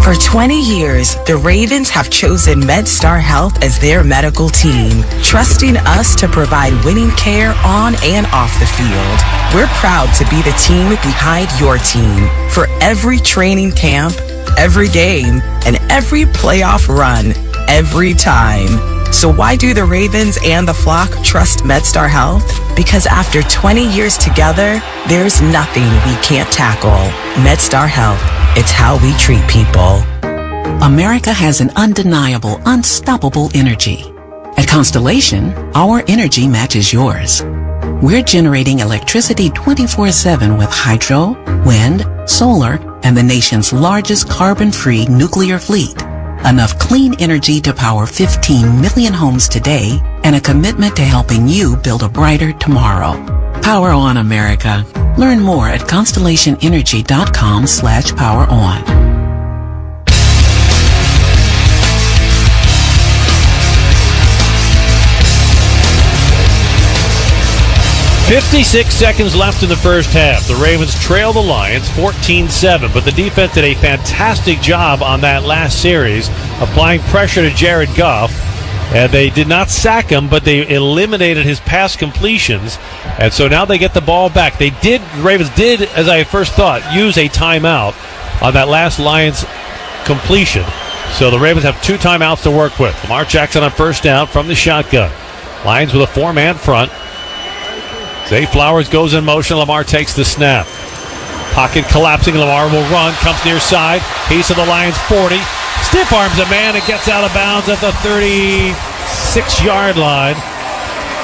For 20 years, the Ravens have chosen MedStar Health as their medical team, trusting us to provide winning care on and off the field. We're proud to be the team behind your team for every training camp, every game, and every playoff run, every time. So why do the Ravens and the flock trust MedStar Health? Because after 20 years together, there's nothing we can't tackle. MedStar Health. It's how we treat people. America has an undeniable, unstoppable energy. At Constellation, our energy matches yours. We're generating electricity 24/7 with hydro, wind, solar, and the nation's largest carbon-free nuclear fleet. Enough clean energy to power 15 million homes today, and a commitment to helping you build a brighter tomorrow. Power on, America. Learn more at constellationenergy.com/poweron. 56 seconds left in the first half. The Ravens trail the Lions 14-7, but the defense did a fantastic job on that last series, applying pressure to Jared Goff. And they did not sack him, but they eliminated his pass completions. And so now they get the ball back. The Ravens did, as I first thought, use a timeout on that last Lions completion. So the Ravens have 2 timeouts to work with. Lamar Jackson on first down from the shotgun. Lions with a 4-man front. Zay Flowers goes in motion. Lamar takes the snap. Pocket collapsing. Lamar will run. Comes near side. Piece of the Lions 40. Stiff arms a man and gets out of bounds at the 36-yard line.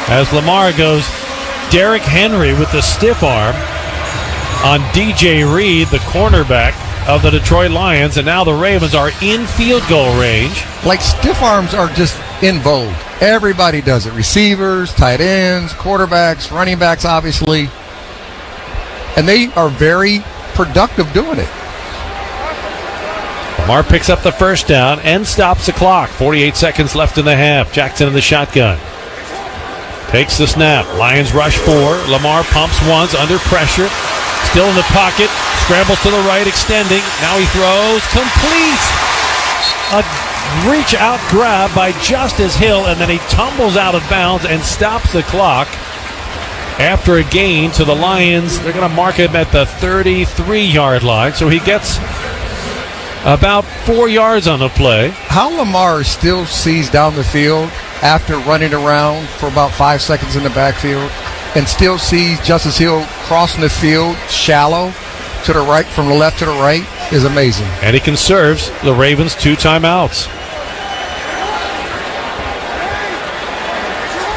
As Lamar goes, Derrick Henry with the stiff arm on DJ Reed, the cornerback of the Detroit Lions. And now the Ravens are in field goal range. Like, stiff arms are just in vogue. Everybody does it. Receivers, tight ends, quarterbacks, running backs, obviously. And they are very productive doing it. Lamar picks up the first down and stops the clock. 48 seconds left in the half. Jackson in the shotgun. Takes the snap. Lions rush 4. Lamar pumps once under pressure. Still in the pocket. Scrambles to the right, extending. Now he throws. Complete. A reach out grab by Justice Hill, and then he tumbles out of bounds and stops the clock. After a gain to the Lions, they're going to mark him at the 33-yard line. So he gets about 4 yards on the play. How Lamar still sees down the field after running around for about 5 seconds in the backfield and still sees Justice Hill crossing the field shallow to the right, from the left to the right, is amazing. And he conserves the Ravens 2 timeouts.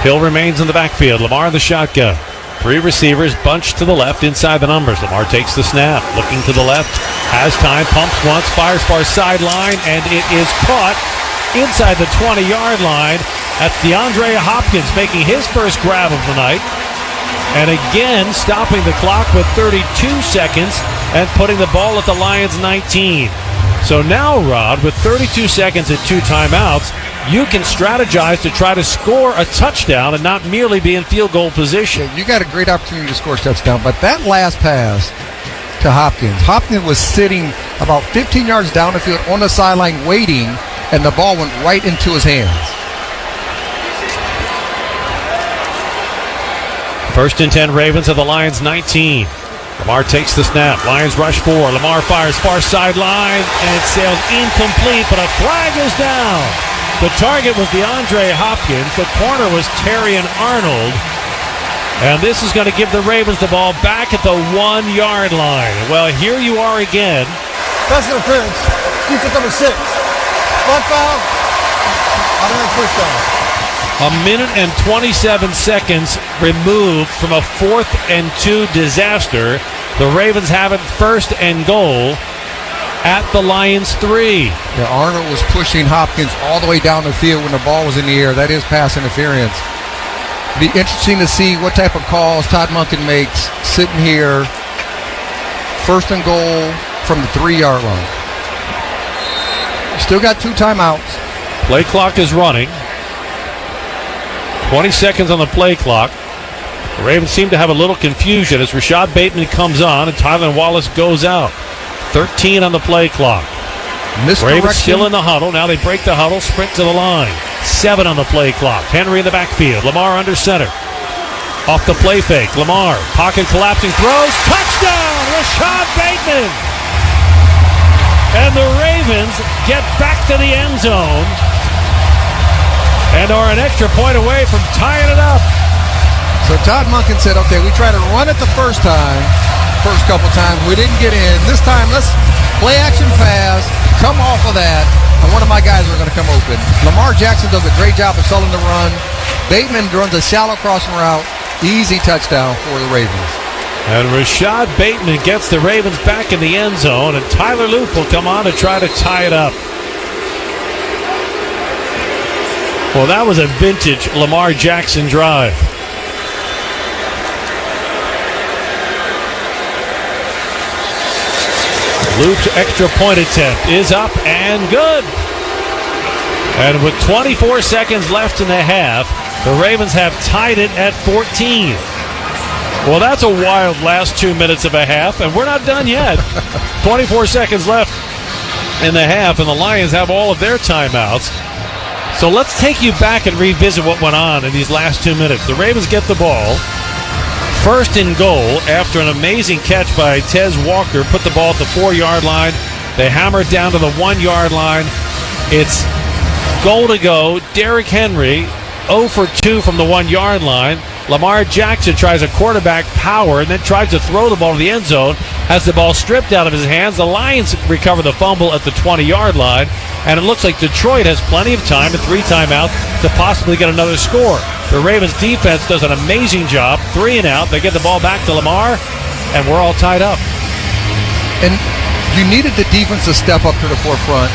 Hill remains in the backfield. Lamar in the shotgun. 3 receivers bunched to the left inside the numbers. Lamar takes the snap. Looking to the left. Has time. Pumps once. Fires far sideline. And it is caught inside the 20-yard line. That's DeAndre Hopkins making his first grab of the night. And again, stopping the clock with 32 seconds and putting the ball at the Lions' 19. So now, Rod, with 32 seconds and 2 timeouts, you can strategize to try to score a touchdown and not merely be in field goal position. You got a great opportunity to score a touchdown, but that last pass to Hopkins was sitting about 15 yards down the field on the sideline waiting, and the ball went right into his hands. First and 10 Ravens of the Lions 19. Lamar takes the snap. Lions rush 4. Lamar fires far sideline, and it sails incomplete, but a flag is down. The target was DeAndre Hopkins. The corner was Terrion Arnold. And this is going to give the Ravens the ball back at the 1-yard line. Well, here you are again. Pass interference. Defense number 6. Front foul. Automatic first down. A minute and 27 seconds removed from a 4th and 2 disaster. The Ravens have it first and goal at the Lions 3. Yeah, Arnold was pushing Hopkins all the way down the field when the ball was in the air. That is pass interference. Be interesting to see what type of calls Todd Monken makes sitting here. First and goal from the 3-yard line. Still got 2 timeouts. Play clock is running. 20 seconds on the play clock. The Ravens seem to have a little confusion as Rashad Bateman comes on and Tylan Wallace goes out. 13 on the play clock. Ravens still in the huddle. Now they break the huddle, sprint to the line. 7 on the play clock. Henry in the backfield. Lamar under center. Off the play fake. Lamar, pocket collapsing, throws. Touchdown! Rashad Bateman! And the Ravens get back to the end zone and are an extra point away from tying it up. So Todd Monken said, okay, we tried to run it the first couple times. We didn't get in. This time, let's play action pass, come off of that, and one of my guys are going to come open. Lamar Jackson does a great job of selling the run. Bateman runs a shallow crossing route. Easy touchdown for the Ravens. And Rashad Bateman gets the Ravens back in the end zone, and Tyler Loop will come on to try to tie it up. Well, that was a vintage Lamar Jackson drive. Loop's extra point attempt is up and good. And with 24 seconds left in the half, the Ravens have tied it at 14. Well, that's a wild last 2 minutes of a half, and we're not done yet. 24 seconds left in the half, and the Lions have all of their timeouts. So let's take you back and revisit what went on in these last 2 minutes. The Ravens get the ball. First and goal after an amazing catch by Tez Walker. Put the ball at the 4-yard line. They hammer it down to the 1-yard line. It's goal to go. Derrick Henry 0 for 2 from the 1-yard line. Lamar Jackson tries a quarterback power and then tries to throw the ball to the end zone. Has the ball stripped out of his hands. The Lions recover the fumble at the 20-yard line. And it looks like Detroit has plenty of time and 3 timeouts to possibly get another score. The Ravens defense does an amazing job. 3 and out. They get the ball back to Lamar, and we're all tied up. And you needed the defense to step up to the forefront,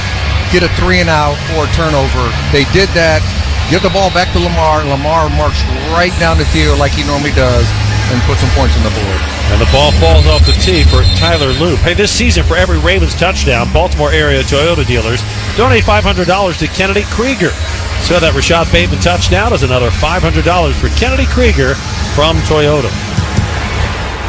get a 3 and out or a turnover. They did that. Give the ball back to Lamar. Lamar marched right down the field like he normally does and put some points on the board. And the ball falls off the tee for Tyler Loop. Hey, this season, for every Ravens touchdown, Baltimore area Toyota dealers donate $500 to Kennedy Krieger. So that Rashad Bateman touchdown is another $500 for Kennedy Krieger from Toyota.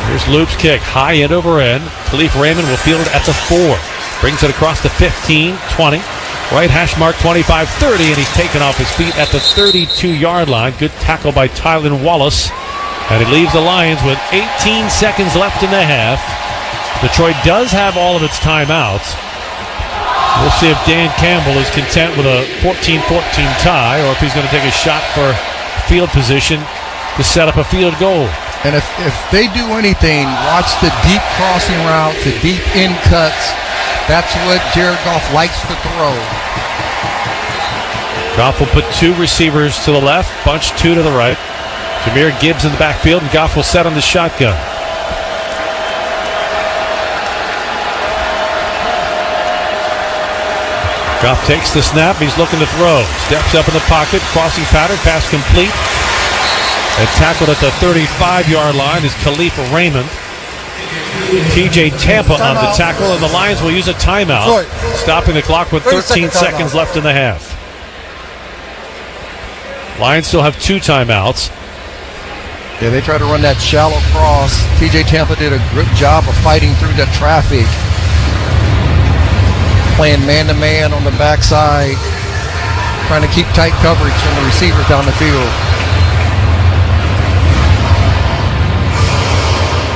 Here's Loop's kick, high end over end. Khalif Raymond will field it at the 4. Brings it across the 15, 20. Right hash mark 25, 30, and he's taken off his feet at the 32-yard line. Good tackle by Tylan Wallace. And he leaves the Lions with 18 seconds left in the half. Detroit does have all of its timeouts. We'll see if Dan Campbell is content with a 14-14 tie or if he's going to take a shot for field position to set up a field goal. And if they do anything, watch the deep crossing routes, the deep in cuts. That's what Jared Goff likes to throw. Goff will put 2 receivers to the left, bunch 2 to the right. Jahmyr Gibbs in the backfield, and Goff will set on the shotgun. Goff takes the snap. He's looking to throw. Steps up in the pocket. Crossing pattern. Pass complete. And tackled at the 35-yard line is Khalifa Raymond. TJ Tampa on the tackle, and the Lions will use a timeout, stopping the clock with 13 seconds left in the half. Lions still have 2 timeouts. Yeah, they try to run that shallow cross. TJ Tampa did a good job of fighting through the traffic. Playing man-to-man on the backside. Trying to keep tight coverage from the receivers down the field.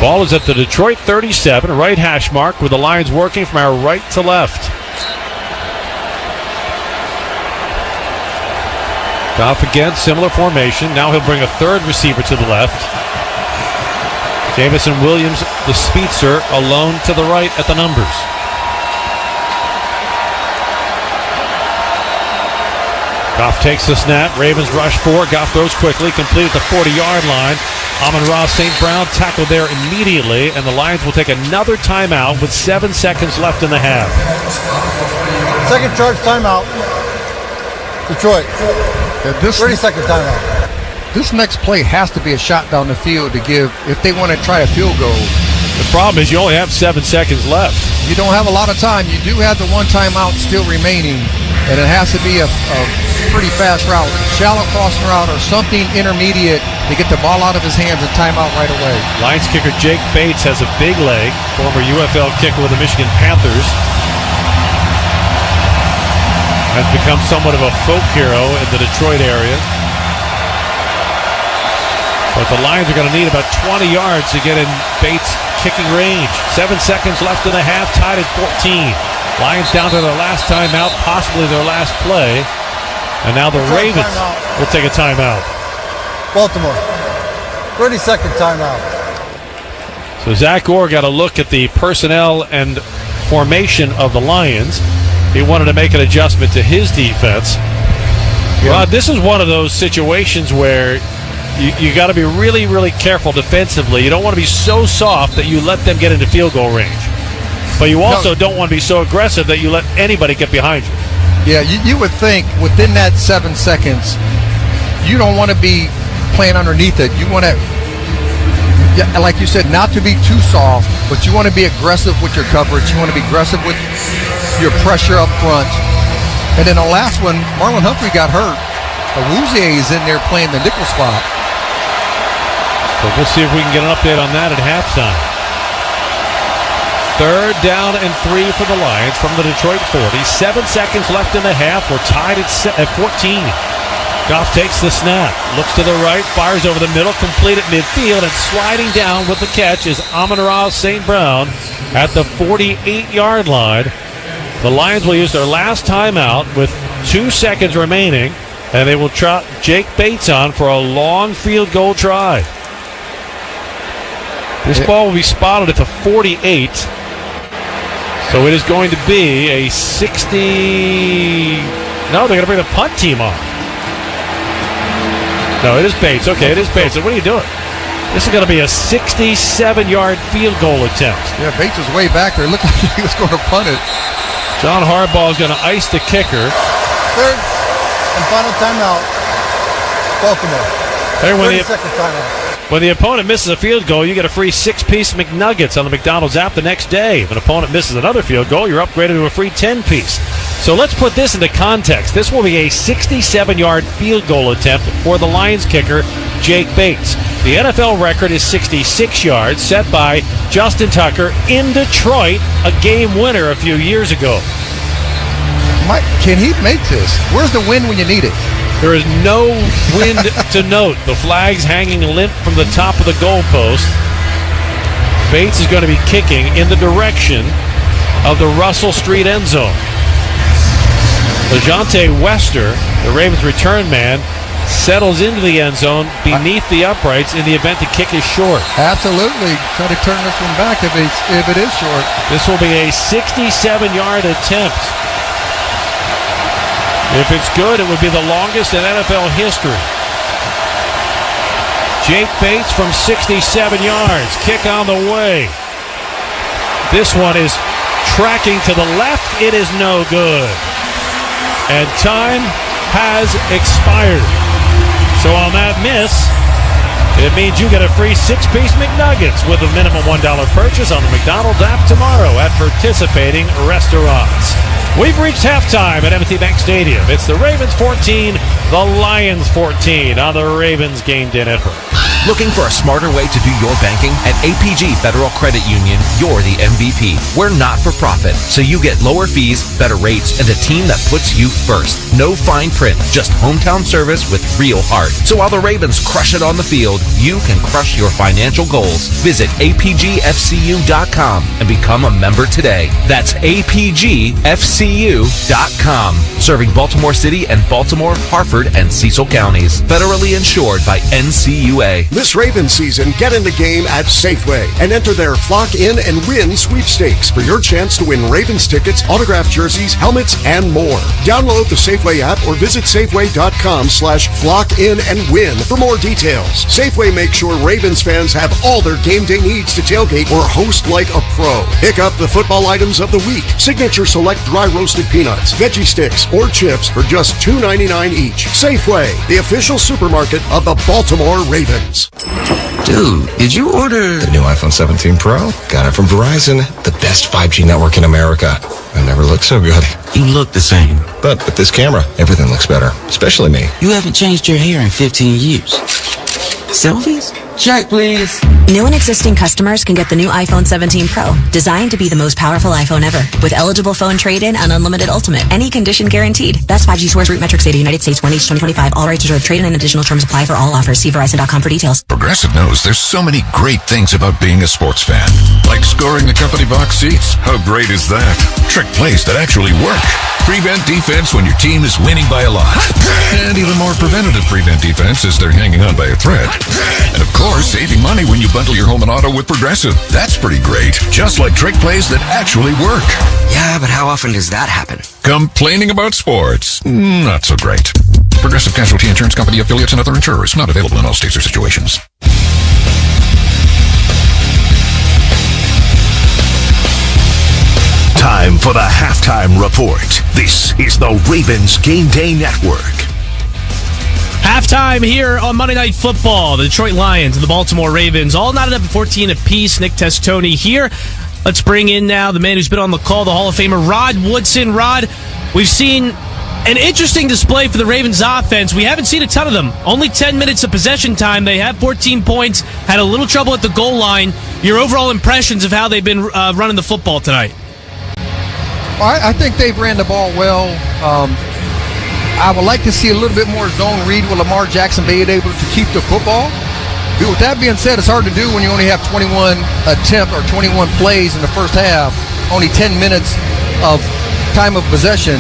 Ball is at the Detroit 37, right hash mark, with the Lions working from our right to left. Goff again, similar formation. Now he'll bring a third receiver to the left. Jamison Williams, the speedster, alone to the right at the numbers. Goff takes the snap. Ravens rush 4. Goff throws quickly, complete at the 40-yard line. Amon-Ra St. Brown tackled there immediately, and the Lions will take another timeout with 7 seconds left in the half. Second charge timeout. Detroit. 30-second timeout. This next play has to be a shot down the field to give if they want to try a field goal. The problem is you only have 7 seconds left. You don't have a lot of time. You do have the 1 timeout still remaining, and it has to be a pretty fast route, shallow crossing route or something intermediate to get the ball out of his hands and timeout right away. Lions kicker Jake Bates has a big leg, former UFL kicker with the Michigan Panthers. Has become somewhat of a folk hero in the Detroit area. But the Lions are going to need about 20 yards to get in Bates' kicking range. 7 seconds left in the half, tied at 14. Lions down to their last timeout, possibly their last play. And now the Ravens will take a timeout. Baltimore. 30-second timeout. So Zach Orr got a look at the personnel and formation of the Lions. He wanted to make an adjustment to his defense. Rod, this is one of those situations where you got to be really, really careful defensively. You don't want to be so soft that you let them get into field goal range. But you also don't want to be so aggressive that you let anybody get behind you. Yeah, you would think within that 7 seconds, you don't want to be playing underneath it. You want to, like you said, not to be too soft, but you want to be aggressive with your coverage. You want to be aggressive with your pressure up front. And then the last one, Marlon Humphrey got hurt. Awuzie is in there playing the nickel spot. So we'll see if we can get an update on that at halftime. 3rd down and 3 for the Lions from the Detroit 40. 7 seconds left in the half. We're tied at 14. Goff takes the snap, looks to the right, fires over the middle, complete at midfield, and sliding down with the catch is Amon-Ra St. Brown at the 48-yard line. The Lions will use their last timeout with 2 seconds remaining, and they will trot Jake Bates on for a long field goal try. This ball will be spotted at the 48. So it is going to be a 60... No, they're going to bring the punt team on. No, it is Bates. Okay, it is Bates. So what are you doing? This is going to be a 67-yard field goal attempt. Yeah, Bates was way back there. Looked like he was going to punt it. John Harbaugh is going to ice the kicker. 3rd and final timeout. Baltimore. 30-second timeout. When the opponent misses a field goal, you get a free 6-piece McNuggets on the McDonald's app the next day. If an opponent misses another field goal, you're upgraded to a free 10-piece. So let's put this into context. This will be a 67-yard field goal attempt for the Lions kicker, Jake Bates. The NFL record is 66 yards, set by Justin Tucker in Detroit, a game winner a few years ago. Mike, can he make this? Where's the win when you need it? There is no wind to note. The flag's hanging limp from the top of the goalpost. Bates is going to be kicking in the direction of the Russell Street end zone. LeJontay Wester, the Ravens return man, settles into the end zone beneath the uprights in the event the kick is short. Absolutely. Try to turn this one back if it is short. This will be a 67-yard attempt. If it's good, it would be the longest in NFL history. Jake Bates from 67 yards. Kick on the way. This one is tracking to the left. It is no good. And time has expired. So on that miss, it means you get a free 6-piece McNuggets with a minimum $1 purchase on the McDonald's app tomorrow at participating restaurants. We've reached halftime at M&T Bank Stadium. It's the Ravens 14, the Lions 14 on the Ravens Game Day Network. Looking for a smarter way to do your banking? At APG Federal Credit Union, you're the MVP. We're not for profit, so you get lower fees, better rates, and a team that puts you first. No fine print, just hometown service with real heart. So while the Ravens crush it on the field, you can crush your financial goals. Visit apgfcu.com and become a member today. That's apgfcu.com. Serving Baltimore City and Baltimore, Harford, and Cecil counties. Federally insured by NCUA. This Ravens season, get in the game at Safeway and enter their Flock In and Win sweepstakes for your chance to win Ravens tickets, autographed jerseys, helmets, and more. Download the Safeway app or visit Safeway.com/flock-in-and-win for more details. Safeway makes sure Ravens fans have all their game day needs to tailgate or host like a pro. Pick up the football items of the week. Signature Select dry roasted peanuts, veggie sticks, or chips for just $2.99 each. Safeway, the official supermarket of the Baltimore Ravens. Dude, did you order the new iPhone 17 Pro? Got it from Verizon, the best 5G network in America. I never looked so good. You look the same. But with this camera, everything looks better, especially me. You haven't changed your hair in 15 years. Selfies? Check, please. New and existing customers can get the new iPhone 17 Pro, designed to be the most powerful iPhone ever. With eligible phone trade-in and unlimited ultimate. Any condition guaranteed. Best 5G source root metrics data, United States, 1H 2025. All rights reserved. Trade-in and additional terms apply for all offers. See Verizon.com for details. Progressive knows there's so many great things about being a sports fan. Like scoring the company box seats. How great is that? Trick plays that actually work. Prevent defense when your team is winning by a lot. And even more preventative prevent defense as they're hanging on by a thread. And of course, saving money when you bundle your home and auto with Progressive. That's pretty great. Just like trick plays that actually work. Yeah, but how often does that happen? Complaining about sports? Not so great. Progressive Casualty Insurance Company, affiliates, and other insurers. Not available in all states or situations. Time for the halftime report. This is the Ravens Game Day Network. Halftime here on Monday Night Football. The Detroit Lions and the Baltimore Ravens all knotted up at 14 apiece. Nick Testoni here. Let's bring in now the man who's been on the call, the Hall of Famer, Rod Woodson. Rod, we've seen an interesting display for the Ravens offense. We haven't seen a ton of them. Only 10 minutes of possession time. They have 14 points, had a little trouble at the goal line. Your overall impressions of how they've been running the football tonight? I think they've ran the ball well. I would like to see a little bit more zone read with Lamar Jackson being able to keep the football. But with that being said, it's hard to do when you only have 21 attempts or 21 plays in the first half, only 10 minutes of time of possession.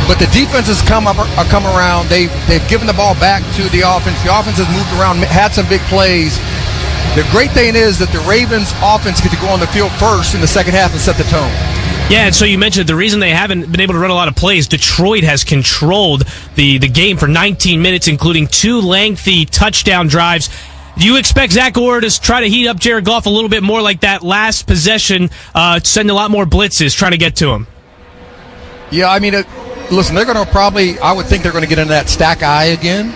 But the defense has come around. They've given the ball back to the offense. The offense has moved around, had some big plays. The great thing is that the Ravens offense get to go on the field first in the second half and set the tone. Yeah, and so you mentioned the reason they haven't been able to run a lot of plays, Detroit has controlled the game for 19 minutes, including 2 lengthy touchdown drives. Do you expect Zach Orr to try to heat up Jared Goff a little bit more like that last possession, send a lot more blitzes, trying to get to him? Yeah, I mean, listen, they're going to I would think they're going to get in that stack eye again,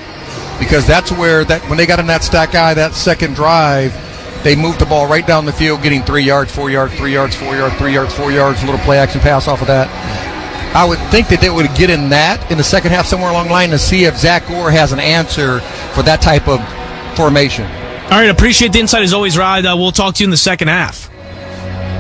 because that's where, when they got in that stack eye, that second drive, they moved the ball right down the field, getting 3 yards, 4 yards, 3 yards, 4 yards, 3 yards, 4 yards, a little play action pass off of that. I would think that they would get in that in the second half somewhere along the line to see if Zach Orr has an answer for that type of formation. All right, appreciate the insight as always, Rod. We'll talk to you in the second half.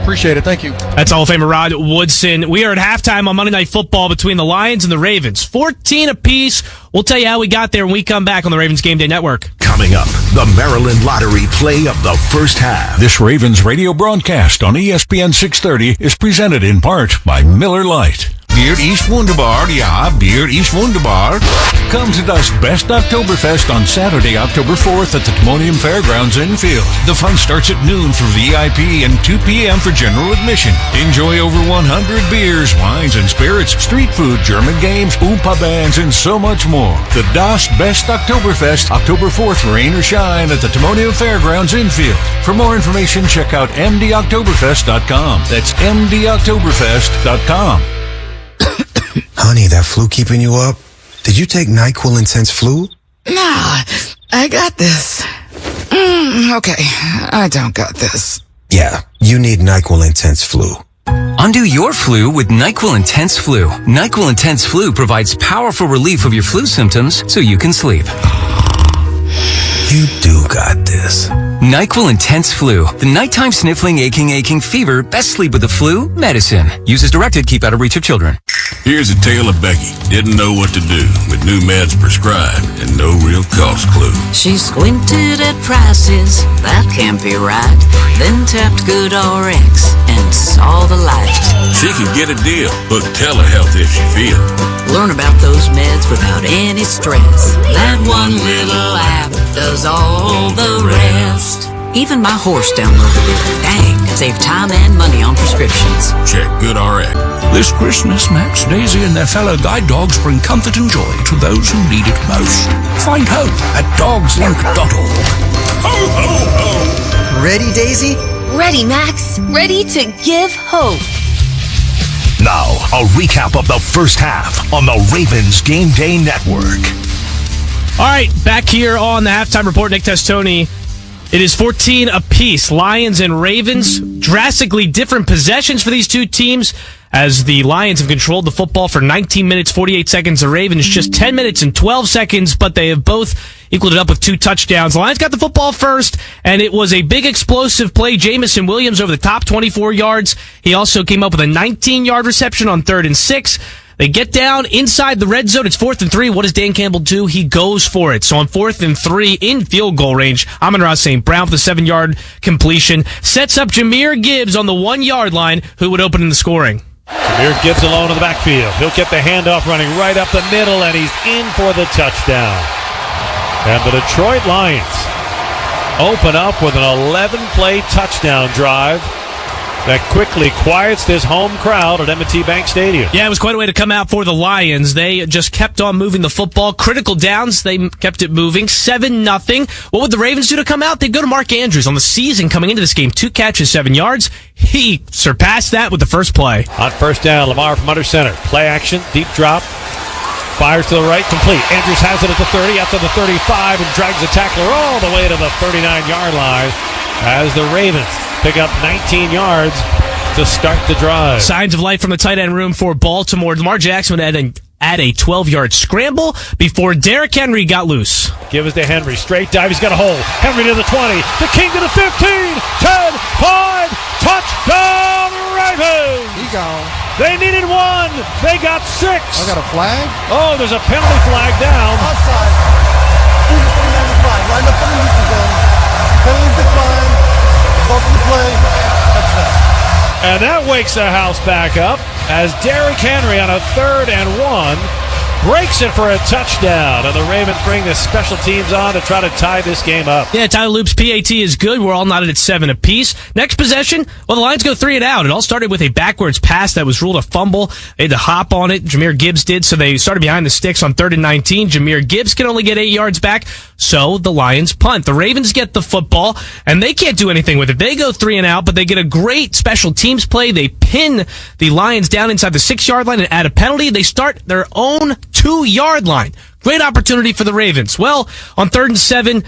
Appreciate it. Thank you. That's Hall of Famer Rod Woodson. We are at halftime on Monday Night Football between the Lions and the Ravens. 14 apiece. We'll tell you how we got there when we come back on the Ravens Game Day Network. Coming up, the Maryland Lottery play of the first half. This Ravens radio broadcast on ESPN 630 is presented in part by Miller Lite. Bier ist wunderbar, ja, Bier ist wunderbar. Come to das Best Oktoberfest on Saturday, October 4th at the Timonium Fairgrounds Infield. The fun starts at noon for VIP and 2 p.m. for general admission. Enjoy over 100 beers, wines, and spirits, street food, German games, Oompa bands, and so much more. The Das Best Oktoberfest, October 4th, rain or shine, at the Timonium Fairgrounds Infield. For more information, check out mdoktoberfest.com. That's mdoktoberfest.com. Honey, that flu keeping you up? Did you take NyQuil Intense Flu? Nah, I got this. Okay, I don't got this. Yeah, you need NyQuil Intense Flu. Undo your flu with NyQuil Intense Flu. NyQuil Intense Flu provides powerful relief of your flu symptoms so you can sleep. You do got this. NyQuil Intense Flu. The nighttime sniffling, aching fever. Best sleep with the flu medicine. Use as directed. Keep out of reach of children. Here's a tale of Becky. Didn't know what to do with new meds prescribed and no real cost clue. She squinted at prices, that can't be right. Then tapped GoodRx and saw the light. She could get a deal. Book telehealth if she feels. Learn about those meds without any stress. That one little app does all the rest. Even my horse downloaded it. Dang, save time and money on prescriptions. Check GoodRx. This Christmas, Max, Daisy, and their fellow guide dogs bring comfort and joy to those who need it most. Find hope at dogslink.org. Ho, ho, ho! Ready, Daisy? Ready, Max. Ready to give hope. Now, a recap of the first half on the Ravens Game Day Network. All right, back here on the halftime report, Nick Testoni. It is 14 apiece. Lions and Ravens, drastically different possessions for these two teams, as the Lions have controlled the football for 19 minutes, 48 seconds. The Ravens just 10 minutes and 12 seconds, but they have both equaled it up with 2 touchdowns. The Lions got the football first, and it was a big explosive play. Jamison Williams over the top, 24 yards. He also came up with a 19-yard reception on 3rd and 6. They get down inside the red zone. It's 4th and 3. What does Dan Campbell do? He goes for it. So on 4th and 3 in field goal range, amon-ra St. Brown with a 7-yard completion. Sets up Jahmyr Gibbs on the 1-yard line, who would open in the scoring. Jahmyr Gibbs alone in the backfield. He'll get the handoff running right up the middle, and he's in for the touchdown. And the Detroit Lions open up with an 11-play touchdown drive that quickly quiets this home crowd at M&T Bank Stadium. Yeah, it was quite a way to come out for the Lions. They just kept on moving the football. Critical downs, they kept it moving. 7-0. What would the Ravens do to come out? They'd go to Mark Andrews on the season coming into this game. 2 catches, 7 yards. He surpassed that with the first play. On first down, Lamar from under center. Play action, deep drop. Fires to the right, complete. Andrews has it at the 30, up to the 35, and drags the tackler all the way to the 39-yard line as the Ravens pick up 19 yards to start the drive. Signs of life from the tight end room for Baltimore. Lamar Jackson would add a 12-yard scramble before Derrick Henry got loose. Give us to Henry. Straight dive. He's got a hole. Henry to the 20. The King to the 15. 10, 5. Touchdown, Ravens. He gone. They needed 1. They got 6. I got a flag? Oh, there's a penalty flag down. Offside. Line up for the neutral zone. Penalty declined. Bump the play. Touchdown. And that wakes the house back up as Derrick Henry on a 3rd and 1 breaks it for a touchdown. And the Ravens bring the special teams on to try to tie this game up. Yeah, Tyler Loop's PAT is good. We're all knotted at 7 apiece. Next possession, well, the Lions go 3 and out. It all started with a backwards pass that was ruled a fumble. They had to hop on it. Jahmyr Gibbs did, so they started behind the sticks on 3rd and 19. Jahmyr Gibbs can only get 8 yards back, so the Lions punt. The Ravens get the football, and they can't do anything with it. They go 3 and out, but they get a great special teams play. They pin the Lions down inside the 6-yard line and add a penalty. They start their own 2-yard line. Great opportunity for the Ravens. Well, on 3rd and 7,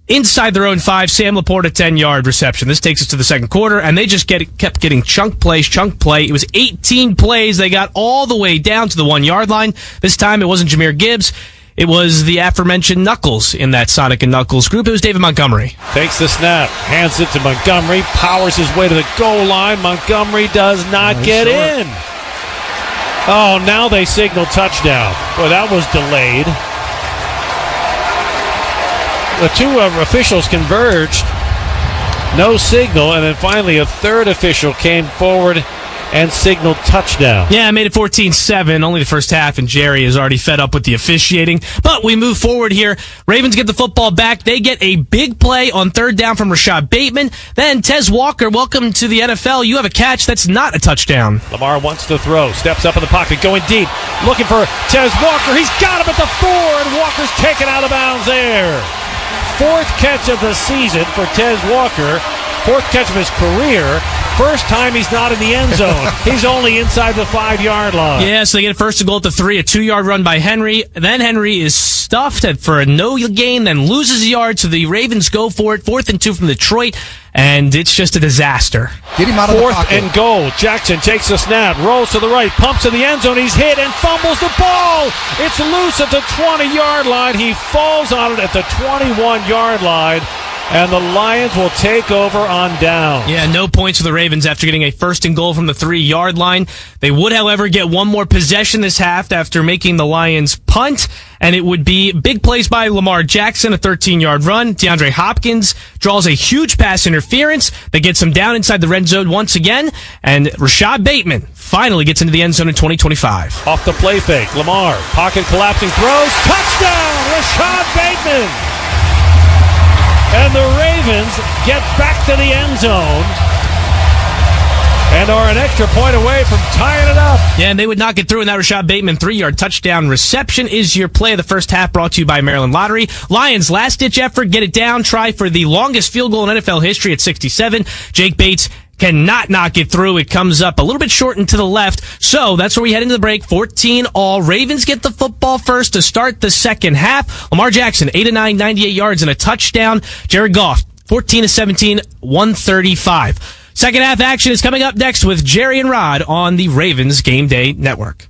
inside their own 5, Sam Laporte a 10-yard reception. This takes us to the second quarter, and they just kept getting chunk play. It was 18 plays. They got all the way down to the 1-yard line. This time it wasn't Jahmyr Gibbs. It was the aforementioned Knuckles in that Sonic and Knuckles group. It was David Montgomery. Takes the snap, hands it to Montgomery, powers his way to the goal line. Montgomery does not get in. Oh, now they signal touchdown. Boy, that was delayed. The 2 officials converged. No signal, and then finally a 3rd official came forward and signaled touchdown. Yeah, made it 14-7, only the first half, and Jerry is already fed up with the officiating. But we move forward here. Ravens get the football back. They get a big play on 3rd down from Rashad Bateman. Then Tez Walker, welcome to the NFL. You have a catch. That's not a touchdown. Lamar wants to throw. Steps up in the pocket, going deep. Looking for Tez Walker. He's got him at the 4, and Walker's taken out of bounds there. 4th catch of the season for Tez Walker. 4th catch of his career. first time he's not in the end zone. He's only inside the 5-yard line. Yeah, so they get a first and goal at the 3, a 2-yard run by Henry. Then Henry is stuffed for a no gain, then loses a yard, so the Ravens go for it. 4th and 2 from Detroit, and it's just a disaster. Get him out of the pocket. 4th and goal. Jackson takes the snap, rolls to the right, pumps in the end zone. He's hit and fumbles the ball. It's loose at the 20-yard line. He falls on it at the 21-yard line. And the Lions will take over on down. Yeah, no points for the Ravens after getting a first and goal from the 3-yard line. They would, however, get one more possession this half after making the Lions punt, and it would be big plays by Lamar Jackson, a 13-yard run. DeAndre Hopkins draws a huge pass interference that gets him down inside the red zone once again, and Rashad Bateman finally gets into the end zone in 2025. Off the play fake, Lamar, pocket collapsing, throws, touchdown, Rashad Bateman! And the Ravens get back to the end zone and are an extra point away from tying it up. Yeah, and they would not get through in that Rashad Bateman 3-yard touchdown reception. Is your play of the first half, brought to you by Maryland Lottery. Lions last-ditch effort, get it down, try for the longest field goal in NFL history at 67. Jake Bates cannot knock it through. It comes up a little bit short and to the left. So that's where we head into the break. 14-all. Ravens get the football first to start the second half. Lamar Jackson, 8 of 9, 98 yards and a touchdown. Jared Goff, 14 of 17, 135. Second half action is coming up next with Jerry and Rod on the Ravens Game Day Network.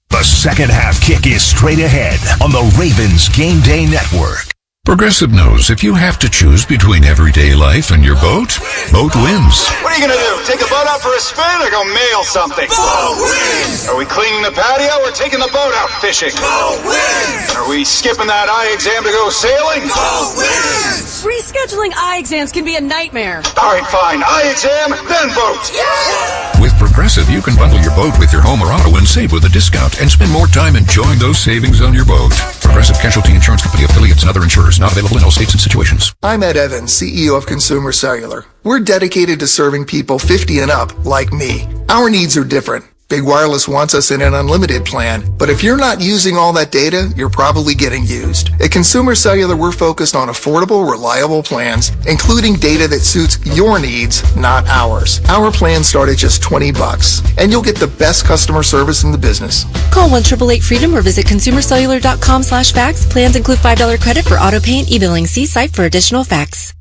The second half kick is straight ahead on the Ravens Game Day Network. Progressive knows if you have to choose between everyday life and your boat, boat wins. What are you going to do? Take a boat out for a spin or go mail something? Boat wins! Are we cleaning the patio or taking the boat out fishing? Boat wins! Are we skipping that eye exam to go sailing? Boat wins! Rescheduling eye exams can be a nightmare. All right, fine. Eye exam, then boat. Yeah! With Progressive, you can bundle your boat with your home or auto and save with a discount and spend more time enjoying those savings on your boat. Progressive Casualty Insurance Company, affiliates, and other insurers. Not available in all states and situations. I'm Ed Evans, CEO of Consumer Cellular. We're dedicated to serving people 50 and up, like me. Our needs are different. Big Wireless wants us in an unlimited plan, but if you're not using all that data, you're probably getting used. At Consumer Cellular, we're focused on affordable, reliable plans, including data that suits your needs, not ours. Our plans start at just $20, and you'll get the best customer service in the business. Call 1-888-FREEDOM or visit consumercellular.com/facts. Plans include $5 credit for auto pay and e-billing. See site for additional facts.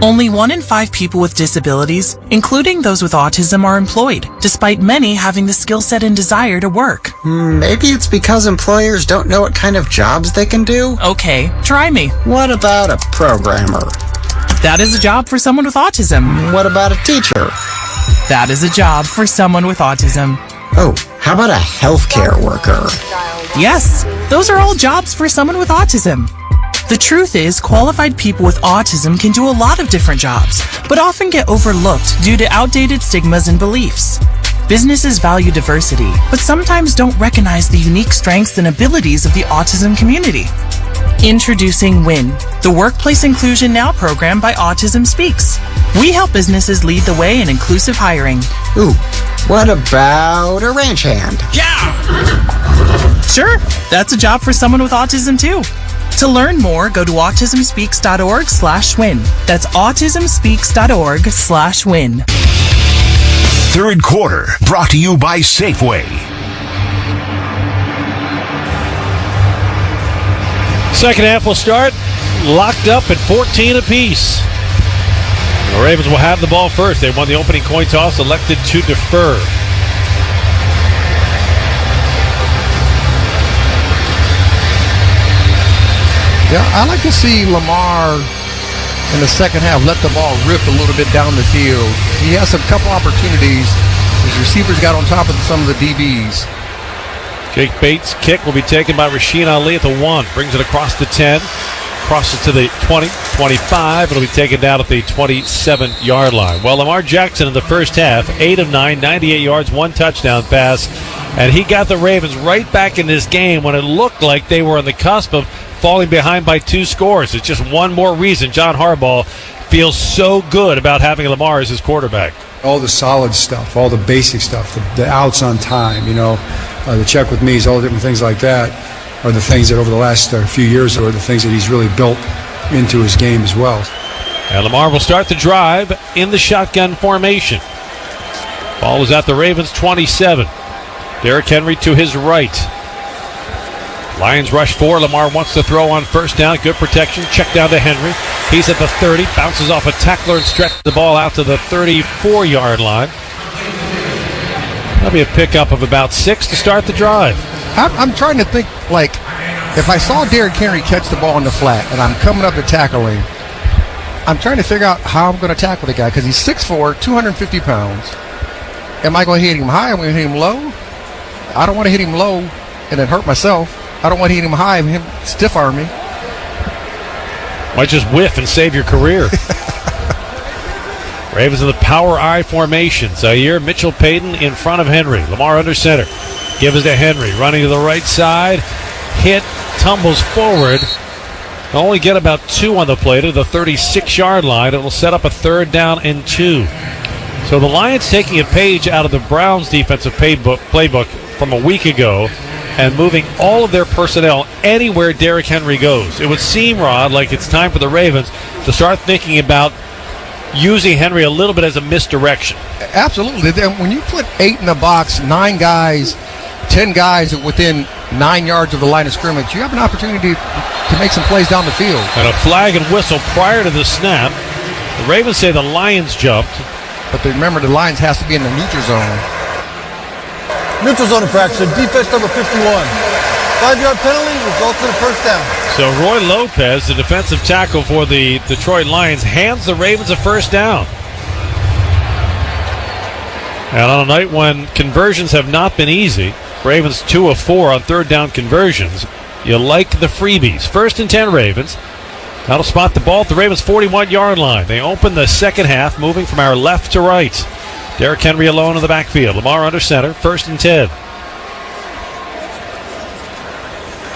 Only 1 in 5 people with disabilities, including those with autism, are employed, despite many having the skill set and desire to work. Maybe it's because employers don't know what kind of jobs they can do? Okay, try me. What about a programmer? That is a job for someone with autism. What about a teacher? That is a job for someone with autism. Oh, how about a healthcare worker? Yes, those are all jobs for someone with autism. The truth is, qualified people with autism can do a lot of different jobs, but often get overlooked due to outdated stigmas and beliefs. Businesses value diversity, but sometimes don't recognize the unique strengths and abilities of the autism community. Introducing WIN, the Workplace Inclusion Now program by Autism Speaks. We help businesses lead the way in inclusive hiring. Ooh, what about a ranch hand? Yeah! Sure, that's a job for someone with autism too. To learn more, go to autismspeaks.org/win. That's autismspeaks.org/win. Third quarter, brought to you by Safeway. Second half will start, locked up at 14 apiece. The Ravens will have the ball first. They won the opening coin toss, elected to defer. Yeah, I like to see Lamar in the second half let the ball rip a little bit down the field. He has a couple opportunities. His receivers got on top of some of the DBs. Jake Bates' kick will be taken by Rasheen Ali at the 1. Brings it across the 10. Crosses to the 20, 25. It'll be taken down at the 27-yard line. Well, Lamar Jackson in the first half, 8 of 9, 98 yards, 1 touchdown pass. And he got the Ravens right back in this game when it looked like they were on the cusp of falling behind by 2 scores. It's just one more reason John Harbaugh feels so good about having Lamar as his quarterback. All the solid stuff, all the basic stuff, the outs on time, the check with me's, all the different things like that are the things that over the last few years are the things that he's really built into his game as well. And Lamar will start the drive in the shotgun formation. Ball is at the Ravens 27. Derrick Henry to his right. Lions rush 4. Lamar wants to throw on first down. Good protection. Check down to Henry. He's at the 30. Bounces off a tackler and stretches the ball out to the 34-yard line. That'll be a pickup of about 6 to start the drive. I'm trying to think, like, if I saw Derrick Henry catch the ball in the flat and I'm coming up to tackle him, I'm trying to figure out how I'm going to tackle the guy because he's 6'4", 250 pounds. Am I going to hit him high? Am I going to hit him low? I don't want to hit him low and then hurt myself. I don't want to hit him high and him stiff arm me. Might just whiff and save your career. Ravens in the power I formation. Zaire, Mitchell Payton in front of Henry. Lamar under center. Gives to Henry. Running to the right side. Hit. Tumbles forward. They'll only get about 2 on the play to the 36-yard line. It will set up a 3rd down and 2. So the Lions taking a page out of the Browns defensive playbook from a week ago and moving all of their personnel anywhere Derrick Henry goes. It would seem, Rod, like it's time for the Ravens to start thinking about using Henry a little bit as a misdirection. Absolutely. When you put 8 in the box, 9 guys, 10 guys within 9 yards of the line of scrimmage, you have an opportunity to make some plays down the field. And a flag and whistle prior to the snap. The Ravens say the Lions jumped. But remember, the Lions has to be in the neutral zone. Neutral zone infraction, defense number 51. 5-yard penalty results in a first down. So Roy Lopez, the defensive tackle for the Detroit Lions, hands the Ravens a first down. And on a night when conversions have not been easy, Ravens 2 of 4 on 3rd down conversions, you like the freebies. 1st and 10 Ravens. That'll spot the ball at the Ravens' 41-yard line. They open the second half, moving from our left to right. Derrick Henry alone in the backfield. Lamar under center. 1st and 10.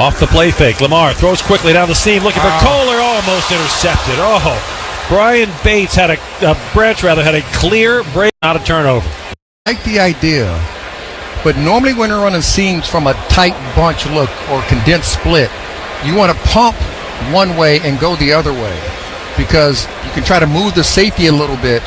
Off the play fake. Lamar throws quickly down the seam, looking for Kohler. Almost intercepted. Oh, Brian Bates had a clear break, not a turnover. I like the idea, but normally when you're running seams from a tight bunch look or condensed split, you want to pump one way and go the other way because you can try to move the safety a little bit.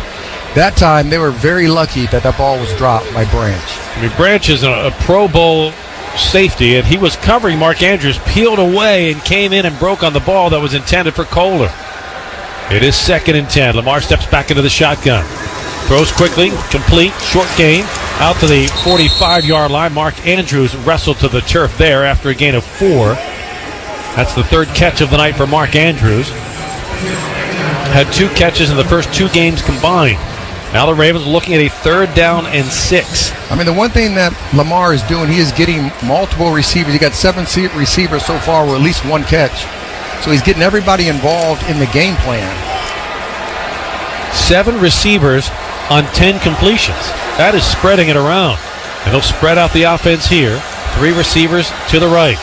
That time, they were very lucky that ball was dropped by Branch. I mean, Branch is a Pro Bowl safety, and he was covering Mark Andrews, peeled away, and came in and broke on the ball that was intended for Kohler. It is 2nd and 10. Lamar steps back into the shotgun. Throws quickly, complete, short gain, out to the 45-yard line. Mark Andrews wrestled to the turf there after a gain of 4. That's the 3rd catch of the night for Mark Andrews. Had 2 catches in the first 2 games combined. Now the Ravens looking at a 3rd down and 6. I mean, the one thing that Lamar is doing, he is getting multiple receivers. He got 7 receivers so far with at least 1 catch. So he's getting everybody involved in the game plan. 7 receivers on 10 completions. That is spreading it around. And they'll spread out the offense here. 3 receivers to the right.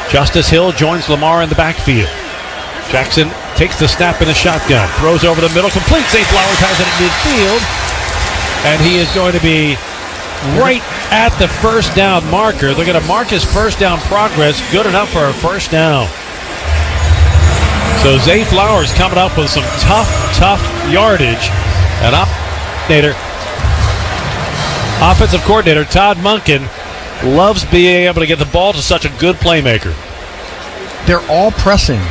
Justice Hill joins Lamar in the backfield. Jackson takes the snap in the shotgun, throws over the middle, complete. Zay Flowers has it at midfield, and he is going to be right at the first down marker. They're going to mark his first down progress, good enough for a first down. So Zay Flowers coming up with some tough yardage. And offensive coordinator Todd Monken loves being able to get the ball to such a good playmaker. They're all pressing.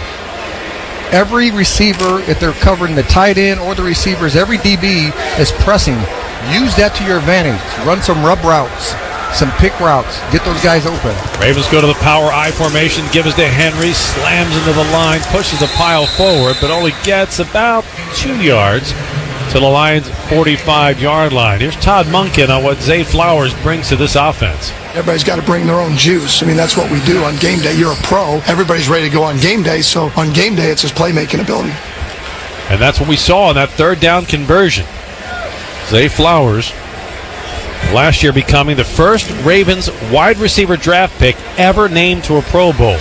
Every receiver, if they're covering the tight end or the receivers, every DB is pressing. Use that to your advantage. Run some rub routes, some pick routes. Get those guys open. Ravens go to the power I formation. Gives to Henry. Slams into the line. Pushes a pile forward, but only gets about 2 yards to the Lions' 45-yard line. Here's Todd Monken on what Zay Flowers brings to this offense. Everybody's got to bring their own juice. I mean, that's what we do on game day. You're a pro. Everybody's ready to go on game day. So on game day, it's his playmaking ability. And that's what we saw in that 3rd down conversion. Zay Flowers, last year becoming the first Ravens wide receiver draft pick ever named to a Pro Bowl.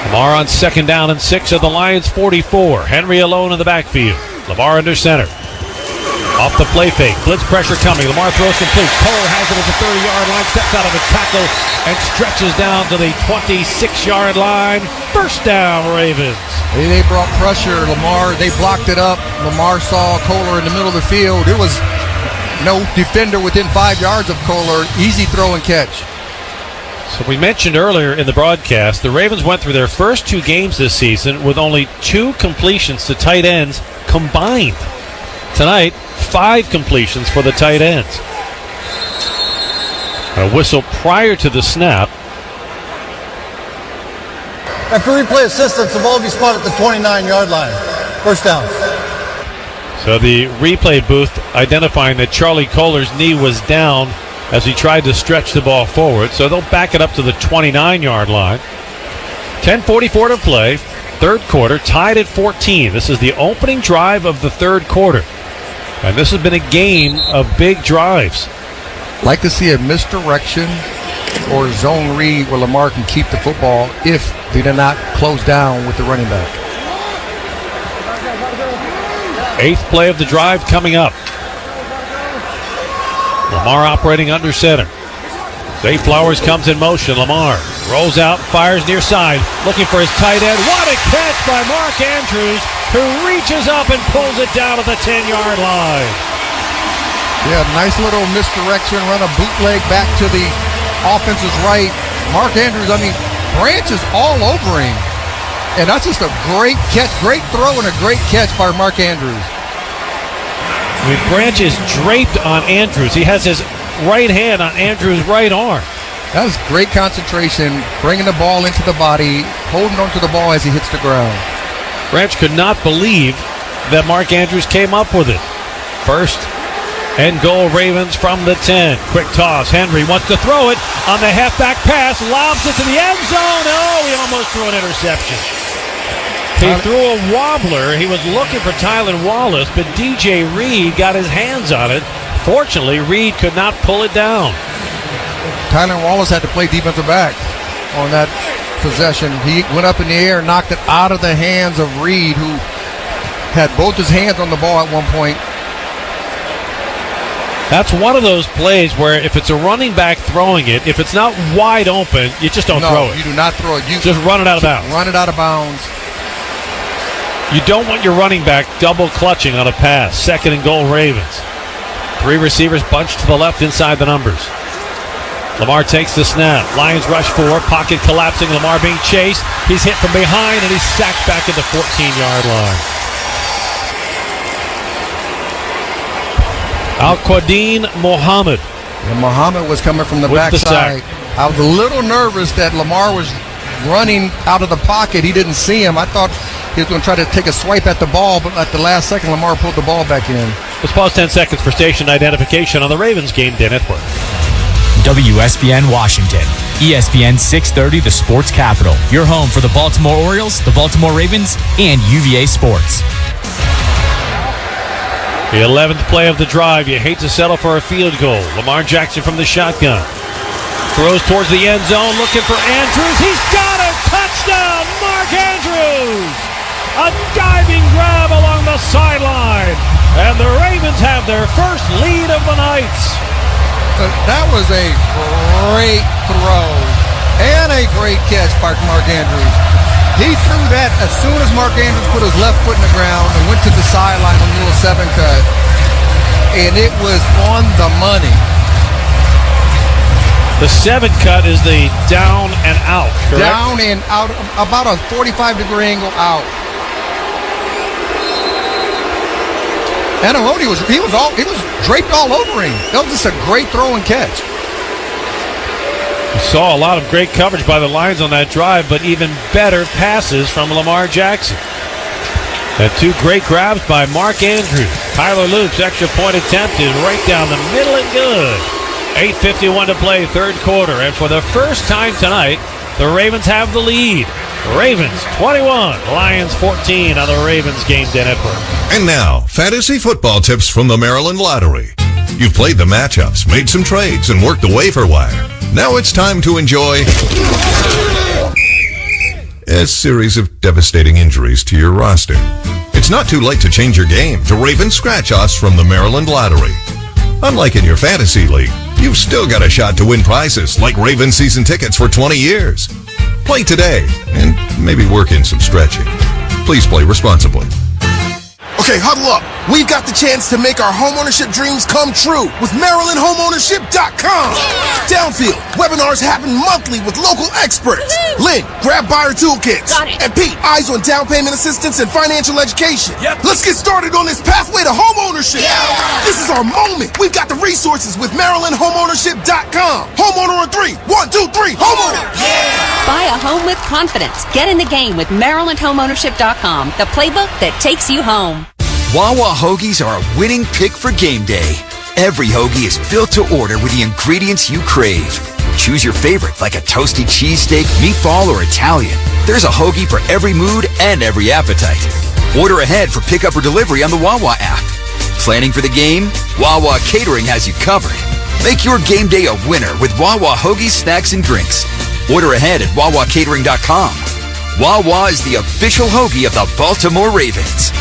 Lamar on 2nd down and 6 at the Lions' 44. Henry alone in the backfield. Lamar under center. Off the play fake. Blitz pressure coming. Lamar throws complete. Kohler has it at the 30-yard line. Steps out of a tackle and stretches down to the 26-yard line. First down, Ravens. They brought pressure. Lamar, they blocked it up. Lamar saw Kohler in the middle of the field. There was no defender within 5 yards of Kohler. Easy throw and catch. So we mentioned earlier in the broadcast, the Ravens went through their first 2 games this season with only 2 completions to tight ends combined. Tonight, 5 completions for the tight ends. A whistle prior to the snap. After replay assistance, the ball will be spotted at the 29-yard line. First down. So the replay booth identifying that Charlie Kohler's knee was down as he tried to stretch the ball forward. So they'll back it up to the 29-yard line. 10:44 to play. Third quarter, tied at 14. This is the opening drive of the third quarter. And this has been a game of big drives. Like to see a misdirection or zone read where Lamar can keep the football if they do not close down with the running back. 8th play of the drive coming up. Lamar operating under center. Zay Flowers comes in motion. Lamar rolls out, fires near side, looking for his tight end. What a catch by Mark Andrews, who reaches up and pulls it down at the 10-yard line. Yeah, nice little misdirection, run a bootleg back to the offense's right. Mark Andrews, Branch is all over him. And that's just a great catch, great throw and a great catch by Mark Andrews. Branch is draped on Andrews. He has his right hand on Andrews' right arm. That was great concentration, bringing the ball into the body, holding onto the ball as he hits the ground. Branch could not believe that Mark Andrews came up with it. First and goal, Ravens from the 10. Quick toss. Henry wants to throw it on the halfback pass, lobs it to the end zone. Oh, he almost threw an interception. He threw a wobbler. He was looking for Tylan Wallace, but DJ Reed got his hands on it. Fortunately, Reed could not pull it down. Tylan Wallace had to play defensive back on that possession. He went up in the air and knocked it out of the hands of Reed, who had both his hands on the ball at one point. That's one of those plays where if it's a running back throwing it, if it's not wide open, you just don't throw it. You do not throw it. You just run it out of bounds. Run it out of bounds. You don't want your running back double clutching on a pass. Second and goal, Ravens. 3 receivers bunched to the left inside the numbers. Lamar takes the snap. Lions rush 4. Pocket collapsing. Lamar being chased. He's hit from behind, and he's sacked back at the 14-yard line. Al-Quadin Muhammad. And Muhammad was coming from the backside. I was a little nervous that Lamar was running out of the pocket. He didn't see him. I thought he was going to try to take a swipe at the ball, but at the last second, Lamar pulled the ball back in. Let's pause 10 seconds for station identification on the Ravens Game Day Network. WSBN Washington, ESPN 630, the sports capital. Your home for the Baltimore Orioles, the Baltimore Ravens, and UVA Sports. The 11th play of the drive. You hate to settle for a field goal. Lamar Jackson from the shotgun. Throws towards the end zone, looking for Andrews. He's got a touchdown, Mark Andrews! A diving grab along the sideline. And the Ravens have their first lead of the night. That was a great throw and a great catch by Mark Andrews. He threw that as soon as Mark Andrews put his left foot in the ground and went to the sideline on a little 7-cut. And it was on the money. The 7-cut is the down and out, correct? Down and out, about a 45-degree angle out. Anahodi was draped all over him. That was just a great throw and catch. We saw a lot of great coverage by the Lions on that drive, but even better passes from Lamar Jackson. And 2 great grabs by Mark Andrews. Tyler Luke's extra point attempt is right down the middle and good. 8:51 to play, third quarter. And for the first time tonight, the Ravens have the lead. Ravens 21, Lions 14 on the Ravens Game Day Network. And now, fantasy football tips from the Maryland Lottery. You've played the matchups, made some trades, and worked the waiver wire. Now it's time to enjoy a series of devastating injuries to your roster. It's It's not too late to change your game to Ravens Scratch Us from the Maryland Lottery. Unlike in your fantasy league, you've still got a shot to win prizes like Ravens season tickets for 20 years. Play today and maybe work in some stretching. Please play responsibly. Okay, huddle up. We've got the chance to make our homeownership dreams come true with MarylandHomeownership.com. Downfield, webinars happen monthly with local experts. Lynn, grab buyer toolkits. Got it. And Pete, eyes on down payment assistance and financial education. Yep. Let's get started on this pathway to homeownership. Yeah. This is our moment. We've got the resources with MarylandHomeownership.com. Homeowner on 3. 1, 2, 3. Homeowner. Yeah. Buy a home with confidence. Get in the game with MarylandHomeownership.com, the playbook that takes you home. Wawa hoagies are a winning pick for game day. Every hoagie is built to order with the ingredients you crave. Choose your favorite like a toasty cheesesteak, meatball, or Italian. There's a hoagie for every mood and every appetite. Order ahead for pickup or delivery on the Wawa app. Planning for the game? Wawa Catering has you covered. Make your game day a winner with Wawa hoagies, snacks, and drinks. Order ahead at wawacatering.com. Wawa is the official hoagie of the Baltimore Ravens.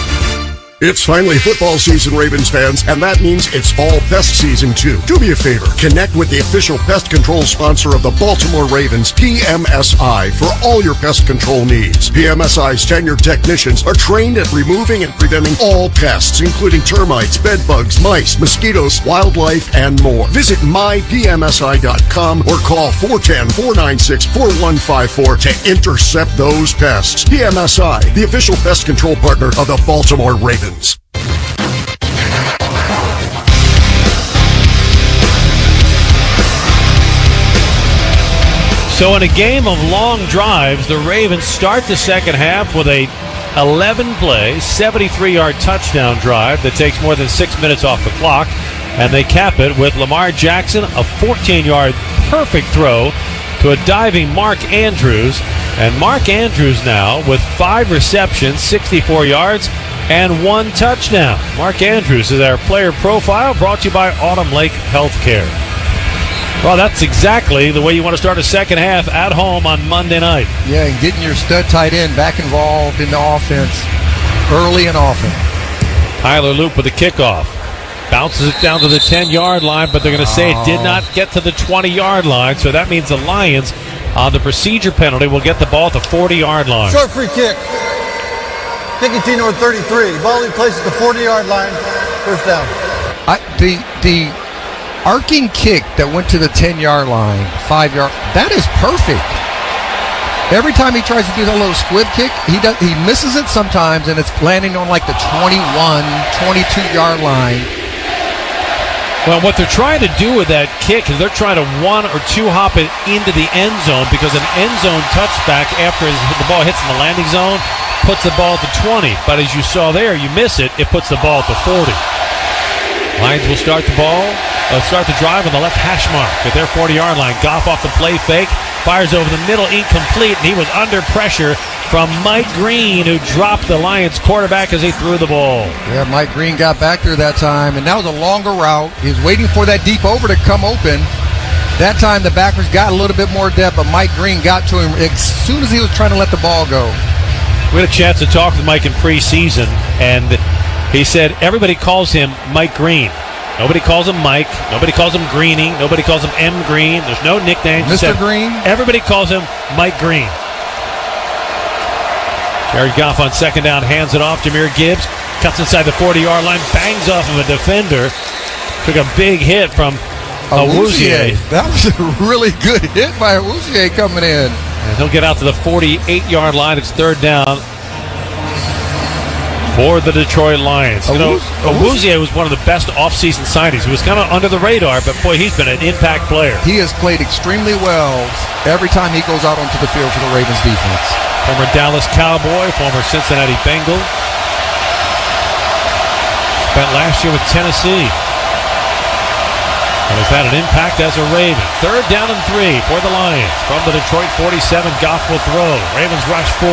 It's finally football season, Ravens fans, and that means it's fall pest season too. Do me a favor, connect with the official pest control sponsor of the Baltimore Ravens, PMSI, for all your pest control needs. PMSI's tenured technicians are trained at removing and preventing all pests, including termites, bed bugs, mice, mosquitoes, wildlife, and more. Visit mypmsi.com or call 410-496-4154 to intercept those pests. PMSI, the official pest control partner of the Baltimore Ravens. So in a game of long drives, the Ravens start the second half with a 11-play, 73-yard touchdown drive that takes more than 6 minutes off the clock, and they cap it with Lamar Jackson, a 14-yard perfect throw to a diving Mark Andrews. And Mark Andrews now with 5 receptions, 64 yards, and 1 touchdown. Mark Andrews is our player profile, brought to you by Autumn Lake Healthcare. Well, that's exactly the way you want to start a second half at home on Monday night. Yeah, and getting your stud tight end back involved in the offense early and often. Tyler Loop with the kickoff. Bounces it down to the 10-yard line, but they're going to say it did not get to the 20-yard line, so that means the Lions, on the procedure penalty, will get the ball at the 40-yard line. Short free kick. Kicking team number 33. Ball he places at the 40-yard line. First down. The arcing kick that went to the 10-yard line, 5-yard, that is perfect. Every time he tries to do that little squib kick, he misses it sometimes, and it's landing on like the 21, 22-yard line. Well, what they're trying to do with that kick is they're trying to 1 or 2 hop it into the end zone, because an end zone touchback after the ball hits in the landing zone puts the ball at the 20. But as you saw there, you miss it, it puts the ball at the 40. Lions will start the drive on the left hash mark at their 40-yard line. Goff off the play fake, fires over the middle, incomplete, and he was under pressure from Mike Green, who dropped the Lions quarterback as he threw the ball. Yeah, Mike Green got back there that time, and that was a longer route. He was waiting for that deep over to come open. That time the backers got a little bit more depth, but Mike Green got to him as soon as he was trying to let the ball go. We had a chance to talk with Mike in preseason, and he said everybody calls him Mike Green. Nobody calls him Mike. Nobody calls him Greeny. Nobody calls him M. Green. There's no nickname. Mr. Green? Everybody calls him Mike Green. Jared Goff on second down, hands it off. Jahmyr Gibbs cuts inside the 40-yard line, bangs off of a defender. Took a big hit from Awuzie. That was a really good hit by Awuzie coming in. And he'll get out to the 48-yard line. It's third down for the Detroit Lions. Awuzie was one of the best offseason signings. He was kind of under the radar, but boy, he's been an impact player. He has played extremely well every time he goes out onto the field for the Ravens defense. Former Dallas Cowboy, former Cincinnati Bengal. Spent last year with Tennessee. And has had an impact as a Raven. Third down and 3 for the Lions. From the Detroit 47, Goff will throw. Ravens rush 4.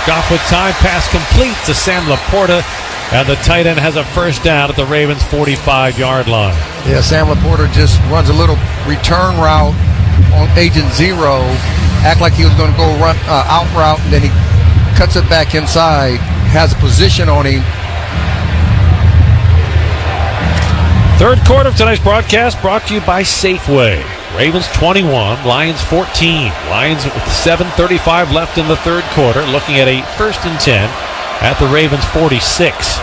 Goff with time, pass complete to Sam Laporta, and the tight end has a first down at the Ravens' 45-yard line. Yeah, Sam Laporta just runs a little return route on Agent Zero, act like he was going to go run out route, and then he cuts it back inside. has a position on him. Third quarter of tonight's broadcast brought to you by Safeway. Ravens 21, Lions 14. Lions with 7:35 left in the third quarter, looking at a 1st and 10 at the Ravens 46.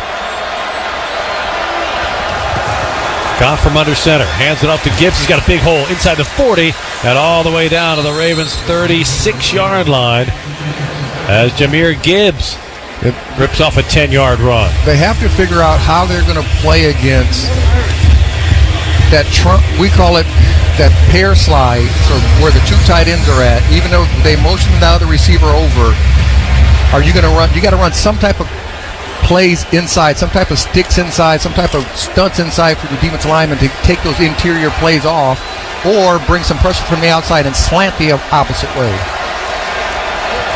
Goff from under center, hands it off to Gibbs. He's got a big hole inside the 40 and all the way down to the Ravens 36-yard line as Jahmyr Gibbs rips off a 10-yard run. They have to figure out how they're going to play against that we call it that pair slide, so where the two tight ends are at. Even though they motion the other receiver over, are you going to run? You got to run some type of plays inside, some type of sticks inside, some type of stunts inside for the defensive lineman to take those interior plays off, or bring some pressure from the outside and slant the opposite way.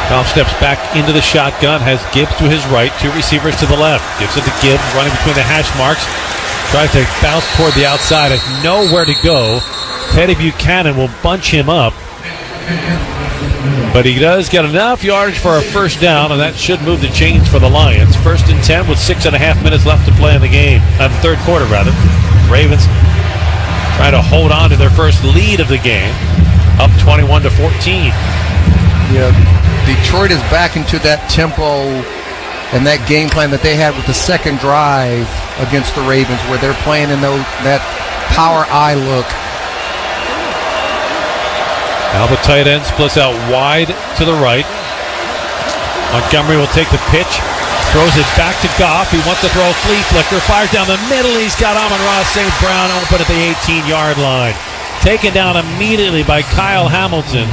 Goff steps back into the shotgun, has Gibbs to his right, two receivers to the left. Gives it to Gibbs, running between the hash marks. Tries to bounce toward the outside, has nowhere to go. Teddy Buchanan will bunch him up. But he does get enough yardage for a first down, and that should move the chains for the Lions. 1st and 10 with 6.5 minutes left to play in the game. The third quarter, rather. Ravens trying to hold on to their first lead of the game. Up 21-14. Yeah, Detroit is back into that tempo and that game plan that they had with the second drive against the Ravens, where they're playing in that power eye look. Now the tight end splits out wide to the right. Montgomery will take the pitch, throws it back to Goff. He wants to throw a flea flicker, fires down the middle. He's got amon-ra St. Brown open at the 18-yard line. Taken down immediately by Kyle Hamilton.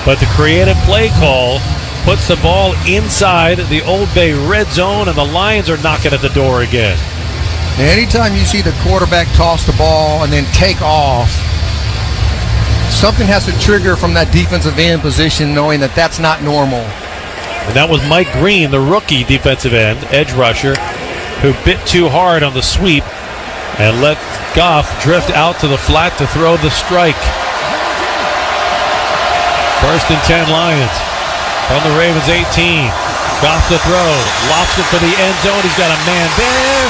But the creative play call puts the ball inside the Old Bay red zone, and the Lions are knocking at the door again. Anytime you see the quarterback toss the ball and then take off, something has to trigger from that defensive end position, knowing that that's not normal. And that was Mike Green, the rookie defensive end, edge rusher, who bit too hard on the sweep and let Goff drift out to the flat to throw the strike. 1st and 10 Lions from the Ravens 18. Goff to throw, lofts it for the end zone. He's got a man there.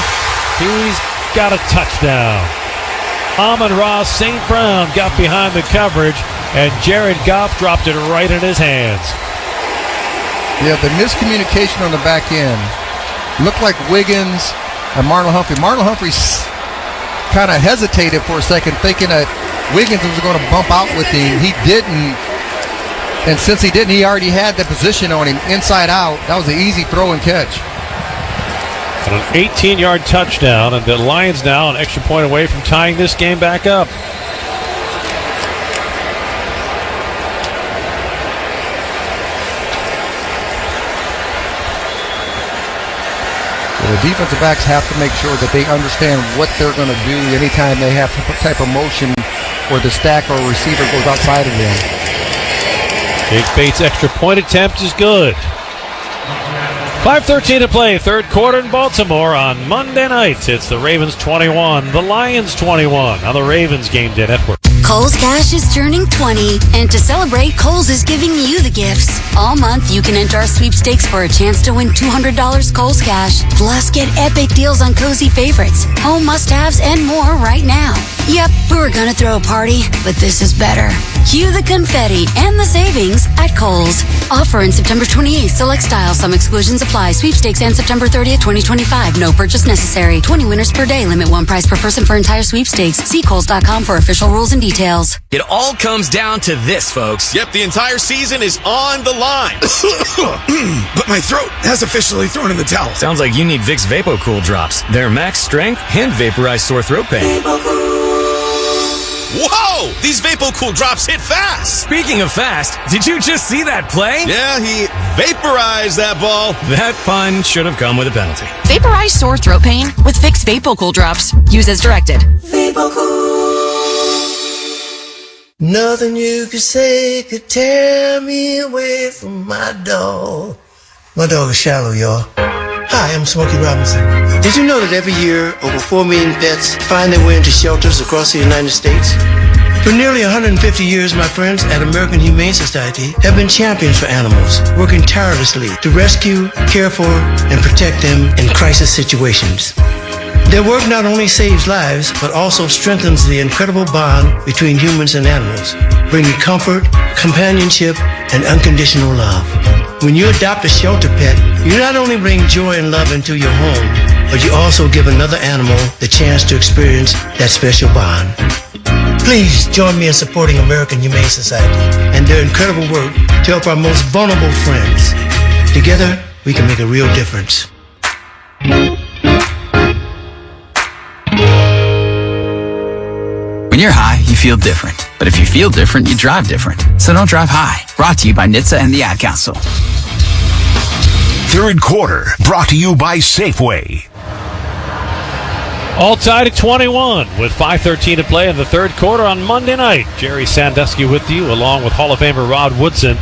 He's got a touchdown. Amon-Ra St. Brown got behind the coverage, and Jared Goff dropped it right in his hands. Yeah, the miscommunication on the back end looked like Wiggins and Marlon Humphrey. Marlon Humphrey kind of hesitated for a second, thinking that Wiggins was going to bump out with him. He didn't. And since he didn't, he already had the position on him inside out. That was an easy throw and catch. And an 18-yard touchdown, and the Lions now an extra point away from tying this game back up. The defensive backs have to make sure that they understand what they're going to do anytime they have some type of motion where the stack or receiver goes outside of them. Jake Bates' extra point attempt is good. 5:13 to play, third quarter in Baltimore on Monday night. It's the Ravens 21, the Lions 21 on the Ravens Game Day Network. Kohl's Cash is turning 20, and to celebrate, Kohl's is giving you the gifts. All month, you can enter our sweepstakes for a chance to win $200 Kohl's Cash. Plus, get epic deals on cozy favorites, home must-haves, and more right now. Yep, we were gonna throw a party, but this is better. Cue the confetti and the savings at Kohl's. Offer in September 28th. Select styles. Some exclusions apply. Sweepstakes and September 30th, 2025. No purchase necessary. 20 winners per day. Limit one prize per person for entire sweepstakes. See Kohls.com for official rules and details. It all comes down to this, folks. Yep, the entire season is on the line. But my throat has officially thrown in the towel. Sounds like you need Vicks VapoCool drops. They're max strength and vaporize sore throat pain. Whoa! These VapoCool drops hit fast! Speaking of fast, did you just see that play? Yeah, he vaporized that ball. That pun should have come with a penalty. Vaporize sore throat pain with Vicks VapoCool drops. Use as directed. Nothing you could say could tear me away from my dog. My dog is Shallow, y'all. Hi, I'm Smokey Robinson. Did you know that every year over 4 million pets find their way into shelters across the United States? For nearly 150 years, my friends at American Humane Society have been champions for animals, working tirelessly to rescue, care for, and protect them in crisis situations. Their work not only saves lives, but also strengthens the incredible bond between humans and animals, bringing comfort, companionship, and unconditional love. When you adopt a shelter pet, you not only bring joy and love into your home, but you also give another animal the chance to experience that special bond. Please join me in supporting American Humane Society and their incredible work to help our most vulnerable friends. Together, we can make a real difference. When you're high, you feel different. But if you feel different, you drive different. So don't drive high. Brought to you by NHTSA and the Ad Council. Third quarter, brought to you by Safeway. All tied at 21 with 5:13 to play in the third quarter on Monday night. Jerry Sandusky with you, along with Hall of Famer Rod Woodson.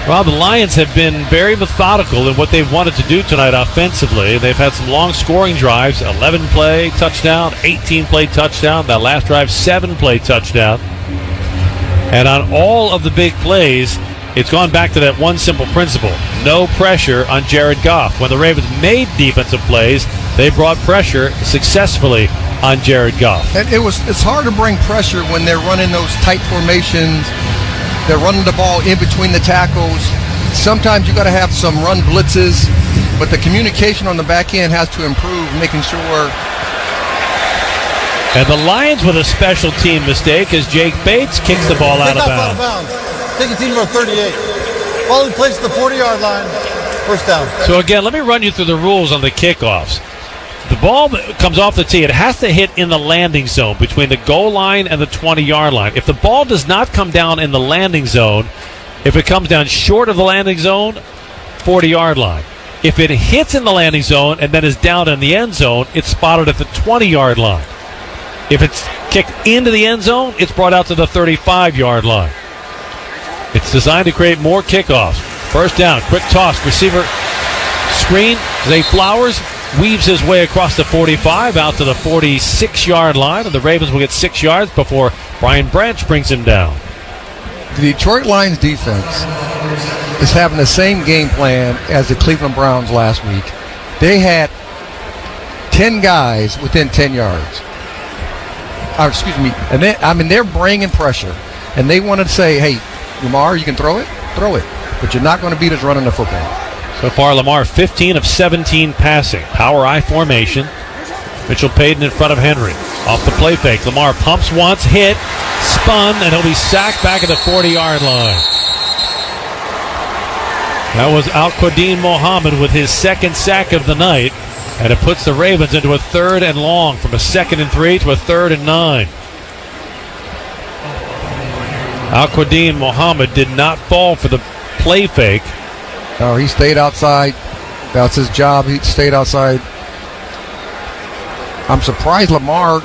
Rob, the Lions have been very methodical in what they've wanted to do tonight offensively. They've had some long scoring drives, 11-play touchdown, 18-play touchdown. That last drive, 7-play touchdown. And on all of the big plays, it's gone back to that one simple principle. No pressure on Jared Goff. When the Ravens made defensive plays, they brought pressure successfully on Jared Goff. And it's hard to bring pressure when they're running those tight formations. They're running the ball in between the tackles. Sometimes you got to have some run blitzes, but the communication on the back end has to improve, making sure. And the Lions with a special team mistake as Jake Bates kicks the ball out of bounds. Take a team for 38. Ball in place at the 40-yard line. First down. So again, let me run you through the rules on the kickoffs. The ball that comes off the tee, it has to hit in the landing zone between the goal line and the 20-yard line. If the ball does not come down in the landing zone, if it comes down short of the landing zone, 40-yard line. If it hits in the landing zone and then is down in the end zone, it's spotted at the 20-yard line. If it's kicked into the end zone, it's brought out to the 35-yard line. It's designed to create more kickoffs. First down, quick toss, receiver screen. Zay Flowers weaves his way across the 45 out to the 46-yard line, and the Ravens will get 6 yards before Brian Branch brings him down. The Detroit Lions defense is having the same game plan as the Cleveland Browns last week. They had 10 guys within 10 yards. And they're bringing pressure, and they wanted to say, hey, Lamar, you can throw it, but you're not going to beat us running the football. So far, Lamar 15 of 17 passing. Power I formation. Mitchell Payton in front of Henry. Off the play fake. Lamar pumps once, hit, spun, and he'll be sacked back at the 40-yard line. That was Al-Quadin Mohammed with his second sack of the night, and it puts the Ravens into a 3rd and long from a 2nd and 3 to a 3rd and 9. Al-Quadin Mohammed did not fall for the play fake. No, he stayed outside. That's his job. He stayed outside. I'm surprised Lamar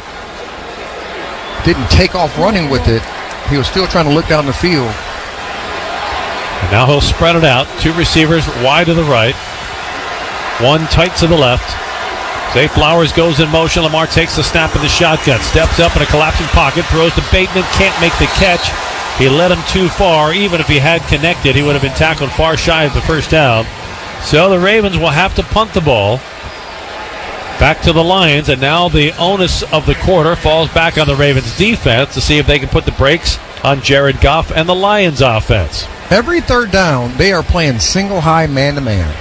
didn't take off running with it. He was still trying to look down the field. And now he'll spread it out. 2 receivers wide to the right. 1 tight to the left. Zay Flowers goes in motion. Lamar takes the snap in the shotgun. Steps up in a collapsing pocket. Throws to Bateman. Can't make the catch. He led him too far. Even if he had connected, he would have been tackled far shy of the first down. So the Ravens will have to punt the ball back to the Lions, and now the onus of the quarter falls back on the Ravens defense to see if they can put the brakes on Jared Goff and the Lions offense. Every third down, they are playing single high man-to-man.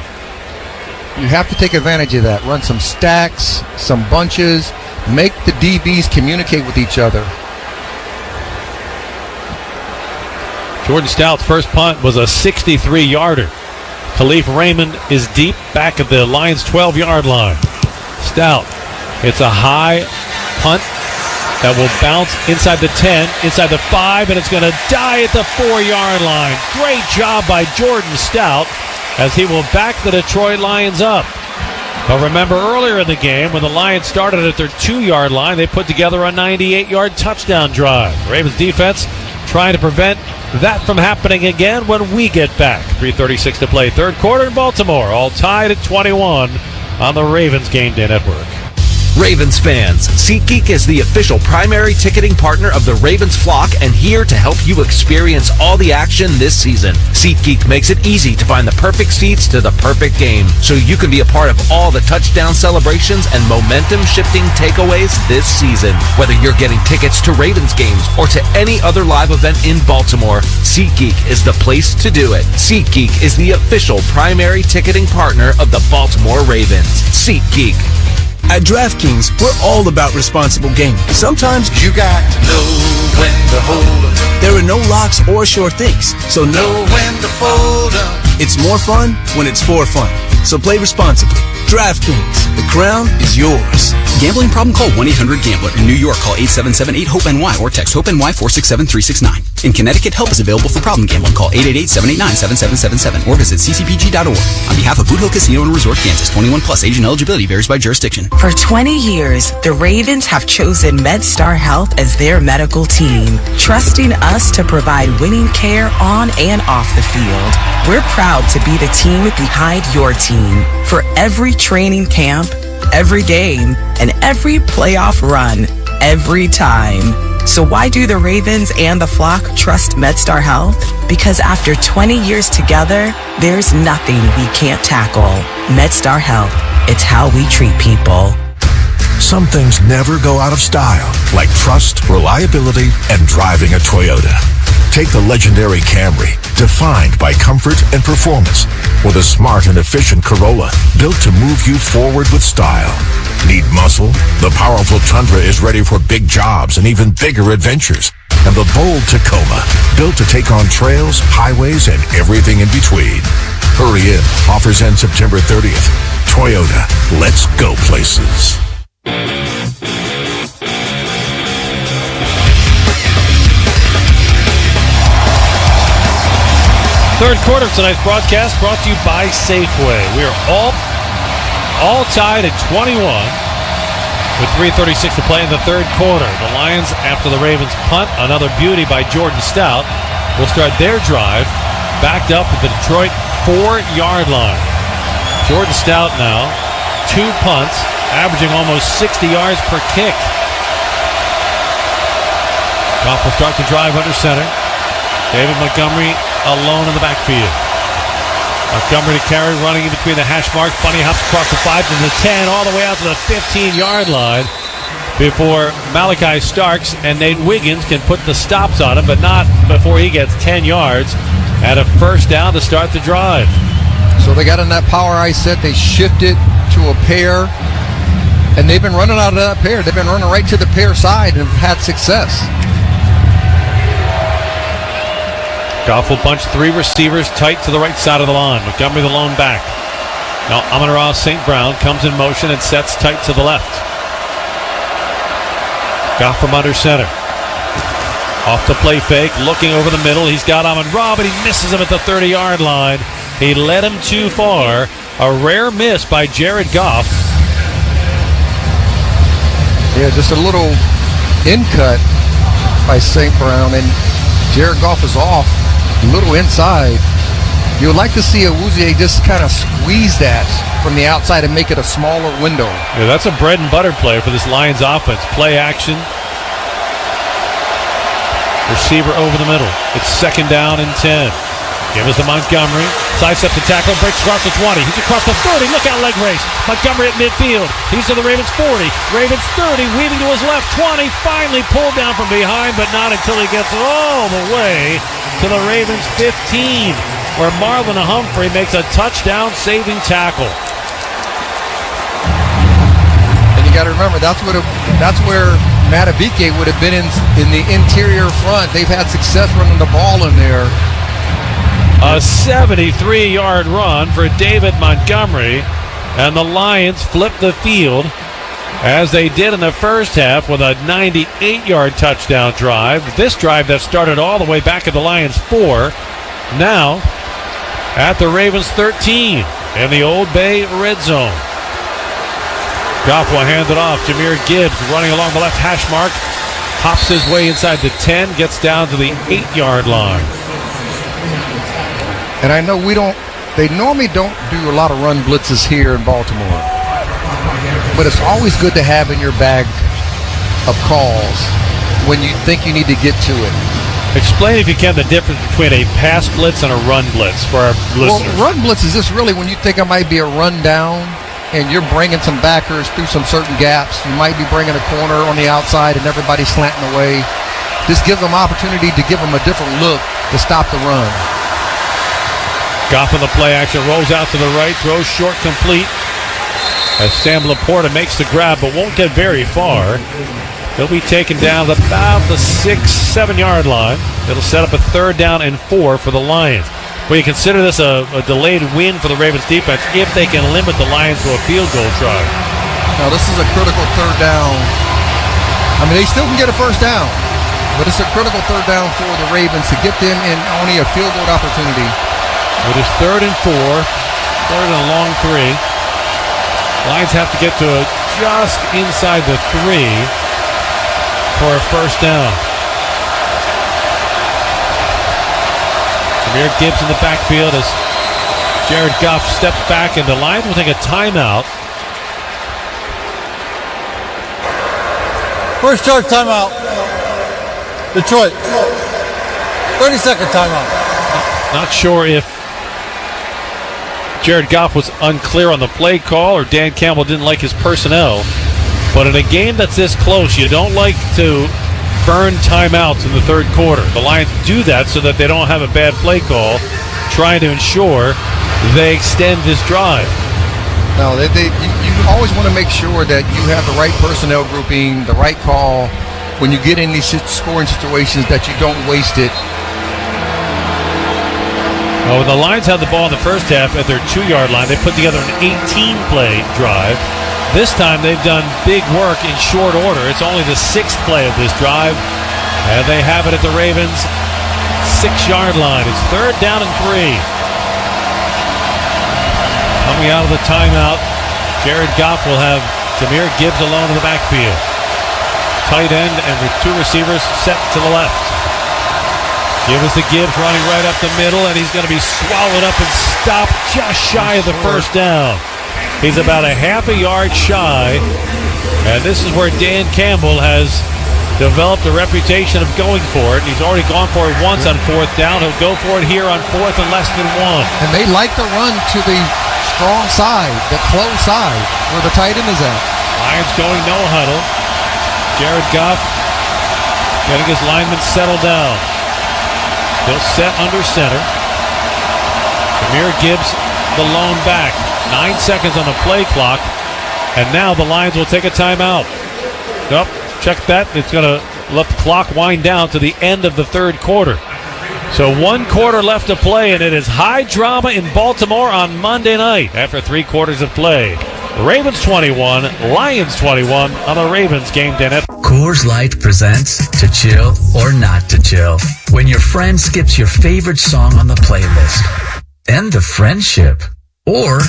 You have to take advantage of that. Run some stacks, some bunches, make the DBs communicate with each other. Jordan Stout's first punt was a 63-yarder. Khalif Raymond is deep back at the Lions' 12-yard line. Stout, it's a high punt that will bounce inside the 10, inside the 5, and it's going to die at the 4-yard line. Great job by Jordan Stout as he will back the Detroit Lions up. But remember earlier in the game when the Lions started at their 2-yard line, they put together a 98-yard touchdown drive. The Ravens defense trying to prevent that from happening again when we get back. 3:36 to play, third quarter in Baltimore. All tied at 21 on the Ravens Game Day Network. Ravens fans, SeatGeek is the official primary ticketing partner of the Ravens flock and here to help you experience all the action this season. SeatGeek makes it easy to find the perfect seats to the perfect game, so you can be a part of all the touchdown celebrations and momentum-shifting takeaways this season. Whether you're getting tickets to Ravens games or to any other live event in Baltimore, SeatGeek is the place to do it. SeatGeek is the official primary ticketing partner of the Baltimore Ravens. SeatGeek. At DraftKings, we're all about responsible gaming. Sometimes you got to know when to hold 'em. There are no locks or sure things, so know when to fold 'em. It's more fun when it's for fun. So play responsibly. DraftKings, the crown is yours. Gambling problem? Call 1-800-GAMBLER. In New York, call 877-8-HOPE-NY or text HOPE-NY 467-369. In Connecticut, help is available for problem gambling. Call 888-789-7777 or visit ccpg.org. On behalf of Boot Hill Casino and Resort, Kansas, 21 plus, age and eligibility varies by jurisdiction. For 20 years, the Ravens have chosen MedStar Health as their medical team, trusting us to provide winning care on and off the field. We're proud to be the team behind your team for every training camp, every game, and every playoff run, every time. So why do the Ravens and the flock trust MedStar Health? Because after 20 years together, there's nothing we can't tackle. MedStar Health, it's how we treat people. Some things never go out of style, like trust, reliability, and driving a Toyota. Take the legendary Camry, defined by comfort and performance, with a smart and efficient Corolla built to move you forward with style. Need muscle? The powerful Tundra is ready for big jobs and even bigger adventures. And the bold Tacoma, built to take on trails, highways, and everything in between. Hurry in. Offers end September 30th. Toyota. Let's go places. Third quarter of tonight's broadcast brought to you by Safeway. We are all tied at 21 with 3:36 to play in the third quarter. The Lions, after the Ravens punt, another beauty by Jordan Stout, will start their drive backed up at the Detroit 4-yard line. Jordan Stout now, 2 punts, averaging almost 60 yards per kick. Goff will start the drive under center. David Montgomery alone in the backfield. Montgomery to carry, running in between the hash marks. Bunny hops across the 5 to the 10, all the way out to the 15-yard line before Malachi Starks and Nate Wiggins can put the stops on him, but not before he gets 10 yards at a first down to start the drive. So they got in that power I set. They shifted to a pair, and they've been running out of that pair. They've been running right to the pair side and have had success. Goff will bunch 3 receivers tight to the right side of the line. Montgomery the lone back. Now amon-ra St. Brown comes in motion and sets tight to the left. Goff from under center. Off the play fake, looking over the middle. He's got amon-ra, but he misses him at the 30-yard line. He led him too far. A rare miss by Jared Goff. Yeah, just a little in cut by St. Brown, and Jared Goff is off. A little inside. You would like to see Awuzie just kind of squeeze that from the outside and make it a smaller window. Yeah, that's a bread and butter play for this Lions offense. Play action. Receiver over the middle. It's 2nd down and 10. Give us to Montgomery. Sidestep the tackle, breaks across the 20. He's across the 30. Look out, leg race. Montgomery at midfield. He's to the Ravens 40. Ravens 30, weaving to his left. 20, finally pulled down from behind, but not until he gets all the way to the Ravens 15, where Marlon Humphrey makes a touchdown-saving tackle. And you got to remember, that's where Matabike would have been in the interior front. They've had success running the ball in there. A 73-yard run for David Montgomery, and the Lions flip the field as they did in the first half with a 98-yard touchdown drive. This drive that started all the way back at the Lions 4, now at the Ravens 13 in the Old Bay red zone. Goff will hand it off. Jahmyr Gibbs running along the left hash mark, hops his way inside the 10, gets down to the 8-yard line. And I know they normally don't do a lot of run blitzes here in Baltimore. but it's always good to have in your bag of calls when you think you need to get to it. Explain, if you can, the difference between a pass blitz and a run blitz for our listeners. Well, run blitz is just really when you think it might be a run down and you're bringing some backers through some certain gaps. You might be bringing a corner on the outside and everybody's slanting away. This gives them opportunity to give them a different look to stop the run. Goff on the play action, rolls out to the right, throws short, complete. As Sam Laporta makes the grab but won't get very far. He'll be taken down at about the 6-7 yard line. It'll set up a 3rd down and 4 for the Lions. Will you consider this a delayed win for the Ravens defense if they can limit the Lions to a field goal try? Now, this is a critical 3rd down. I mean, they still can get a 1st down, but it's a critical 3rd down for the Ravens to get them in only a field goal opportunity. It is 3rd and 4, 3rd and a long 3. Lions have to get to just inside the 3 for a 1st down. Jahmyr Gibbs in the backfield as Jared Goff steps back, and the Lions will take a timeout. First charge timeout. Detroit. 30-second timeout. Not sure if Jared Goff was unclear on the play call or Dan Campbell didn't like his personnel. But in a game that's this close, you don't like to burn timeouts in the 3rd quarter. The Lions do that so that they don't have a bad play call, trying to ensure they extend this drive. No, you always want to make sure that you have the right personnel grouping, the right call when you get in these scoring situations, that you don't waste it. When the Lions had the ball in the first half at their 2-yard line, they put together an 18-play drive. This time they've done big work in short order. It's only the 6th play of this drive, and they have it at the Ravens' 6-yard line. It's 3rd down and 3. Coming out of the timeout, Jared Goff will have Jahmyr Gibbs alone in the backfield. Tight end and with 2 receivers set to the left. Give us the Gibbs running right up the middle, and he's going to be swallowed up and stopped just shy of the 1st down. He's about a half a yard shy, and this is where Dan Campbell has developed a reputation of going for it. He's already gone for it once on 4th down. He'll go for it here on 4th and less than 1. And they like to run to the strong side, the close side, where the tight end is at. Lions going no huddle. Jared Goff getting his linemen settled down. He'll set under center. Jahmyr Gibbs, the lone back. 9 seconds on the play clock, and now the Lions will take a timeout. Nope, check that. It's going to let the clock wind down to the end of the 3rd quarter. So 1 quarter left to play, and it is high drama in Baltimore on Monday night after 3 quarters of play. Ravens 21, Lions 21 on the Ravens Game Day Net. Coors Light presents To Chill or Not to Chill. When your friend skips your favorite song on the playlist. End the friendship. Or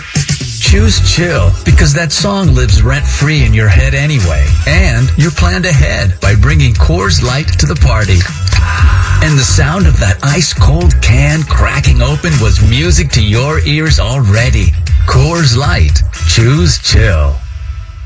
choose chill, because that song lives rent-free in your head anyway. And you're planned ahead by bringing Coors Light to the party. And the sound of that ice-cold can cracking open was music to your ears already. Coors Light. Choose chill.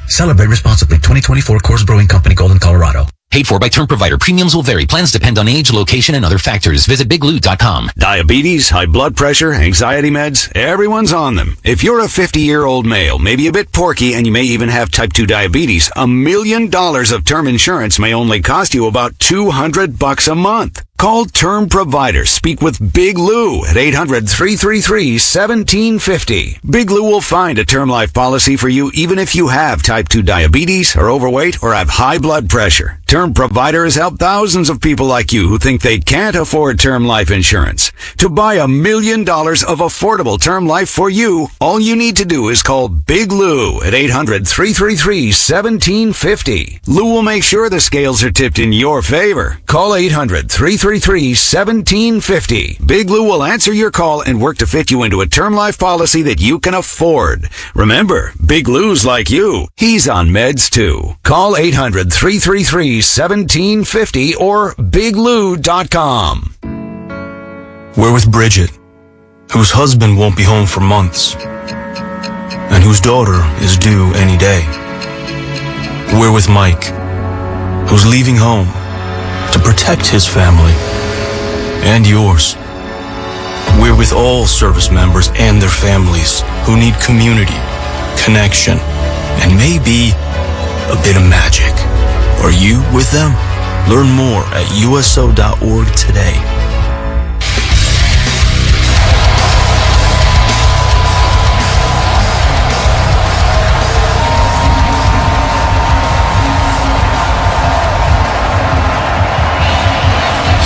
Celebrate responsibly. 2024 Coors Brewing Company, Golden, Colorado. Paid for by term provider. Premiums will vary. Plans depend on age, location, and other factors. Visit biglou.com. Diabetes, high blood pressure, anxiety meds, everyone's on them. If you're a 50-year-old male, maybe a bit porky, and you may even have type 2 diabetes, $1 million of term insurance may only cost you about $200 a month. Call Term Provider. Speak with Big Lou at 800-333-1750. Big Lou will find a term life policy for you even if you have type 2 diabetes, are overweight, or have high blood pressure. Term Provider has helped thousands of people like you who think they can't afford term life insurance. To buy $1 million of affordable term life for you, all you need to do is call Big Lou at 800-333-1750. Lou will make sure the scales are tipped in your favor. Call 800-333-1750. Big Lou will answer your call and work to fit you into a term life policy that you can afford. Remember, Big Lou's like you. He's on meds too. Call 800-333-1750 or biglou.com. We're with Bridget, whose husband won't be home for months, and whose daughter is due any day. We're with Mike, who's leaving home to protect his family and yours. We're with all service members and their families who need community, connection, and maybe a bit of magic. Are you with them? Learn more at uso.org today.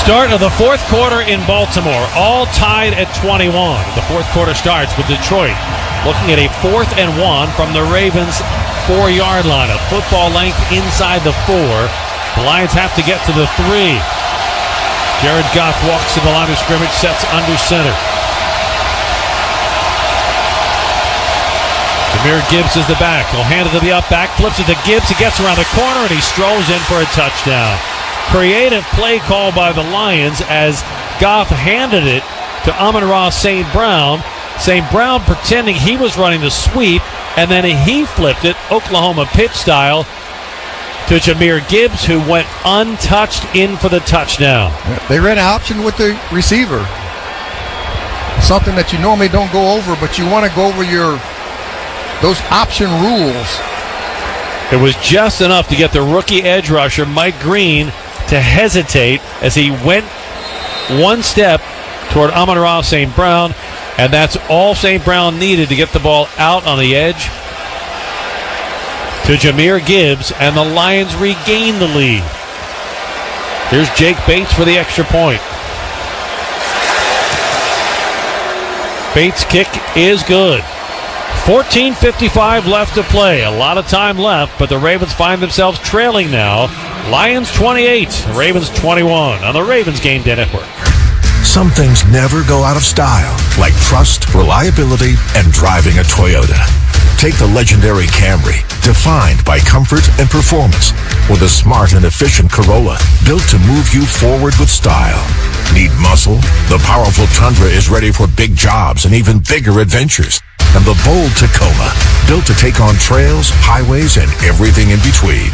Start of the fourth quarter in Baltimore, all tied at 21. The fourth quarter starts with Detroit looking at a 4th and 1 from the Ravens' 4-yard line. A football length inside the 4. The Lions have to get to the 3. Jared Goff walks to the line of scrimmage, sets under center. Jahmyr Gibbs is the back. He'll hand it to the up back, flips it to Gibbs. He gets around the corner and he strolls in for a touchdown. Creative play call by the Lions as Goff handed it to Amon-Ra St. Brown. St. Brown pretending he was running the sweep, and then he flipped it, Oklahoma pitch style, to Jahmyr Gibbs, who went untouched in for the touchdown. They ran an option with the receiver. Something that you normally don't go over, but you want to go over those option rules. It was just enough to get the rookie edge rusher, Mike Green, to hesitate as he went one step toward Amon-Ra St. Brown, and that's all St. Brown needed to get the ball out on the edge to Jahmyr Gibbs, and the Lions regain the lead. Here's Jake Bates for the extra point. Bates' kick is good. 14:55 left to play. A lot of time left, but the Ravens find themselves trailing now. Lions 28, Ravens 21 on the Ravens Game Day Network. Some things never go out of style, like trust, reliability, and driving a Toyota. Take the legendary Camry, defined by comfort and performance, with a smart and efficient Corolla built to move you forward with style. Need muscle? The powerful Tundra is ready for big jobs and even bigger adventures. And the bold Tacoma, built to take on trails, highways, and everything in between.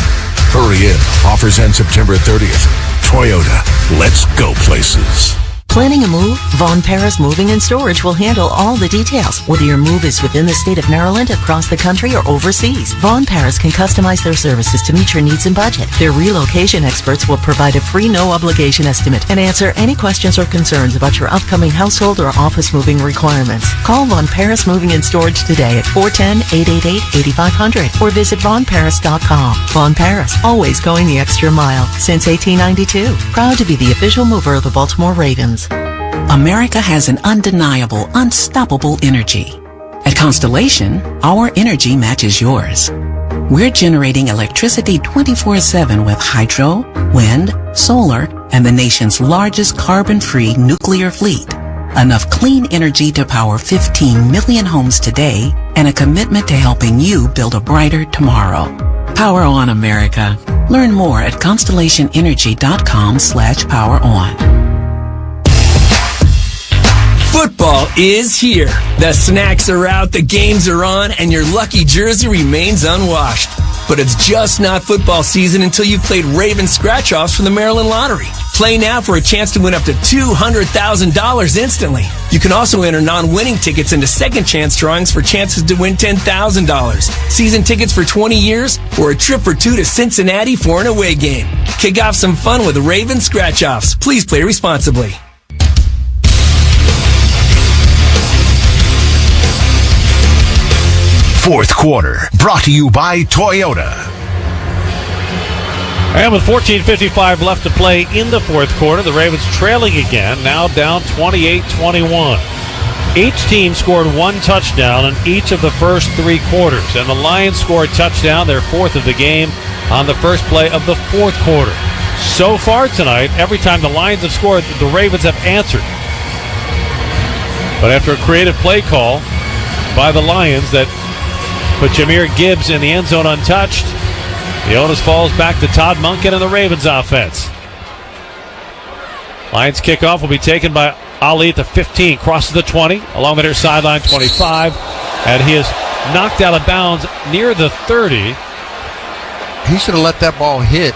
Hurry in. Offers end September 30th. Toyota, let's go places. Planning a move? Von Paris Moving and Storage will handle all the details. Whether your move is within the state of Maryland, across the country, or overseas, Von Paris can customize their services to meet your needs and budget. Their relocation experts will provide a free no-obligation estimate and answer any questions or concerns about your upcoming household or office moving requirements. Call Von Paris Moving and Storage today at 410-888-8500 or visit vonparis.com. Von Paris, always going the extra mile since 1892. Proud to be the official mover of the Baltimore Ravens. America has an undeniable, unstoppable energy. At Constellation, our energy matches yours. We're generating electricity 24/7 with hydro, wind, solar, and the nation's largest carbon-free nuclear fleet. Enough clean energy to power 15 million homes today, and a commitment to helping you build a brighter tomorrow. Power on, America. Learn more at constellationenergy.com/poweron. Football is here. The snacks are out, the games are on, and your lucky jersey remains unwashed. But it's just not football season until you've played Ravens scratch-offs from the Maryland Lottery. Play now for a chance to win up to $200,000 instantly. You can also enter non-winning tickets into second chance drawings for chances to win $10,000. Season tickets for 20 years or a trip for 2 to Cincinnati for an away game. Kick off some fun with Ravens scratch-offs. Please play responsibly. Fourth quarter, brought to you by Toyota. And with 14:55 left to play in the fourth quarter, the Ravens trailing again, now down 28-21. Each team scored one touchdown in each of the first three quarters, and the Lions scored a touchdown, their fourth of the game, on the first play of the fourth quarter. So far tonight, every time the Lions have scored, the Ravens have answered. But after a creative play call by the Lions that put Jahmyr Gibbs in the end zone untouched, the onus falls back to Todd Monken and the Ravens offense. Lions kickoff will be taken by Ali at the 15, crosses the 20, along the near sideline 25, and he is knocked out of bounds near the 30. he should have let that ball hit.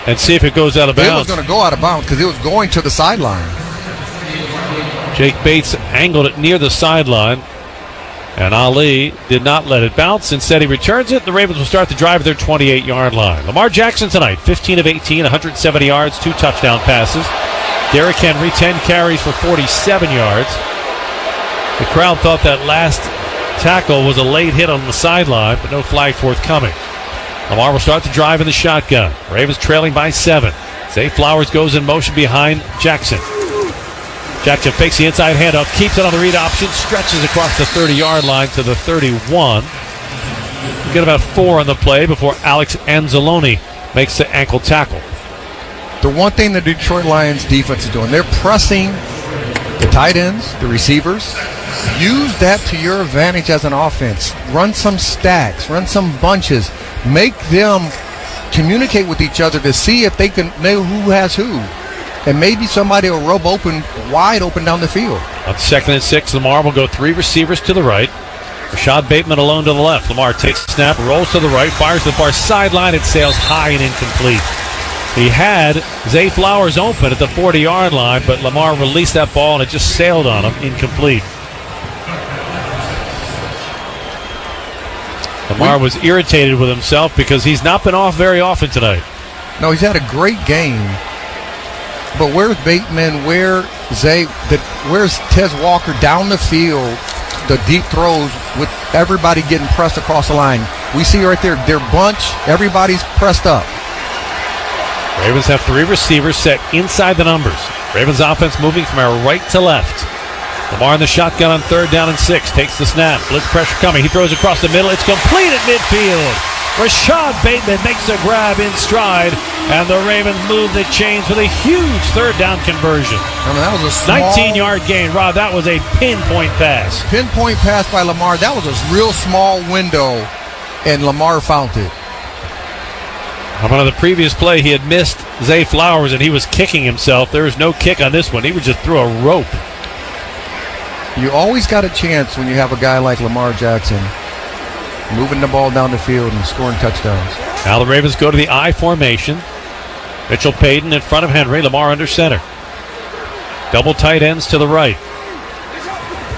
And see if it goes out of bounds. It was going to go out of bounds because it was going to the sideline. Jake Bates angled it near the sideline. And Ali did not let it bounce. Instead, he returns it. The Ravens will start the drive at their 28-yard line. Lamar Jackson tonight, 15 of 18, 170 yards, 2 touchdown passes. Derrick Henry, 10 carries for 47 yards. The crowd thought that last tackle was a late hit on the sideline, but no flag forthcoming. Lamar will start the drive in the shotgun. Ravens trailing by 7. Zay Flowers goes in motion behind Jackson. Jackson fakes the inside handoff, keeps it on the read option, stretches across the 30-yard line to the 31. We get about 4 on the play before Alex Anzalone makes the ankle tackle. The one thing the Detroit Lions defense is doing, they're pressing the tight ends, the receivers. Use that to your advantage as an offense. Run some stacks, run some bunches. Make them communicate with each other to see if they can know who has who. And maybe somebody will rub open, wide open down the field. On 2nd and 6, Lamar will go 3 receivers to the right. Rashad Bateman alone to the left. Lamar takes the snap, rolls to the right, fires to the far sideline. It sails high and incomplete. He had Zay Flowers open at the 40-yard line, but Lamar released that ball and it just sailed on him, incomplete. Lamar was irritated with himself because he's not been off very often tonight. No, he's had a great game. But where's Bateman? Where's Tez Walker down the field? The deep throws with everybody getting pressed across the line. We see right there, their bunch, everybody's pressed up. Ravens have 3 receivers set inside the numbers. Ravens offense moving from our right to left. Lamar in the shotgun on 3rd down and 6. Takes the snap. Blitz pressure coming. He throws across the middle. It's complete at midfield. Rashad Bateman makes a grab in stride, and the Ravens move the chains with a huge 3rd down conversion. I mean, that was a small 19-yard gain. Rob, that was a pinpoint pass. Pinpoint pass by Lamar. That was a real small window, and Lamar found it. On the previous play, he had missed Zay Flowers, and he was kicking himself. There was no kick on this one. He was just through a rope. You always got a chance when you have a guy like Lamar Jackson moving the ball down the field and scoring touchdowns. Now the Ravens go to the I formation. Mitchell Payton in front of Henry. Lamar under center. Double tight ends to the right.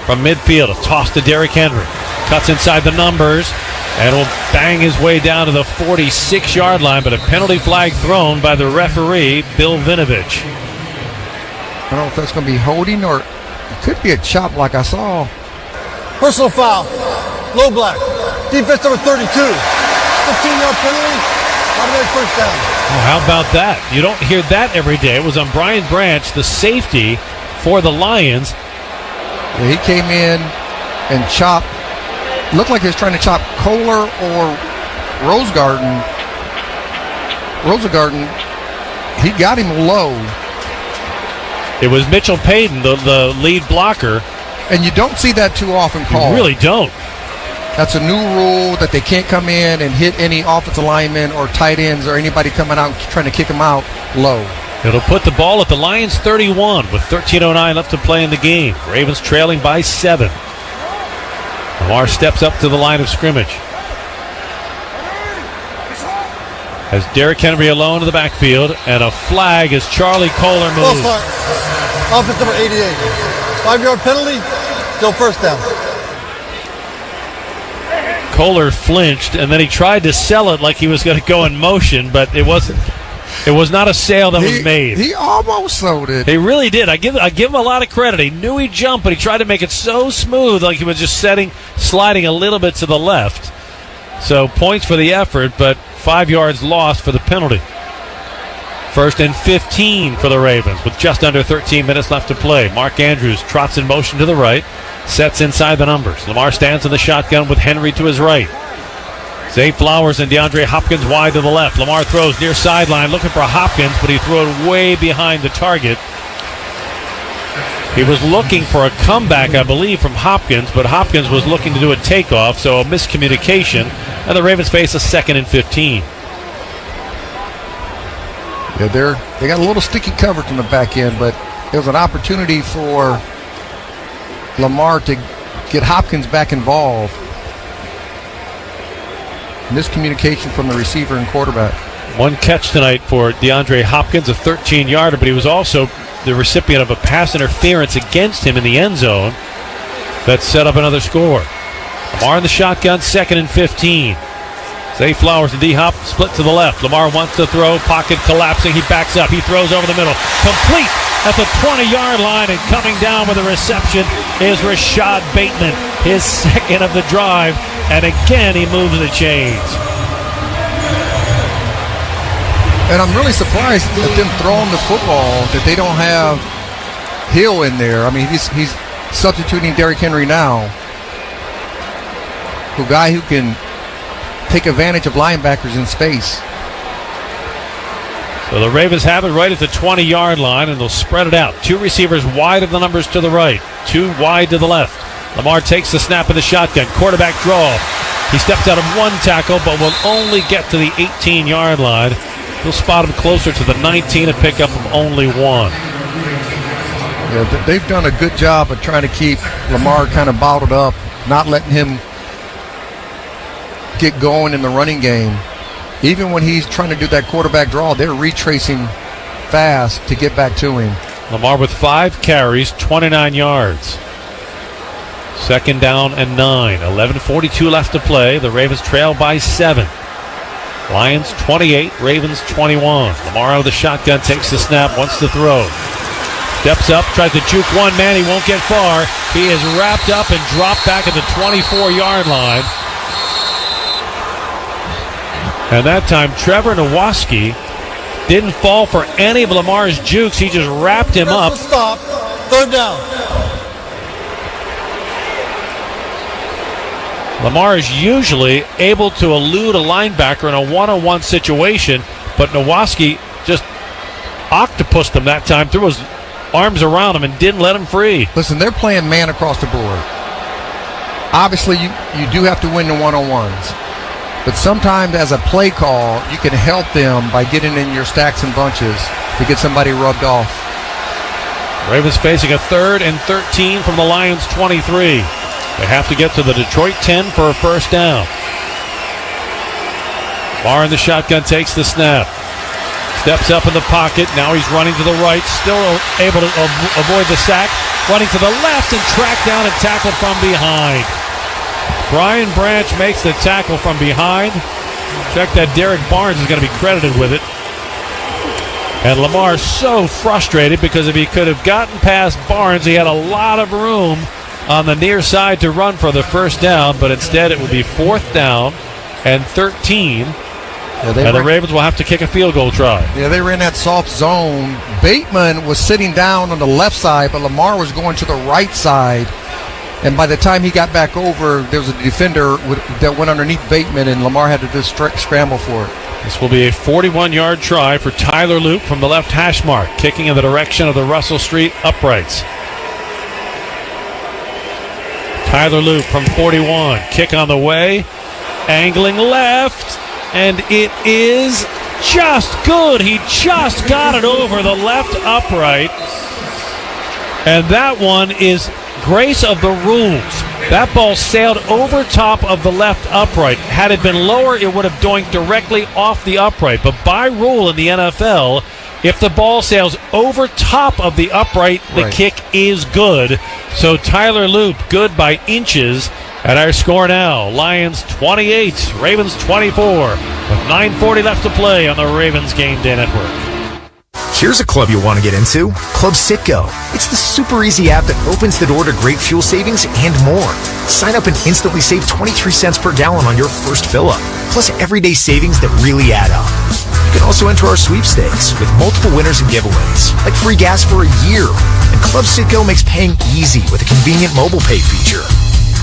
From midfield, a toss to Derrick Henry. Cuts inside the numbers and will bang his way down to the 46-yard line, but a penalty flag thrown by the referee, Bill Vinovich. I don't know if that's going to be holding or it could be a chop like I saw. Personal foul. Low black. Defense number 32. 15-yard penalty. Automatic first down. Oh, how about that? You don't hear that every day. It was on Brian Branch, the safety for the Lions. Yeah, he came in and chopped. Looked like he was trying to chop Kohler or Rosengarten. He got him low. It was Mitchell Payton, the lead blocker. And you don't see that too often called. You really don't. That's a new rule that they can't come in and hit any offensive linemen or tight ends or anybody coming out trying to kick them out low. It'll put the ball at the Lions 31 with 13:09 left to play in the game. Ravens trailing by 7. Lamar steps up to the line of scrimmage. Has Derrick Henry alone in the backfield, and a flag as Charlie Kohler moves. Offense number 88. 5-yard penalty, still first down. Kohler flinched, and then he tried to sell it like he was going to go in motion, but it wasn't. It was not a sale that was made. He almost sold it. He really did. I give him a lot of credit. He knew he'd jump, but he tried to make it so smooth, like he was just sliding a little bit to the left. So points for the effort, but 5 yards lost for the penalty. 1st and 15 for the Ravens with just under 13 minutes left to play. Mark Andrews trots in motion to the right, sets inside the numbers. Lamar stands in the shotgun with Henry to his right. Zay Flowers and DeAndre Hopkins wide to the left. Lamar throws near sideline looking for Hopkins, but he threw it way behind the target. He was looking for a comeback, I believe, from Hopkins, but Hopkins was looking to do a takeoff, so a miscommunication, and the Ravens face a 2nd and 15. Yeah, they got a little sticky coverage in the back end, but there was an opportunity for Lamar to get Hopkins back involved. miscommunication from the receiver and quarterback. One catch tonight for DeAndre Hopkins, a 13-yarder, but he was also the recipient of a pass interference against him in the end zone that set up another score. Lamar in the shotgun, 2nd and 15. Zay Flowers and D-Hop split to the left. Lamar wants to throw, pocket collapsing, he backs up, he throws over the middle. Complete at the 20-yard line, and coming down with a reception is Rashad Bateman, his 2nd of the drive, and again he moves the chains. And I'm really surprised at them throwing the football that they don't have Hill in there. I mean, he's substituting Derrick Henry now. A guy who can take advantage of linebackers in space. So the Ravens have it right at the 20-yard line, and they'll spread it out. 2 receivers wide of the numbers to the right, 2 wide to the left. Lamar takes the snap of the shotgun. Quarterback draw. He steps out of 1 tackle, but will only get to the 18-yard line. He'll spot him closer to the 19 and pick up from only 1. Yeah, they've done a good job of trying to keep Lamar kind of bottled up, not letting him get going in the running game. Even when he's trying to do that quarterback draw, they're retracing fast to get back to him. Lamar with 5 carries, 29 yards. 2nd down and 9. 11:42 left to play. The Ravens trail by 7. Lions 28, Ravens 21. Lamar out of the shotgun, takes the snap, wants to throw. Steps up, tries to juke one man, he won't get far. He is wrapped up and dropped back at the 24-yard line. And that time, Trevor Nowaski didn't fall for any of Lamar's jukes. He just wrapped him up. Stop. 3rd down. Lamar is usually able to elude a linebacker in a one-on-one situation, but Nowaski just octopused him that time, threw his arms around him and didn't let him free. Listen, they're playing man across the board. Obviously, you do have to win the one-on-ones. But sometimes as a play call, you can help them by getting in your stacks and bunches to get somebody rubbed off. Ravens facing a 3rd and 13 from the Lions 23. They have to get to the Detroit 10 for a 1st down. Lamar in the shotgun takes the snap. Steps up in the pocket. Now he's running to the right. Still able to avoid the sack. Running to the left and tracked down and tackled from behind. Brian Branch makes the tackle from behind. Check that Derek Barnes is going to be credited with it. And Lamar so frustrated because if he could have gotten past Barnes, he had a lot of room on the near side to run for the 1st down, but instead it would be 4th down and 13. And the Ravens will have to kick a field goal try. Yeah, they were in that soft zone. Bateman was sitting down on the left side, but Lamar was going to the right side. And by the time he got back over, there was a defender that went underneath Bateman, and Lamar had to just scramble for it. This will be a 41-yard try for Tyler Loop from the left hash mark, kicking in the direction of the Russell Street uprights. Tyler Loop from 41. Kick on the way. Angling left. And it is just good. He just got it over the left upright. And that one is grace of the rules. That ball sailed over top of the left upright. Had it been lower, it would have doinked directly off the upright. But by rule in the NFL, if the ball sails over top of the upright, the kick is good. So Tyler Loop, good by inches. At our score now, Lions 28, Ravens 24, with 9:40 left to play on the Ravens Game Day Network. Here's a club you'll want to get into, Club Citgo. It's the super easy app that opens the door to great fuel savings and more. Sign up and instantly save 23 cents per gallon on your first fill-up, plus everyday savings that really add up. You can also enter our sweepstakes with multiple winners and giveaways, like free gas for a year. And Club Citgo makes paying easy with a convenient mobile pay feature.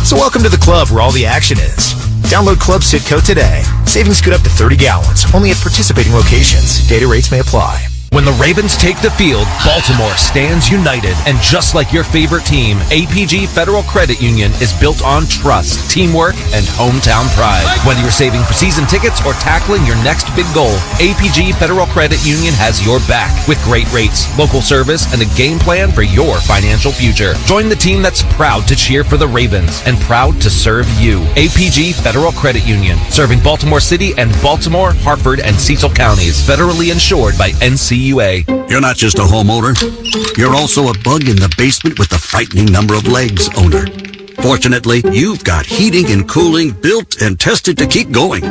So welcome to the club where all the action is. Download Club Citgo today. Savings good up to 30 gallons, only at participating locations. Data rates may apply. When the Ravens take the field, Baltimore stands united. And just like your favorite team, APG Federal Credit Union is built on trust, teamwork, and hometown pride. Whether you're saving for season tickets or tackling your next big goal, APG Federal Credit Union has your back with great rates, local service, and a game plan for your financial future. Join the team that's proud to cheer for the Ravens and proud to serve you. APG Federal Credit Union, serving Baltimore City and Baltimore, Harford, and Cecil counties. Federally insured by NCUA. You're not just a homeowner. You're also a bug in the basement with the frightening number of legs owner. Fortunately, you've got heating and cooling built and tested to keep going.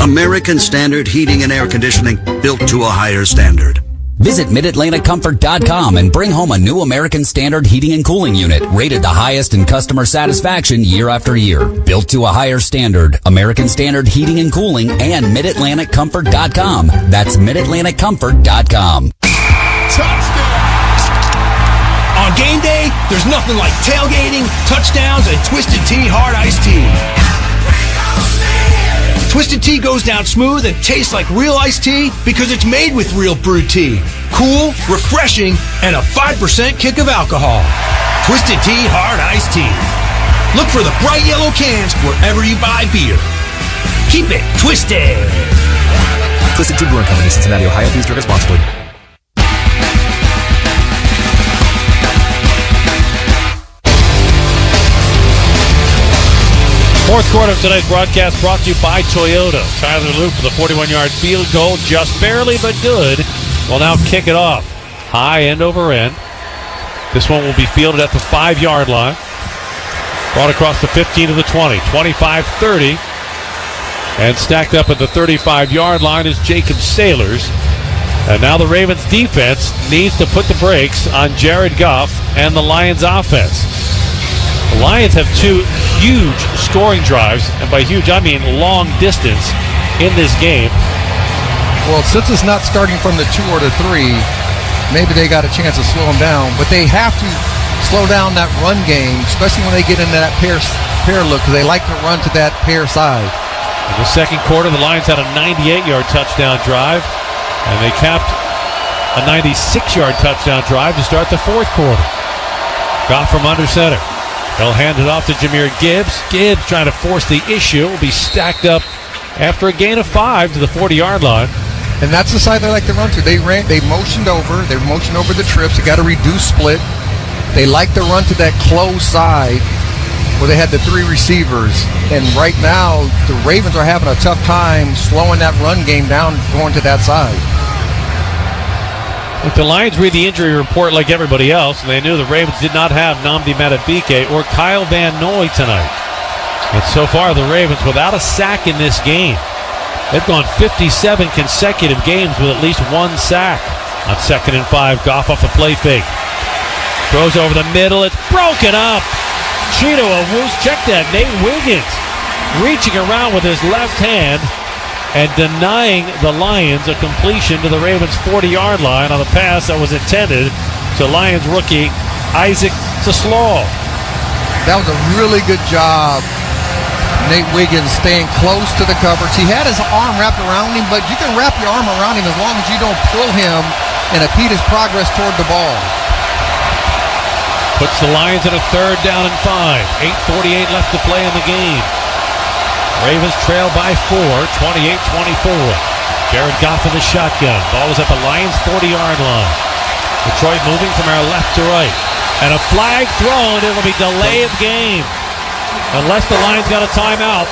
American Standard Heating and Air Conditioning, built to a higher standard. Visit MidAtlanticComfort.com and bring home a new American Standard heating and cooling unit, rated the highest in customer satisfaction year after year. Built to a higher standard, American Standard Heating and Cooling and MidAtlanticComfort.com. That's MidAtlanticComfort.com. Touchdowns! On game day, there's nothing like tailgating, touchdowns, and Twisted Tea Hard Iced Tea. Twisted Tea goes down smooth and tastes like real iced tea because it's made with real brewed tea. Cool, refreshing, and a 5% kick of alcohol. Twisted Tea Hard Iced Tea. Look for the bright yellow cans wherever you buy beer. Keep it twisted. Twisted Tea Brewing Company, Cincinnati, Ohio. Please drink responsibly. Fourth quarter of tonight's broadcast brought to you by Toyota. Tyler Loop with a 41-yard field goal, just barely but good, will now kick it off. High end over end. This one will be fielded at the 5-yard line. Brought across the 15 to the 20, 25-30. And stacked up at the 35-yard line is Jacob Sailors. And now the Ravens defense needs to put the brakes on Jared Goff and the Lions offense. The Lions have two huge scoring drives, and by huge I mean long distance in this game. Well, since it's not starting from the 2 or the 3, maybe they got a chance to slow them down, but they have to slow down that run game, especially when they get into that pair look, because they like to run to that pair side. In the second quarter, the Lions had a 98-yard touchdown drive, and they capped a 96-yard touchdown drive to start the fourth quarter. Goff from under center. They'll hand it off to Jahmyr Gibbs. Gibbs trying to force the issue. Will be stacked up after a gain of 5 to the 40-yard line. And that's the side they like to run to. They motioned over. They motioned over the trips. They got a reduced split. They like to run to that close side where they had the 3 receivers. And right now, the Ravens are having a tough time slowing that run game down, going to that side. If the Lions read the injury report like everybody else, and they knew the Ravens did not have Nnamdi Madubuike or Kyle Van Noy tonight. And so far, the Ravens without a sack in this game. They've gone 57 consecutive games with at least 1 sack. On 2nd and 5, Goff off the play fake. Throws over the middle. It's broken up. Cheeto Awuzie, check that. Nate Wiggins reaching around with his left hand and denying the Lions a completion to the Ravens' 40-yard line on the pass that was intended to Lions rookie Isaac Seslaw. That was a really good job, Nate Wiggins, staying close to the coverage. He had his arm wrapped around him, but you can wrap your arm around him as long as you don't pull him and impede his progress toward the ball. Puts the Lions in a 3rd down and 5. 8:48 left to play in the game. Ravens trail by 4, 28-24. Jared Goff in the shotgun. Ball is at the Lions' 40-yard line. Detroit moving from our left to right. And a flag thrown. It will be delay of game. Unless the Lions got a timeout.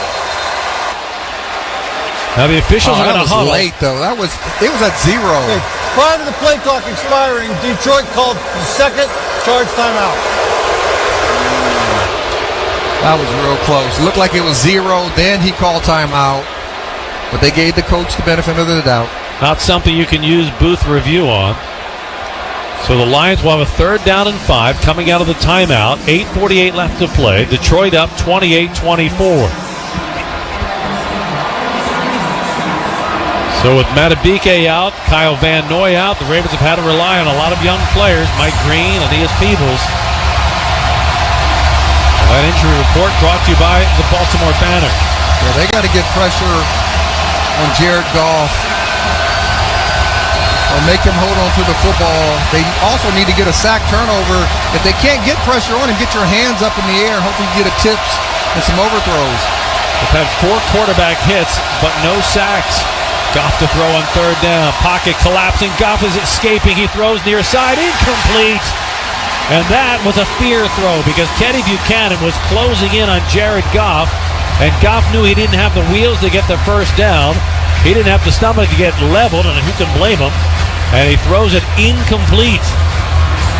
Now the officials are going to huddle. Late, though. It was at 0. Hey, prior to the play clock expiring, Detroit called the second charge timeout. That was real close. It looked like it was 0. Then he called timeout. But they gave the coach the benefit of the doubt. Not something you can use booth review on. So the Lions will have a 3rd down and 5 coming out of the timeout. 8:48 left to play. Detroit up 28-24. So with Madubuike out, Kyle Van Noy out, the Ravens have had to rely on a lot of young players. Mike Green, Aeneas Peebles. That injury report brought to you by the Baltimore Banner. Yeah, they got to get pressure on Jared Goff. or make him hold on to the football. They also need to get a sack turnover. If they can't get pressure on him, get your hands up in the air. Hopefully you get a tips and some overthrows. They've had 4 quarterback hits, but no sacks. Goff to throw on 3rd down. Pocket collapsing. Goff is escaping. He throws near side. Incomplete. And that was a fear throw because Kenny Buchanan was closing in on Jared Goff. And Goff knew he didn't have the wheels to get the first down. He didn't have the stomach to get leveled, and who can blame him? And he throws it incomplete.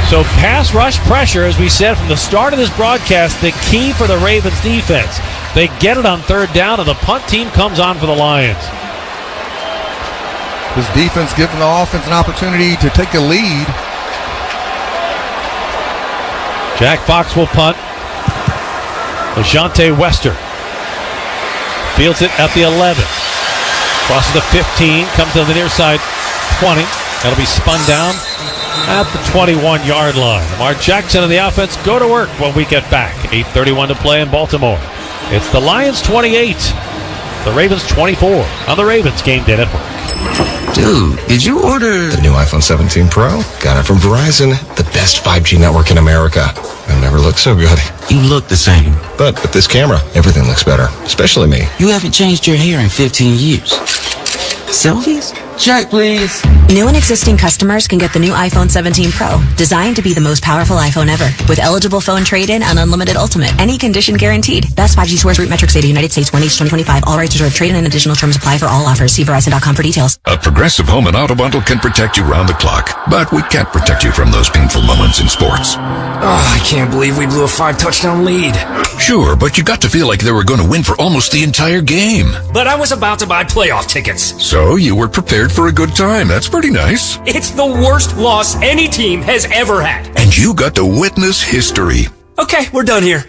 So pass rush pressure, as we said from the start of this broadcast, the key for the Ravens defense. They get it on 3rd down, and the punt team comes on for the Lions. This defense giving the offense an opportunity to take a lead. Jack Fox will punt. LeJante Wester fields it at the 11. Crosses the 15, comes to the near side 20. That'll be spun down at the 21-yard line. Lamar Jackson and the offense go to work when we get back. 8:31 to play in Baltimore. It's the Lions 28, the Ravens 24 on the Ravens Game Day Network. Dude, did you order the new iPhone 17 Pro? Got it from Verizon, the best 5G network in America. I've never looked so good. You look the same. But with this camera, everything looks better, especially me. You haven't changed your hair in 15 years. Selfies? Check, please. New and existing customers can get the new iPhone 17 Pro, designed to be the most powerful iPhone ever, with eligible phone trade-in and unlimited ultimate. Any condition guaranteed. Best 5G source root metrics data, United States, 1H 2025. All rights reserved. Trade-in and additional terms apply for all offers. See Verizon.com for details. A Progressive Home and Auto Bundle can protect you round the clock, but we can't protect you from those painful moments in sports. Oh, I can't believe we blew a 5-touchdown lead. Sure, but you got to feel like they were going to win for almost the entire game. But I was about to buy playoff tickets. So you were prepared for a good time. That's pretty nice. It's the worst loss any team has ever had. And you got to witness history. Okay, we're done here.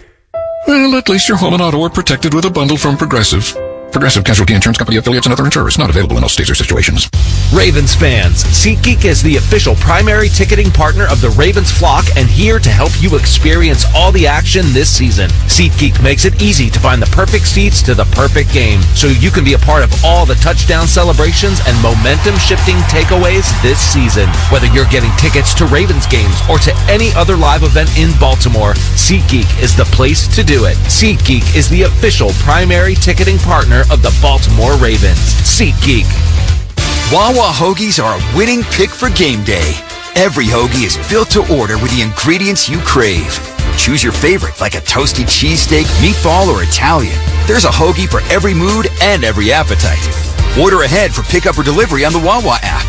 Well, at least your home and auto are protected with a bundle from Progressive. Progressive Casualty Insurance Company affiliates and other insurers. Not available in all states or situations. Ravens fans, SeatGeek is the official primary ticketing partner of the Ravens flock and here to help you experience all the action this season. SeatGeek makes it easy to find the perfect seats to the perfect game so you can be a part of all the touchdown celebrations and momentum-shifting takeaways this season. Whether you're getting tickets to Ravens games or to any other live event in Baltimore, SeatGeek is the place to do it. SeatGeek is the official primary ticketing partner of the Baltimore Ravens. SeatGeek. Wawa hoagies are a winning pick for game day. Every hoagie is built to order with the ingredients you crave. Choose your favorite like a toasty cheesesteak, meatball, or Italian. There's a hoagie for every mood and every appetite. Order ahead for pickup or delivery on the Wawa app.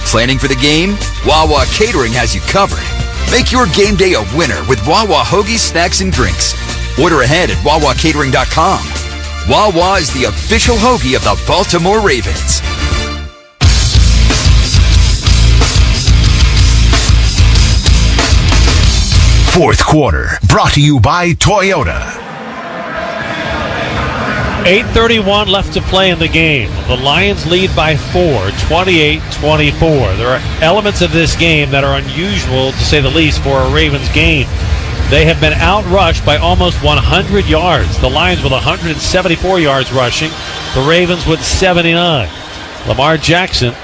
Planning for the game? Wawa Catering has you covered. Make your game day a winner with Wawa hoagies, snacks, and drinks. Order ahead at wawacatering.com. Wawa is the official hoagie of the Baltimore Ravens. Fourth quarter, brought to you by Toyota. 8:31 left to play in the game. The Lions lead by 4, 28-24. There are elements of this game that are unusual, to say the least, for a Ravens game. They have been outrushed by almost 100 yards. The Lions with 174 yards rushing. The Ravens with 79. Lamar Jackson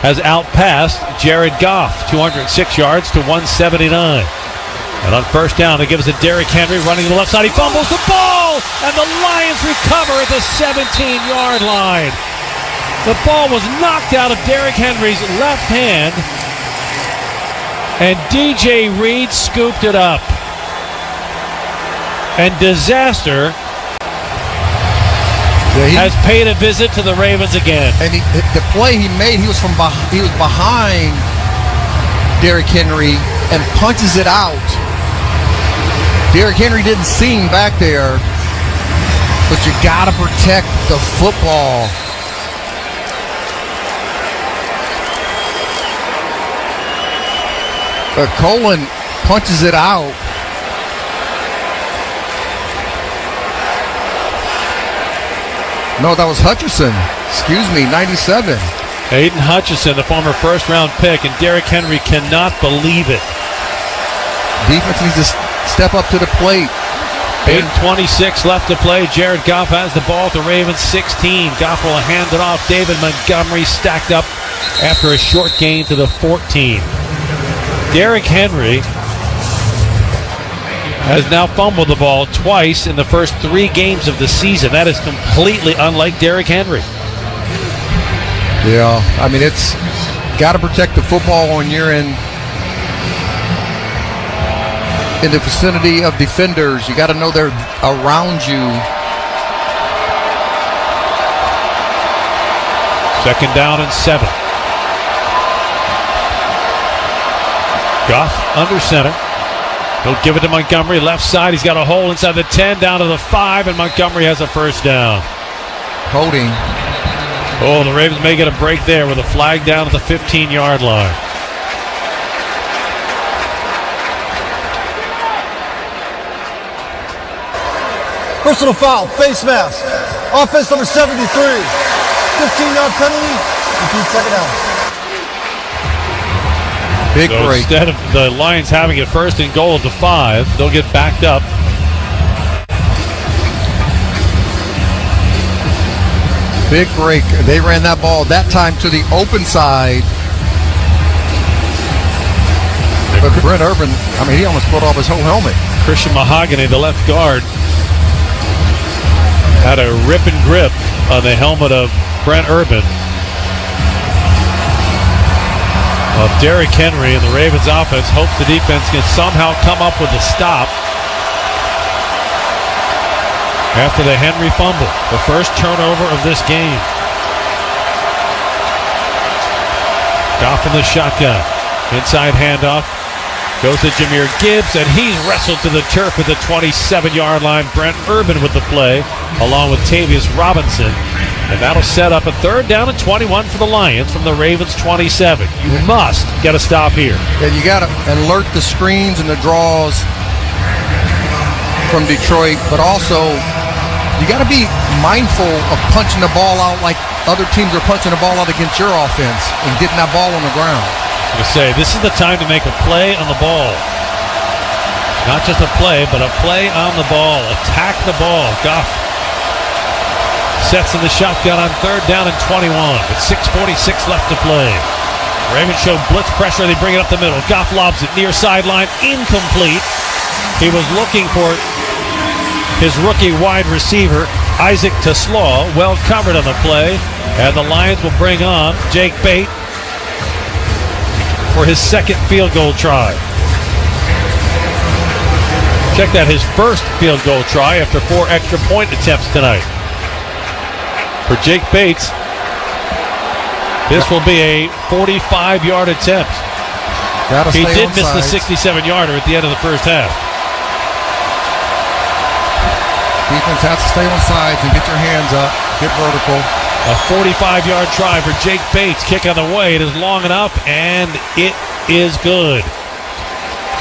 has outpassed Jared Goff, 206 yards to 179. And on first down, it gives it to Derrick Henry running to the left side. He fumbles the ball, and the Lions recover at the 17-yard line. The ball was knocked out of Derrick Henry's left hand, and DJ Reed scooped it up. And disaster has paid a visit to the Ravens again. And the play he made, he was behind Derrick Henry and punches it out. Derrick Henry didn't see him back there, but you got to protect the football. But Colin punches it out. No, that was Hutchinson. Excuse me, 97. Aiden Hutchinson, the former first-round pick, and Derrick Henry cannot believe it. Defense needs to step up to the plate. 8:26 left to play. Jared Goff has the ball at the Ravens 16. Goff will hand it off. David Montgomery stacked up after a short gain to the 14. Derrick Henry has now fumbled the ball twice in the first 3 games of the season. That is completely unlike Derrick Henry. Yeah, I mean, it's got to protect the football when you're in the vicinity of defenders. You got to know they're around you. Second down and 7. Goff under center. He'll give it to Montgomery. Left side. He's got a hole inside the 10, down to the 5, and Montgomery has a first down. Holding. Oh, the Ravens may get a break there with a flag down at the 15-yard line. Personal foul, face mask. Offense number 73. 15-yard penalty. Repeat second down. Big so break. Instead of the Lions having it first and goal at the 5, they'll get backed up. Big break. They ran that ball that time to the open side. But Brent Urban, I mean, he almost pulled off his whole helmet. Christian Mahogany, the left guard, had a rip and grip on the helmet of Brent Urban. Derrick Henry and the Ravens offense hopes the defense can somehow come up with a stop after the Henry fumble, the first turnover of this game. Goff in the shotgun. Inside handoff. Goes to Jahmyr Gibbs, and he's wrestled to the turf at the 27-yard line. Brent Urban with the play, along with Tavius Robinson. And that'll set up a third down and 21 for the Lions from the Ravens 27. You must get a stop here. Yeah, you got to alert the screens and the draws from Detroit, but also you got to be mindful of punching the ball out like other teams are punching the ball out against your offense and getting that ball on the ground. I say, this is the time to make a play on the ball. Not just a play, but a play on the ball. Attack the ball. Goff sets in the shotgun on third down and 21 with 6:46 left to play. Ravens show blitz pressure. They bring it up the middle. Goff lobs it near sideline. Incomplete. He was looking for his rookie wide receiver, Isaac Taslaw, well covered on the play. And the Lions will bring on Jake Bate for his second field goal try. Check that, his first field goal try after 4 extra point attempts tonight. For Jake Bates, this will be a 45-yard attempt. He did miss the 67-yarder at the end of the first half. Defense has to stay on sides and get your hands up, get vertical. A 45-yard try for Jake Bates. Kick on the way. It is long enough, and it is good.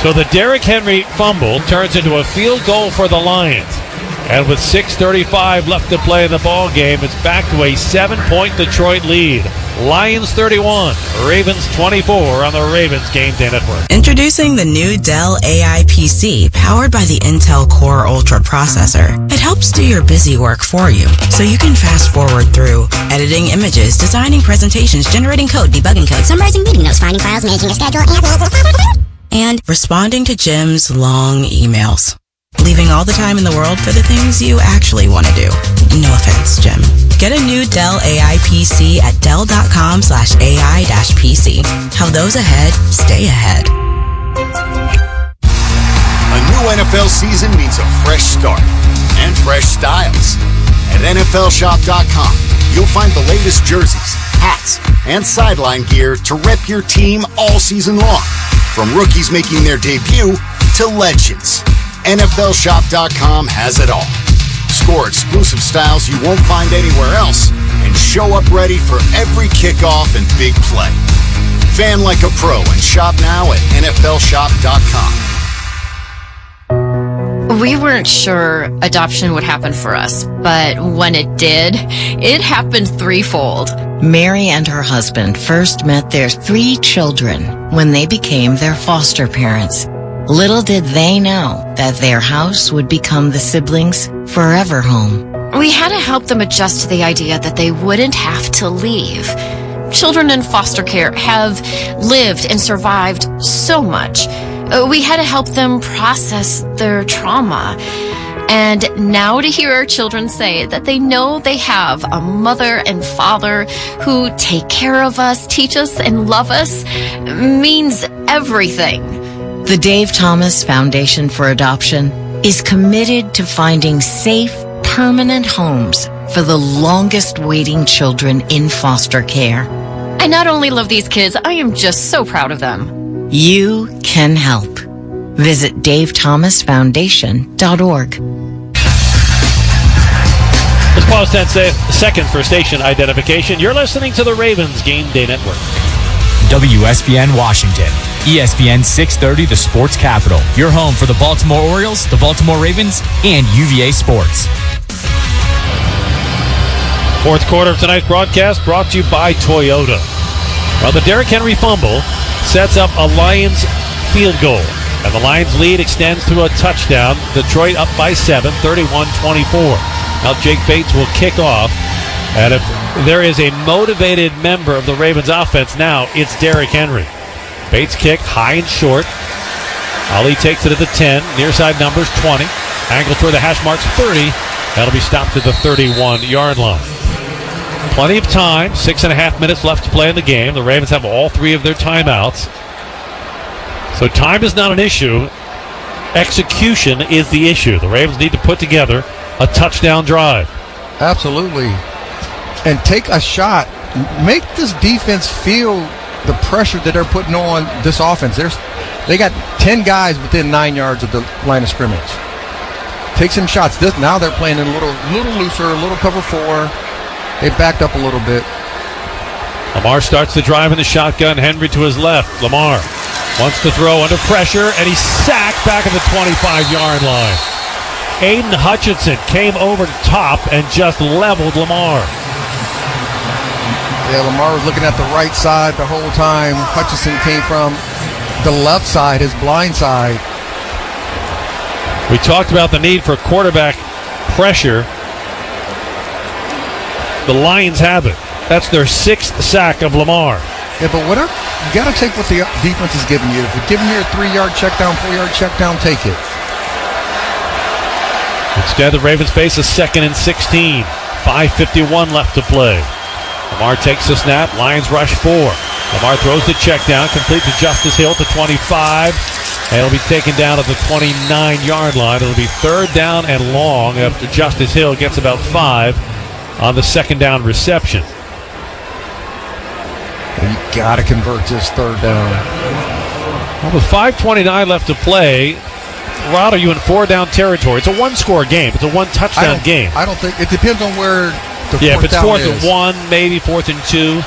So the Derrick Henry fumble turns into a field goal for the Lions. And with 6:35 left to play in the ball game, it's back to a 7-point Detroit lead. Lions 31, Ravens 24 on the Ravens Game Day Network. Introducing the new Dell AI PC powered by the Intel Core Ultra processor. It helps do your busy work for you, so you can fast forward through editing images, designing presentations, generating code, debugging code, summarizing meeting notes, finding files, making a schedule, and responding to Jim's long emails. Leaving all the time in the world for the things you actually want to do. No offense, Jim. Get a new Dell AI PC at dell.com/AI-PC. How those ahead stay ahead. A new NFL season means a fresh start and fresh styles. At NFLshop.com, you'll find the latest jerseys, hats, and sideline gear to rep your team all season long. From rookies making their debut to legends, NFLshop.com has it all. Score exclusive styles you won't find anywhere else and show up ready for every kickoff and big play. Fan like a pro and shop now at NFLshop.com. We weren't sure adoption would happen for us, but when it did, it happened threefold. Mary and her husband first met their 3 children when they became their foster parents. Little did they know that their house would become the siblings' forever home. We had to help them adjust to the idea that they wouldn't have to leave. Children in foster care have lived and survived so much. We had to help them process their trauma. And now to hear our children say that they know they have a mother and father who take care of us, teach us, and love us means everything. The Dave Thomas Foundation for Adoption is committed to finding safe, permanent homes for the longest waiting children in foster care. I not only love these kids, I am just so proud of them. You can help. Visit davethomasfoundation.org. Let's pause 10 seconds for station identification. You're listening to the Ravens Game Day Network. WSBN Washington. ESPN 630, the sports capital. Your home for the Baltimore Orioles, the Baltimore Ravens, and UVA Sports. Fourth quarter of tonight's broadcast brought to you by Toyota. Well, the Derrick Henry fumble sets up a Lions field goal. And the Lions lead extends to a touchdown. Detroit up by 7, 31-24. Now Jake Bates will kick off. And if there is a motivated member of the Ravens offense now, it's Derrick Henry. Bates kick high and short. Ali takes it at the 10. Near side numbers 20. Angle toward the hash marks 30. That'll be stopped at the 31-yard line. Plenty of time. 6.5 minutes left to play in the game. The Ravens have all 3 of their timeouts. So time is not an issue. Execution is the issue. The Ravens need to put together a touchdown drive. Absolutely. And take a shot. Make this defense feel the pressure that they're putting on this offense. They got 10 guys within 9 yards of the line of scrimmage. Take some shots. Now they're playing in a little looser, a little cover 4. They backed up a little bit. Lamar starts the drive in the shotgun. Henry to his left. Lamar wants to throw under pressure, and he's sacked back at the 25-yard line. Aiden Hutchinson came over the top and just leveled Lamar. Yeah, Lamar was looking at the right side the whole time. Hutchinson came from the left side, his blind side. We talked about the need for quarterback pressure. The Lions have it. That's their 6th sack of Lamar. Yeah, but you got to take what the defense is giving you. If you're giving you a 3-yard check down, 4-yard check down, take it. Instead, the Ravens face a 2nd and 16. 5:51 left to play. Lamar takes the snap. Lions rush 4. Lamar throws the check down, complete to Justice Hill to 25. And it'll be taken down at the 29-yard line. It'll be 3rd down and long after Justice Hill gets about 5 on the 2nd down reception. You got to convert this 3rd down. Well, with 5:29 left to play, Rod, are you in 4-down territory? It's a 1-score game. It's a 1-touchdown game. I don't think it depends on where the if fourth it's down 4th is. and 1, maybe 4th and 2.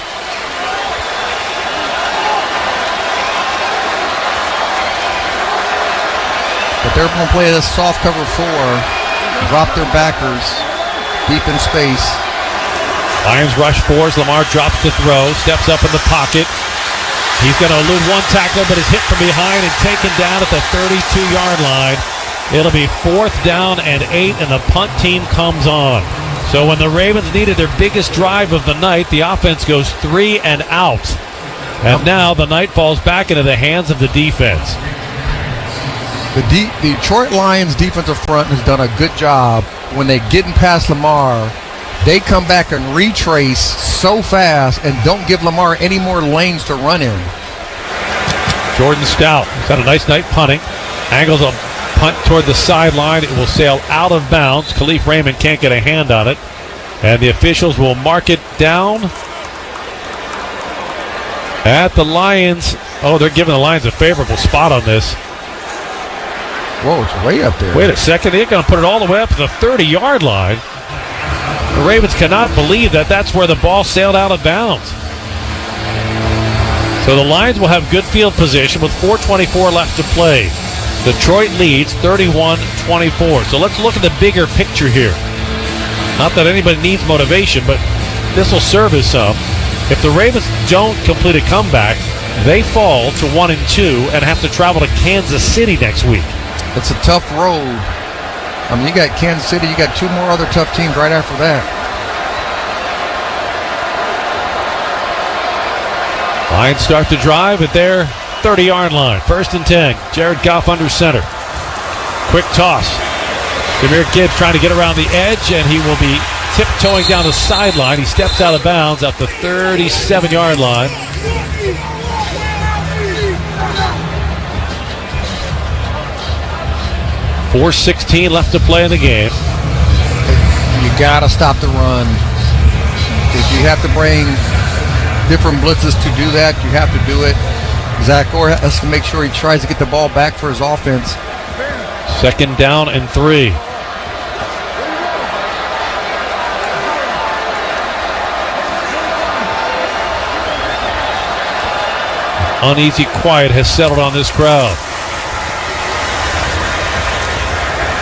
But they're going to play this soft cover 4, drop their backers deep in space. Lions rush 4 as Lamar drops to throw, steps up in the pocket. He's going to elude one tackler, but is hit from behind and taken down at the 32-yard line. It'll be 4th down and 8, and the punt team comes on. So when the Ravens needed their biggest drive of the night, the offense goes 3 and out. And now the night falls back into the hands of the defense. The Detroit Lions defensive front has done a good job. When they get past Lamar, they come back and retrace so fast and don't give Lamar any more lanes to run in. Jordan Stout has got a nice night punting. Angles a punt toward the sideline. It will sail out of bounds. Khalif Raymond can't get a hand on it. And the officials will mark it down at the Lions. Oh, they're giving the Lions a favorable spot on this. Whoa, it's way up there. Wait a second. They're going to put it all the way up to the 30-yard line. The Ravens cannot believe that that's where the ball sailed out of bounds. So the Lions will have good field position with 4:24 left to play. Detroit leads 31-24. So let's look at the bigger picture here. Not that anybody needs motivation, but this will serve as some. If the Ravens don't complete a comeback, They fall to 1-2 and have to travel to Kansas City next week. It's a tough road. I mean, you got Kansas City, you got two more other tough teams right after that. Lions start to drive at their 30-yard line. 1st and 10. Jared Goff under center. Quick toss. Jahmyr Gibbs trying to get around the edge, and he will be tiptoeing down the sideline. He steps out of bounds at the 37-yard line. .416 left to play in the game. You got to stop the run. If you have to bring different blitzes to do that, you have to do it. Zach Orr has to make sure he tries to get the ball back for his offense. 2nd down and 3. Uneasy quiet has settled on this crowd.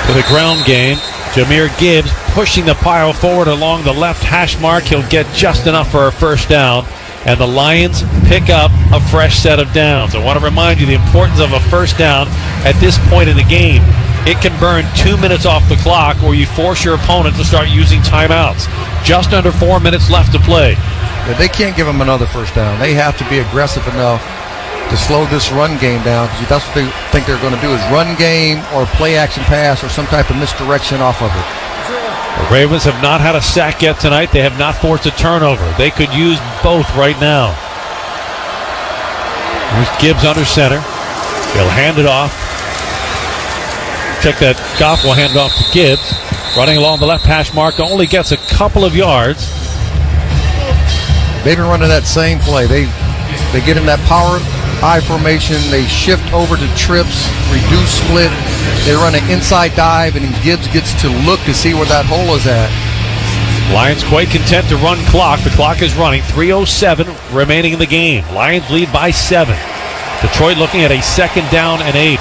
To the ground game, Jahmyr Gibbs pushing the pile forward along the left hash mark. He'll get just enough for a 1st down, and the Lions pick up a fresh set of downs. I want to remind you the importance of a 1st down at this point in the game. It can burn 2 minutes off the clock, or you force your opponent to start using timeouts. Just under 4 minutes left to play. Yeah, they can't give them another 1st down. They have to be aggressive enough to slow this run game down, because that's what they think they're going to do, is run game or play action pass or some type of misdirection off of it. The Ravens have not had a sack yet tonight. They have not forced a turnover. They could use both right now. Here's Gibbs under center. He'll hand it off. Check that. Goff will hand it off to Gibbs. Running along the left hash mark, only gets a couple of yards. They've been running that same play. They get in that power I formation. They shift over to trips, reduce split. They run an inside dive, and Gibbs gets to look to see where that hole is at. Lions quite content to run clock. The clock is running. 3:07 remaining in the game. Lions lead by 7. Detroit looking at a 2nd down and 8.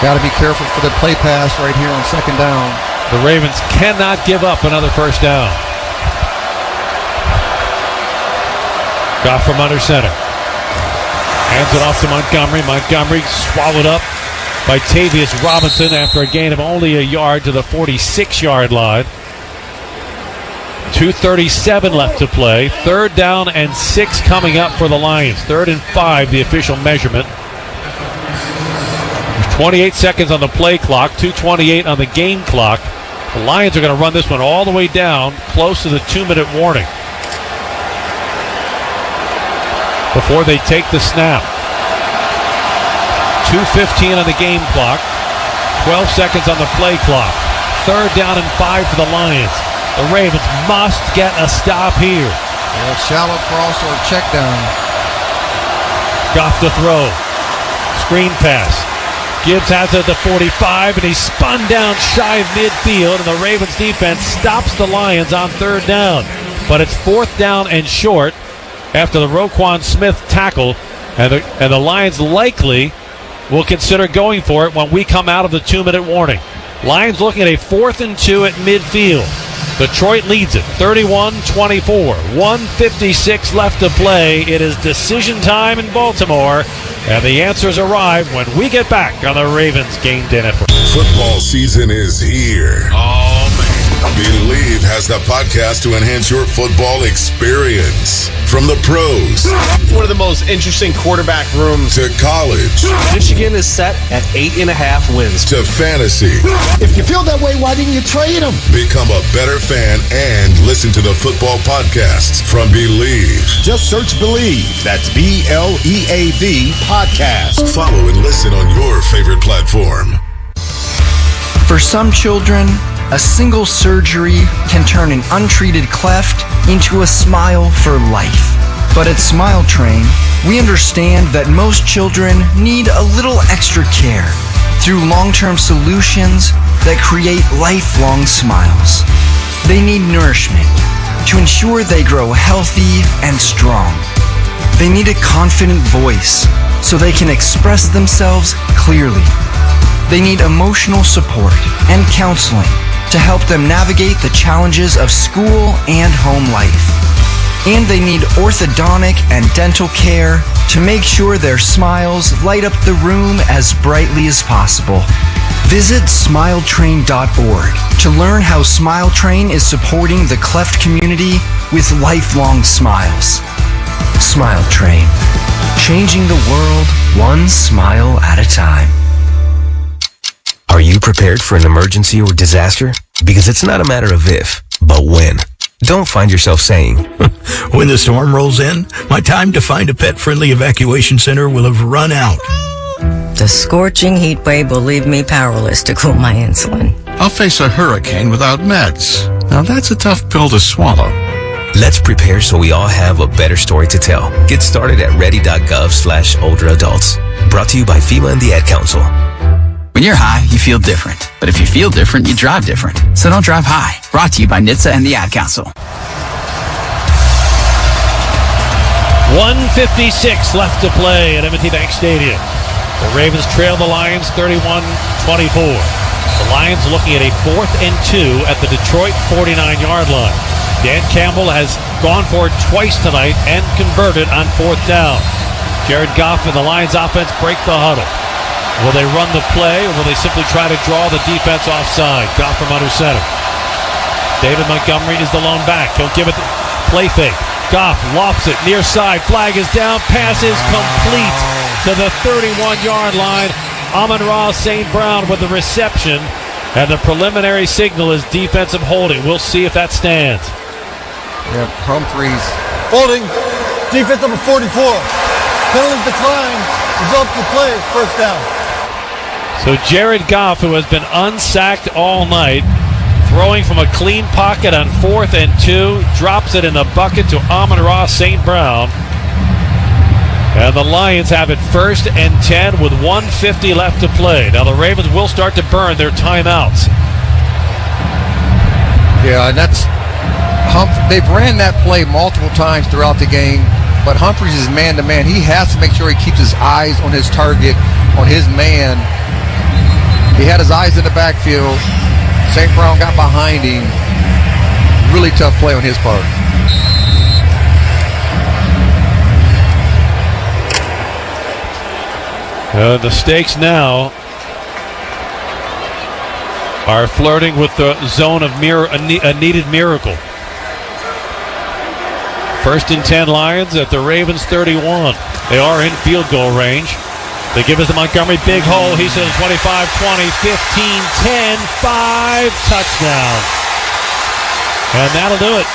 Got to be careful for the play pass right here on 2nd down. The Ravens cannot give up another 1st down. Goff from under center. Hands it off to Montgomery. Montgomery swallowed up by Tavius Robinson after a gain of only a yard to the 46-yard line. 2:37 left to play. 3rd down and 6 coming up for the Lions. 3rd and 5, the official measurement. There's 28 seconds on the play clock, 2:28 on the game clock. The Lions are going to run this one all the way down, close to the 2-minute warning, before they take the snap. 2:15 on the game clock. 12 seconds on the play clock. 3rd down and 5 for the Lions. The Ravens must get a stop here. Shallow cross or check down. Goff to throw. Screen pass. Gibbs has it at the 45, and he's spun down shy of midfield, and the Ravens defense stops the Lions on 3rd down. But it's 4th down and short after the Roquan Smith tackle, and the Lions likely will consider going for it when we come out of the 2-minute warning. Lions looking at a 4th and 2 at midfield. Detroit leads it 31-24. 1:56 left to play. It is decision time in Baltimore, and the answers arrive when we get back on the Ravens Game Day Network. Football season is here. Oh, man. Believe has the podcast to enhance your football experience. From the pros. One of the most interesting quarterback rooms. To college. Michigan is set at 8.5 wins. To fantasy. If you feel that way, why didn't you trade him? Become a better fan and listen to the football podcasts from Believe. Just search Believe. That's BLEAV podcast. Follow and listen on your favorite platform. For some children, a single surgery can turn an untreated cleft into a smile for life. But at Smile Train, we understand that most children need a little extra care through long-term solutions that create lifelong smiles. They need nourishment to ensure they grow healthy and strong. They need a confident voice so they can express themselves clearly. They need emotional support and counseling to help them navigate the challenges of school and home life. and they need orthodontic and dental care to make sure their smiles light up the room as brightly as possible. Visit SmileTrain.org to learn how SmileTrain is supporting the cleft community with lifelong smiles. SmileTrain, changing the world one smile at a time. Are you prepared for an emergency or disaster? Because it's not a matter of if, but when. Don't find yourself saying, when the storm rolls in, my time to find a pet-friendly evacuation center will have run out. The scorching heat wave will leave me powerless to cool my insulin. I'll face a hurricane without meds. Now that's a tough pill to swallow. Let's prepare so we all have a better story to tell. Get started at ready.gov/older adults. Brought to you by FEMA and the Ad Council. When you're high, you feel different. But if you feel different, you drive different. So don't drive high. Brought to you by NHTSA and the Ad Council. 1:56 left to play at M&T Bank Stadium. The Ravens trail the Lions 31-24. The Lions looking at a 4th and 2 at the Detroit 49-yard line. Dan Campbell has gone for it twice tonight and converted on 4th down. Jared Goff and the Lions offense break the huddle. Will they run the play, or will they simply try to draw the defense offside? Goff from under center. David Montgomery is the lone back. He'll give it the play fake. Goff lofts it near side. Flag is down. Pass is complete to the 31-yard line. Amon-Ra St. Brown with the reception. And the preliminary signal is defensive holding. We'll see if that stands. Yeah, Humphreys. Holding. Defense number 44. Penalties decline. Result of the play is first down. So Jared Goff, who has been unsacked all night, throwing from a clean pocket on 4th and 2, drops it in the bucket to Amon-Ra St. Brown. And the Lions have it 1st and 10 with 1:50 left to play. Now the Ravens will start to burn their timeouts. Yeah, and that's they've ran that play multiple times throughout the game, but Humphreys is man-to-man. He has to make sure he keeps his eyes on his target, on his man. He had his eyes in the backfield. St. Brown got behind him. Really tough play on his part. The stakes now are flirting with the zone of a needed miracle. 1st and 10 Lions at the Ravens 31. They are in field goal range. They give us the Montgomery big hole. He says 25, 20, 15, 10, 5, touchdown. And that'll do it.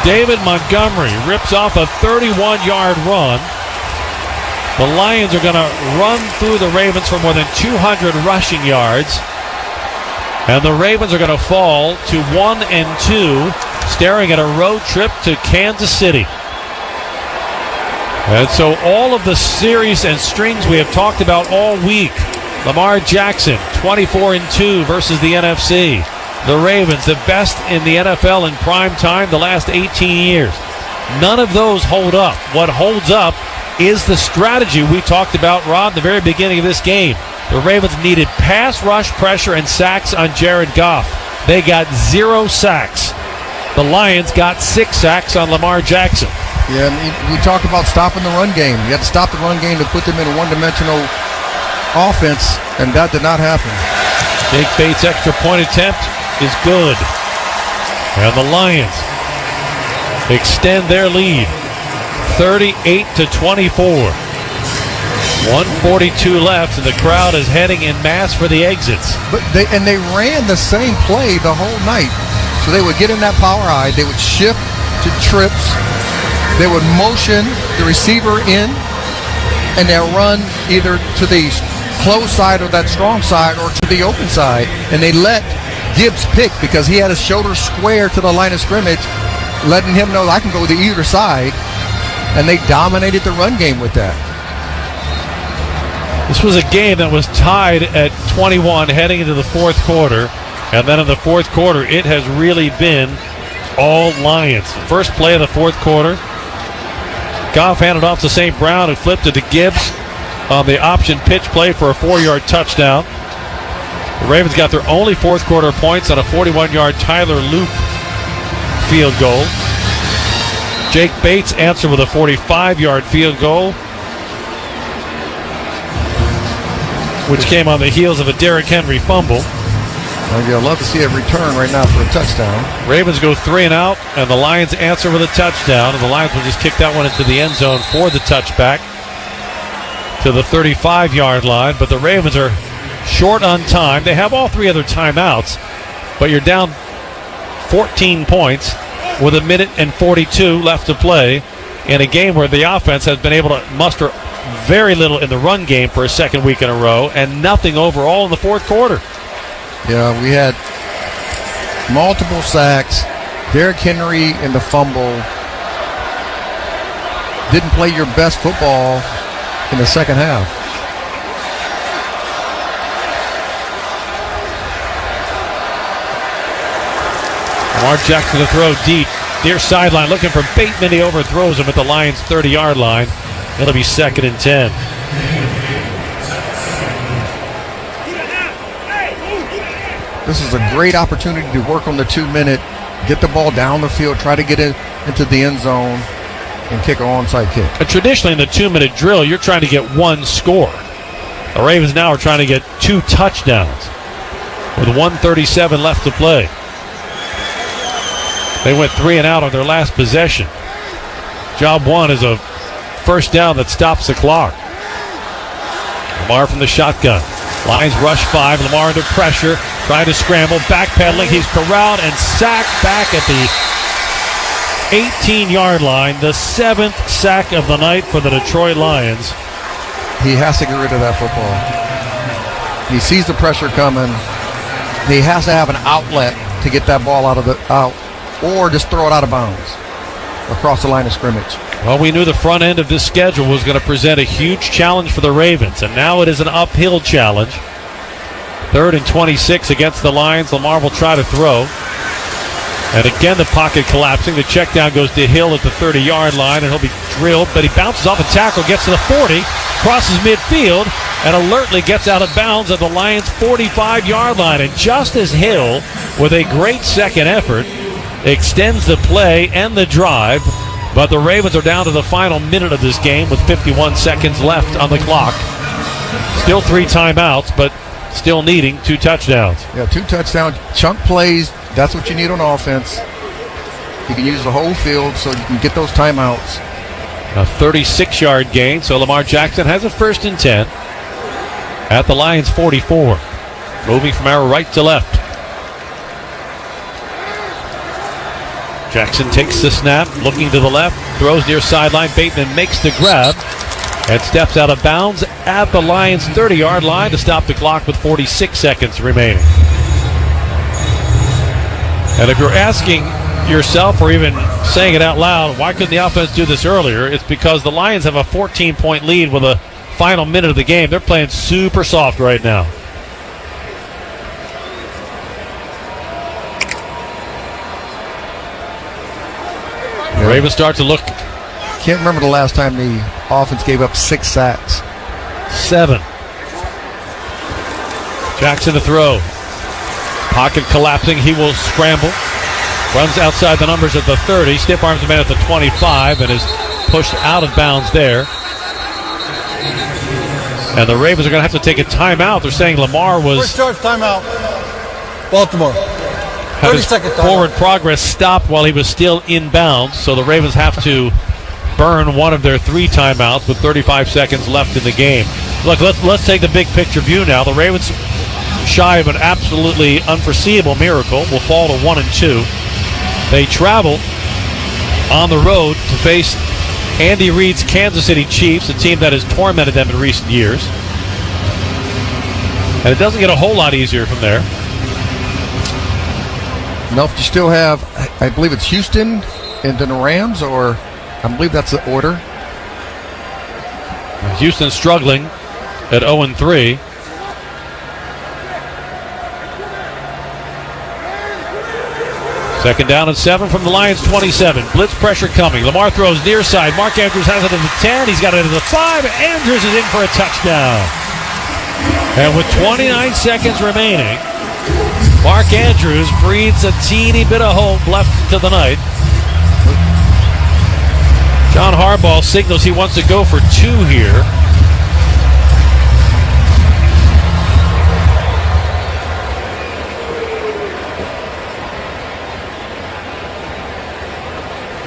David Montgomery rips off a 31-yard run. The Lions are going to run through the Ravens for more than 200 rushing yards. And the Ravens are going to fall to 1 and 2, staring at a road trip to Kansas City. And so all of the series and strings we have talked about all week. Lamar Jackson, 24 and 2 versus the NFC. The Ravens, the best in the NFL in prime time the last 18 years. None of those hold up. What holds up is the strategy we talked about, Rod, in the very beginning of this game. The Ravens needed pass rush pressure and sacks on Jared Goff. They got 0 sacks. The Lions got 6 sacks on Lamar Jackson. Yeah, we talk about stopping the run game. You had to stop the run game to put them in a one-dimensional offense, and that did not happen. Jake Bates' extra point attempt is good. And the Lions extend their lead 38-24. 1:42 left, and the crowd is heading en masse for the exits. But they ran the same play the whole night. So they would get in that power eye, they would shift to trips, they would motion the receiver in, and they'll run either to the close side or that strong side or to the open side. And they let Gibbs pick because he had his shoulder square to the line of scrimmage, letting him know I can go to either side. And they dominated the run game with that. This was a game that was tied at 21 heading into the fourth quarter. And then in the fourth quarter, it has really been all Lions. First play of the fourth quarter, Goff handed off to St. Brown, who flipped it to Gibbs on the option pitch play for a 4-yard touchdown. The Ravens got their only fourth quarter points on a 41-yard Tyler Loop field goal. Jake Bates answered with a 45-yard field goal, which came on the heels of a Derrick Henry fumble. I'd love to see a return right now for a touchdown. Ravens go 3 and out, and the Lions answer with a touchdown, and the Lions will just kick that one into the end zone for the touchback to the 35-yard line. But the Ravens are short on time. They have all 3 other timeouts, but you're down 14 points with 1:42 left to play in a game where the offense has been able to muster very little in the run game for a second week in a row and nothing overall in the fourth quarter. Yeah, we had multiple sacks. Derrick Henry in the fumble. Didn't play your best football in the second half. Lamar Jackson to throw deep. Near sideline looking for Bateman. He overthrows him at the Lions' 30-yard line. It'll be 2nd and 10. This is a great opportunity to work on the 2-minute, get the ball down the field, try to get it into the end zone, and kick an onside kick. And traditionally in the 2-minute drill, you're trying to get 1 score. The Ravens now are trying to get 2 touchdowns with 1:37 left to play. They went 3 and out on their last possession. Job 1 is a first down that stops the clock. Lamar from the shotgun. Lions rush 5. Lamar under pressure, trying to scramble, backpedaling. He's corralled and sacked back at the 18-yard line. The 7th sack of the night for the Detroit Lions. He has to get rid of that football. He sees the pressure coming. He has to have an outlet to get that ball out, or just throw it out of bounds across the line of scrimmage. Well, we knew the front end of this schedule was going to present a huge challenge for the Ravens, and now it is an uphill challenge. 3rd and 26 against the Lions. Lamar will try to throw. And again, the pocket collapsing. The check down goes to Hill at the 30-yard line, and he'll be drilled, but he bounces off a tackle, gets to the 40, crosses midfield, and alertly gets out of bounds at the Lions' 45-yard line. And just as Hill, with a great second effort, extends the play and the drive, but the Ravens are down to the final minute of this game with 51 seconds left on the clock. Still 3 timeouts, but still needing 2 touchdowns. Yeah, 2 touchdowns, chunk plays. That's what you need on offense. You can use the whole field so you can get those timeouts. A 36-yard gain, so Lamar Jackson has a 1st and 10 at the Lions' 44. Moving from our right to left. Jackson takes the snap, looking to the left, throws near sideline. Bateman makes the grab and steps out of bounds at the Lions' 30-yard line to stop the clock with 46 seconds remaining. And if you're asking yourself or even saying it out loud, why couldn't the offense do this earlier? It's because the Lions have a 14-point lead with a final minute of the game. They're playing super soft right now. The Ravens start to look. Can't remember the last time the offense gave up 6 sacks. 7. Jackson to throw. Pocket collapsing. He will scramble. Runs outside the numbers at the 30. Stiff arms the man at the 25 and is pushed out of bounds there. And the Ravens are going to have to take a timeout. They're saying Lamar was. First charge timeout. Baltimore. Had his forward progress stopped while he was still in bounds, so the Ravens have to burn one of their 3 timeouts with 35 seconds left in the game. Look, let's take the big picture view now. The Ravens, shy of an absolutely unforeseeable miracle, will fall to 1 and 2. They travel on the road to face Andy Reid's Kansas City Chiefs, a team that has tormented them in recent years. And it doesn't get a whole lot easier from there. Nope, you still have, I believe it's Houston and then the Rams, or I believe that's the order. Houston struggling at 0-3. Second down and 7 from the Lions' 27. Blitz pressure coming. Lamar throws near side. Mark Andrews has it at the 10. He's got it at the 5. And Andrews is in for a touchdown. And with 29 seconds remaining, Mark Andrews breathes a teeny bit of hope left to the night. John Harbaugh signals he wants to go for 2 here.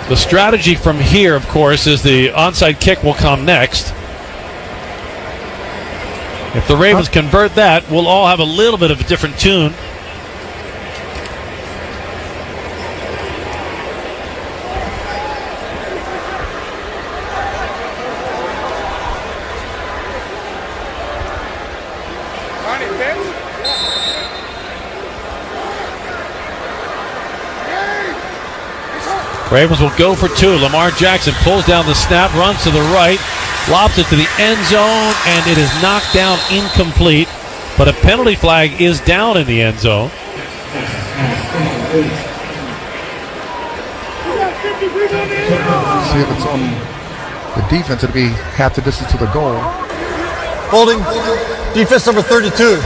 The strategy from here, of course, is the onside kick will come next. If the Ravens convert that, we'll all have a little bit of a different tune. Ravens will go for 2. Lamar Jackson pulls down the snap, runs to the right, lobs it to the end zone, and it is knocked down incomplete. But a penalty flag is down in the end zone. See if it's on the defense. It'll be half the distance to the goal. Holding, defense number 32.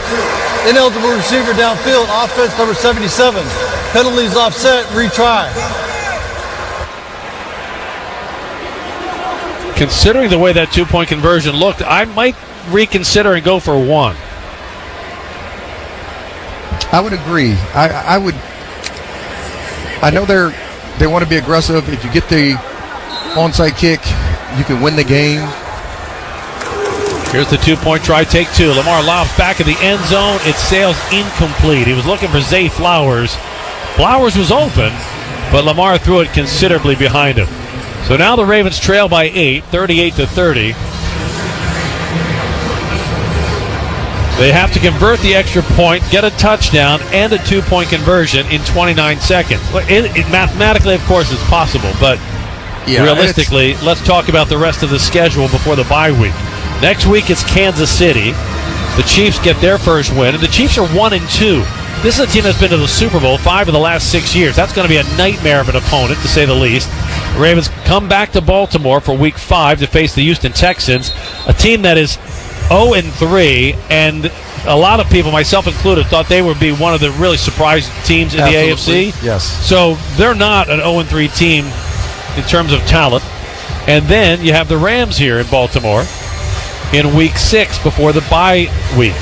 Ineligible receiver downfield, offense number 77. Penalties offset, retry. Considering the way that 2-point conversion looked, I might reconsider and go for 1. I would agree. I would. I know they want to be aggressive. If you get the onside kick, you can win the game. Here's the 2-point try, take 2. Lamar lobs back in the end zone. It sails incomplete. He was looking for Zay Flowers. Flowers was open, but Lamar threw it considerably behind him. So now the Ravens trail by 8, 38-30. They have to convert the extra point, get a touchdown, and a 2-point conversion in 29 seconds. It mathematically, of course, is possible, but realistically, let's talk about the rest of the schedule before the bye week. Next week it's Kansas City. The Chiefs get their first win, and the Chiefs are 1-2. This is a team that's been to the Super Bowl 5 of the last 6 years. That's going to be a nightmare of an opponent, to say the least. The Ravens come back to Baltimore for Week 5 to face the Houston Texans, a team that is 0-3, and a lot of people, myself included, thought they would be one of the really surprising teams in the AFC. Yes. So they're not an 0-3 team in terms of talent. And then you have the Rams here in Baltimore in Week 6 before the bye week.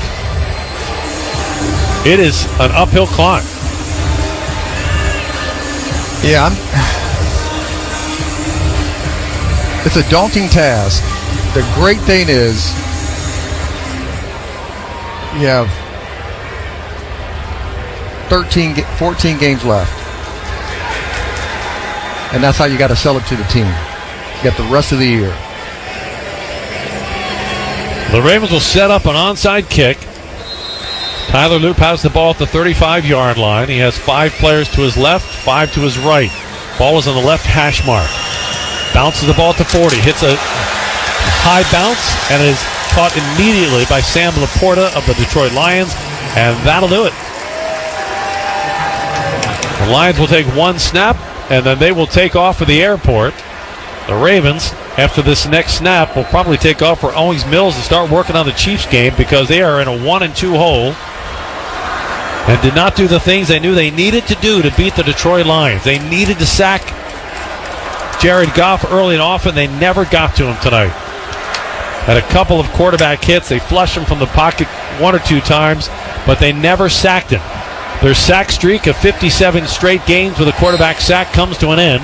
It is an uphill climb. Yeah, it's a daunting task. The great thing is you have 14 games left. And that's how you got to sell it to the team. You got the rest of the year. The Ravens will set up an onside kick. Tyler Loop has the ball at the 35-yard line. He has 5 players to his left, 5 to his right. Ball is on the left hash mark. Bounces the ball to 40. Hits a high bounce and is caught immediately by Sam Laporta of the Detroit Lions. And that'll do it. The Lions will take 1 snap, and then they will take off for the airport. The Ravens, after this next snap, will probably take off for Owings Mills to start working on the Chiefs game because they are in a 1-2 hole and did not do the things they knew they needed to do to beat the Detroit Lions. They needed to sack Jared Goff early and often. They never got to him tonight. Had a couple of quarterback hits. They flushed him from the pocket 1 or 2 times, but they never sacked him. Their sack streak of 57 straight games with a quarterback sack comes to an end.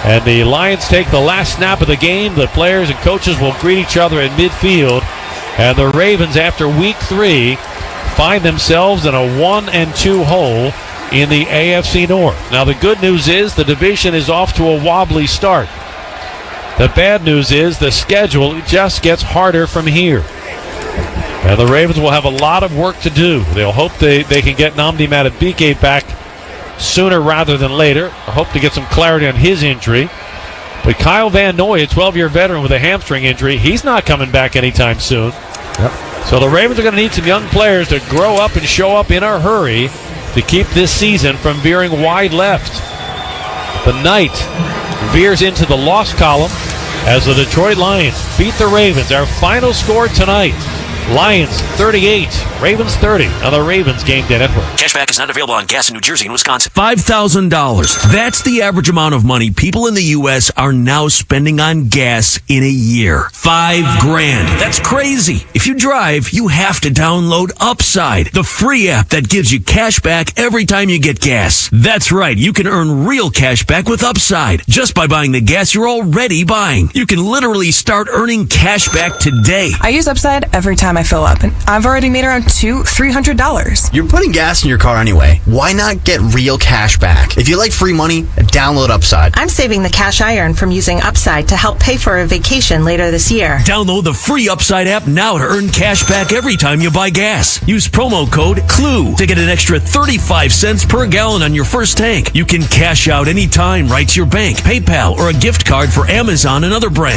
And the Lions take the last snap of the game. The players and coaches will greet each other at midfield. And the Ravens, after Week 3, find themselves in a 1-2 hole in the AFC North. Now, the good news is the division is off to a wobbly start. The bad news is the schedule just gets harder from here. And the Ravens will have a lot of work to do. They'll hope they can get Nnamdi Madubuike back sooner rather than later. I hope to get some clarity on his injury. But Kyle Van Noy, a 12-year veteran with a hamstring injury, he's not coming back anytime soon. Yep. So the Ravens are going to need some young players to grow up and show up in a hurry to keep this season from veering wide left. The night veers into the loss column as the Detroit Lions beat the Ravens. Our final score tonight, Lions 38, Ravens 30 on the Ravens Game Day Network. Cashback is not available on gas in New Jersey and Wisconsin. $5,000. That's the average amount of money people in the U.S. are now spending on gas in a year. $5,000. That's crazy. If you drive, you have to download Upside, the free app that gives you cash back every time you get gas. That's right. You can earn real cash back with Upside just by buying the gas you're already buying. You can literally start earning cash back today. I use Upside every time I fill up, and I've already made around $300. You're putting gas in your car anyway. Why not get real cash back? If you like free money, download Upside. I'm saving the cash I earn from using Upside to help pay for a vacation later this year. Download the free Upside app now to earn cash back every time you buy gas. Use promo code CLUE to get an extra 35 cents per gallon on your first tank. You can cash out anytime right to your bank, PayPal, or a gift card for Amazon and other brands.